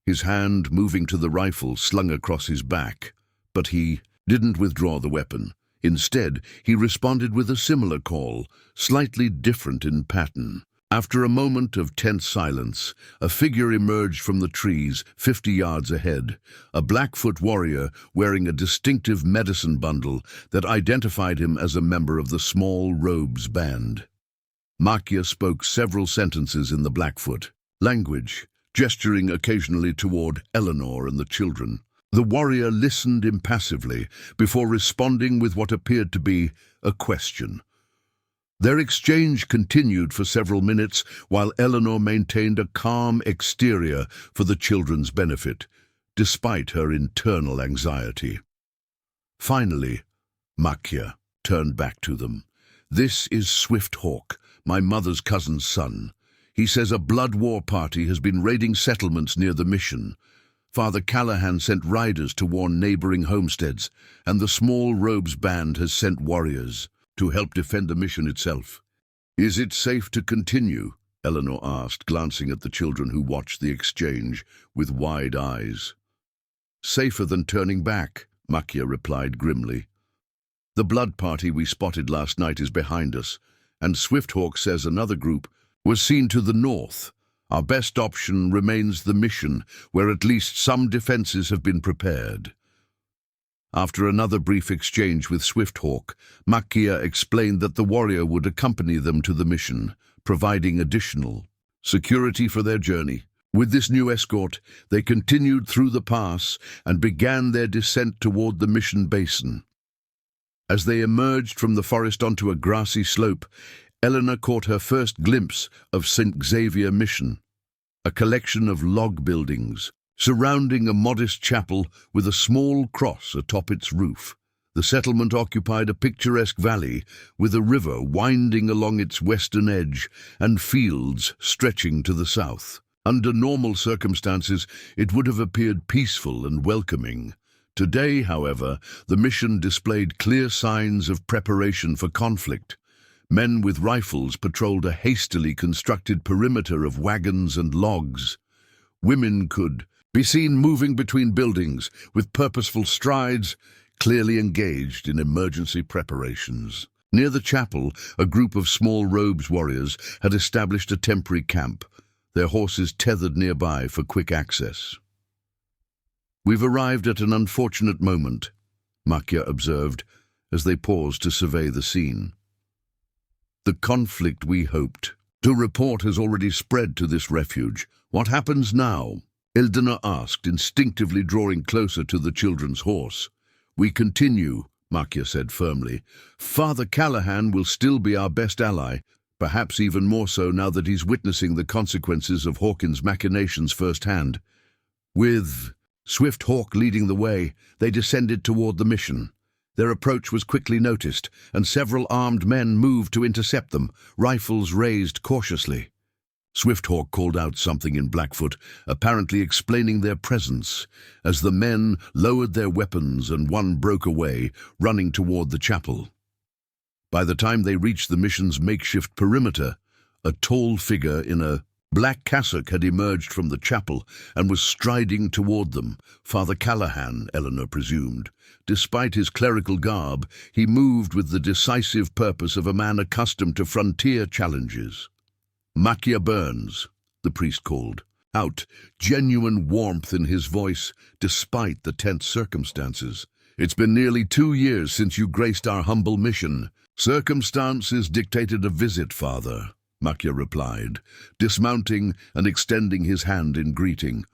his hand moving to the rifle slung across his back, but he didn't withdraw the weapon. Instead, he responded with a similar call, slightly different in pattern. After a moment of tense silence, a figure emerged from the trees 50 yards ahead, a Blackfoot warrior wearing a distinctive medicine bundle that identified him as a member of the Small Robes Band. Makia spoke several sentences in the Blackfoot language, gesturing occasionally toward Eleanor and the children. The warrior listened impassively before responding with what appeared to be a question. Their exchange continued for several minutes while Eleanor maintained a calm exterior for the children's benefit, despite her internal anxiety. Finally, Makia turned back to them. "This is Swift Hawk, my mother's cousin's son. He says a blood war party has been raiding settlements near the mission. Father Callahan sent riders to warn neighboring homesteads, and the Small Robes Band has sent warriors to help defend the mission itself." "Is it safe to continue?" Eleanor asked, glancing at the children who watched the exchange with wide eyes. "Safer than turning back," Makia replied grimly. "The blood party we spotted last night is behind us, and Swifthawk says another group was seen to the north. Our best option remains the mission, where at least some defenses have been prepared." After another brief exchange with Swifthawk, Makia explained that the warrior would accompany them to the mission, providing additional security for their journey. With this new escort, they continued through the pass and began their descent toward the mission basin. As they emerged from the forest onto a grassy slope, Eleanor caught her first glimpse of St. Xavier Mission, a collection of log buildings surrounding a modest chapel with a small cross atop its roof. The settlement occupied a picturesque valley with a river winding along its western edge and fields stretching to the south. Under normal circumstances, it would have appeared peaceful and welcoming. Today, however, the mission displayed clear signs of preparation for conflict. Men with rifles patrolled a hastily constructed perimeter of wagons and logs. Women could be seen moving between buildings with purposeful strides, clearly engaged in emergency preparations. Near the chapel, a group of Small Robes warriors had established a temporary camp, their horses tethered nearby for quick access. "We've arrived at an unfortunate moment," Makia observed as they paused to survey the scene. "The conflict we hoped to report has already spread to this refuge. What happens now?" Eldona asked, instinctively drawing closer to the children's horse. "We continue," Makia said firmly. "Father Callahan will still be our best ally, perhaps even more so now that he's witnessing the consequences of Hawkins' machinations firsthand." With Swift Hawk leading the way, they descended toward the mission. Their approach was quickly noticed, and several armed men moved to intercept them, rifles raised cautiously. Swifthawk called out something in Blackfoot, apparently explaining their presence, as the men lowered their weapons and one broke away, running toward the chapel. By the time they reached the mission's makeshift perimeter, a tall figure in a black cassock had emerged from the chapel and was striding toward them. Father Callahan, Eleanor presumed. Despite his clerical garb, he moved with the decisive purpose of a man accustomed to frontier challenges. "Makia Burns," the priest called out, genuine warmth in his voice despite the tense circumstances. "It's been nearly 2 years since you graced our humble mission." "Circumstances dictated a visit, Father," Makia replied, dismounting and extending his hand in greeting,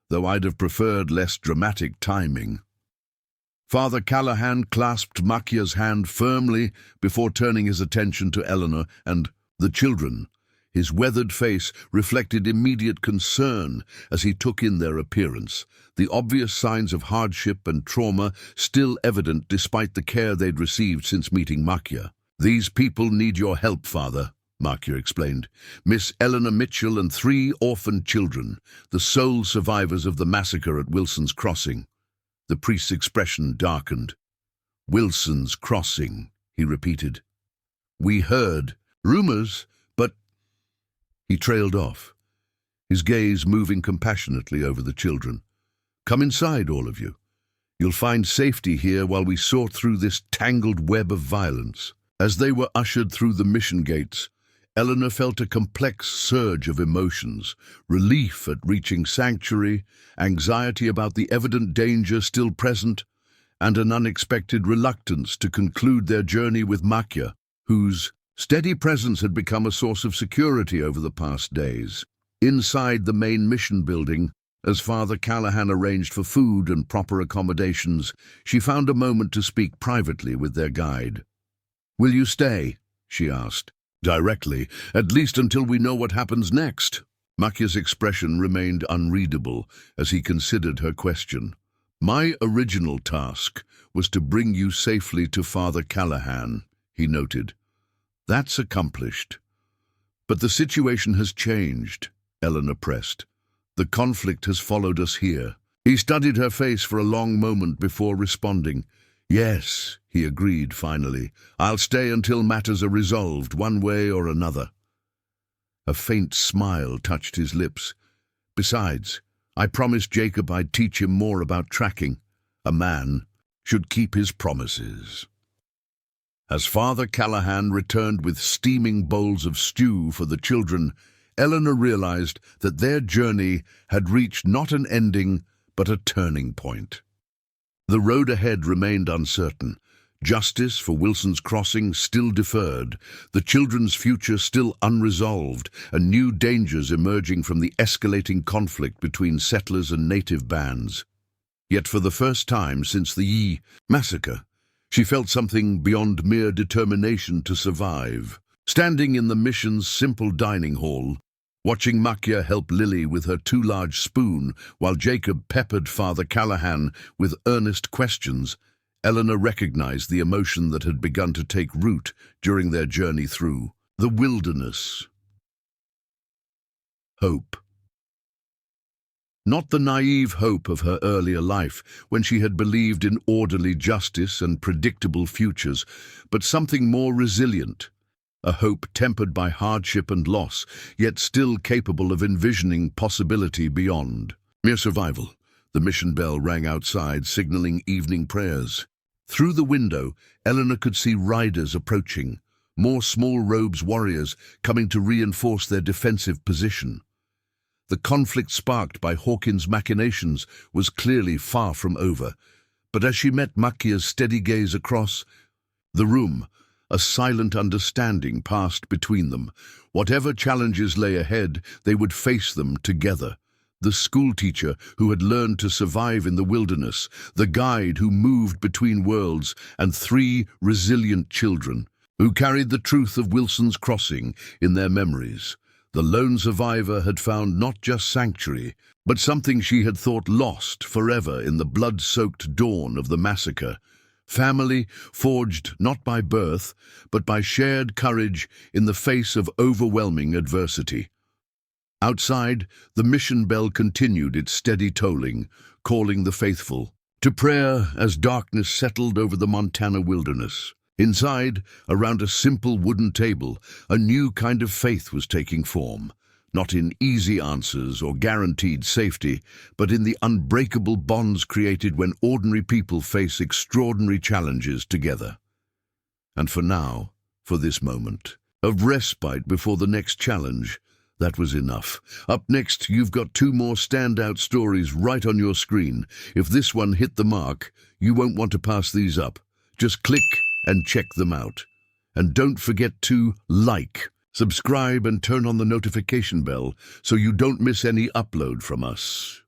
"though I'd have preferred less dramatic timing." Father Callahan clasped Makia's hand firmly before turning his attention to Eleanor and the children. His weathered face reflected immediate concern as he took in their appearance, the obvious signs of hardship and trauma still evident despite the care they'd received since meeting Makia. "These people need your help, Father," Makia explained. "Miss Eleanor Mitchell and 3 orphaned children, the sole survivors of the massacre at Wilson's Crossing." The priest's expression darkened. "Wilson's Crossing," he repeated. "We heard rumors, but—" He trailed off, his gaze moving compassionately over the children. "Come inside, all of you. You'll find safety here while we sort through this tangled web of violence." As they were ushered through the mission gates, Eleanor felt a complex surge of emotions: relief at reaching sanctuary, anxiety about the evident danger still present, and an unexpected reluctance to conclude their journey with Makia, whose steady presence had become a source of security over the past days. Inside the main mission building, as Father Callahan arranged for food and proper accommodations, she found a moment to speak privately with their guide. "Will you stay?" she asked. "Directly, at least until we know what happens next." Makia's expression remained unreadable as he considered her question. "My original task was to bring you safely to Father Callahan," he noted. "That's accomplished. But the situation has changed," Eleanor pressed. "The conflict has followed us here." He studied her face for a long moment before responding. "Yes," he agreed finally. "I'll stay until matters are resolved, one way or another." A faint smile touched his lips. "Besides, I promised Jacob I'd teach him more about tracking. A man should keep his promises." As Father Callahan returned with steaming bowls of stew for the children, Eleanor realized that their journey had reached not an ending, but a turning point. The road ahead remained uncertain. Justice for Wilson's Crossing still deferred, the children's future still unresolved, and new dangers emerging from the escalating conflict between settlers and native bands. Yet for the first time since the Massacre, she felt something beyond mere determination to survive. Standing in the mission's simple dining hall, watching Makia help Lily with her too large spoon while Jacob peppered Father Callahan with earnest questions, Eleanor recognized the emotion that had begun to take root during their journey through the wilderness. Hope. Not the naive hope of her earlier life, when she had believed in orderly justice and predictable futures, but something more resilient, a hope tempered by hardship and loss, yet still capable of envisioning possibility beyond. Mere survival. The mission bell rang outside, signaling evening prayers. Through the window, Eleanor could see riders approaching, more small-robes warriors coming to reinforce their defensive position. The conflict sparked by Hawkins' machinations was clearly far from over, but as she met Makia's steady gaze across the room, a silent understanding passed between them. Whatever challenges lay ahead, they would face them together. The schoolteacher who had learned to survive in the wilderness, the guide who moved between worlds, and 3 resilient children who carried the truth of Wilson's Crossing in their memories. The lone survivor had found not just sanctuary, but something she had thought lost forever in the blood-soaked dawn of the massacre. Family forged not by birth, but by shared courage in the face of overwhelming adversity. Outside, the mission bell continued its steady tolling, calling the faithful to prayer as darkness settled over the Montana wilderness. Inside, around a simple wooden table, a new kind of faith was taking form, not in easy answers or guaranteed safety, but in the unbreakable bonds created when ordinary people face extraordinary challenges together. And for now, for this moment of respite before the next challenge, that was enough. Up next, you've got two more standout stories right on your screen. If this one hit the mark, you won't want to pass these up. Just click and check them out. And don't forget to like, subscribe, and turn on the notification bell so you don't miss any upload from us.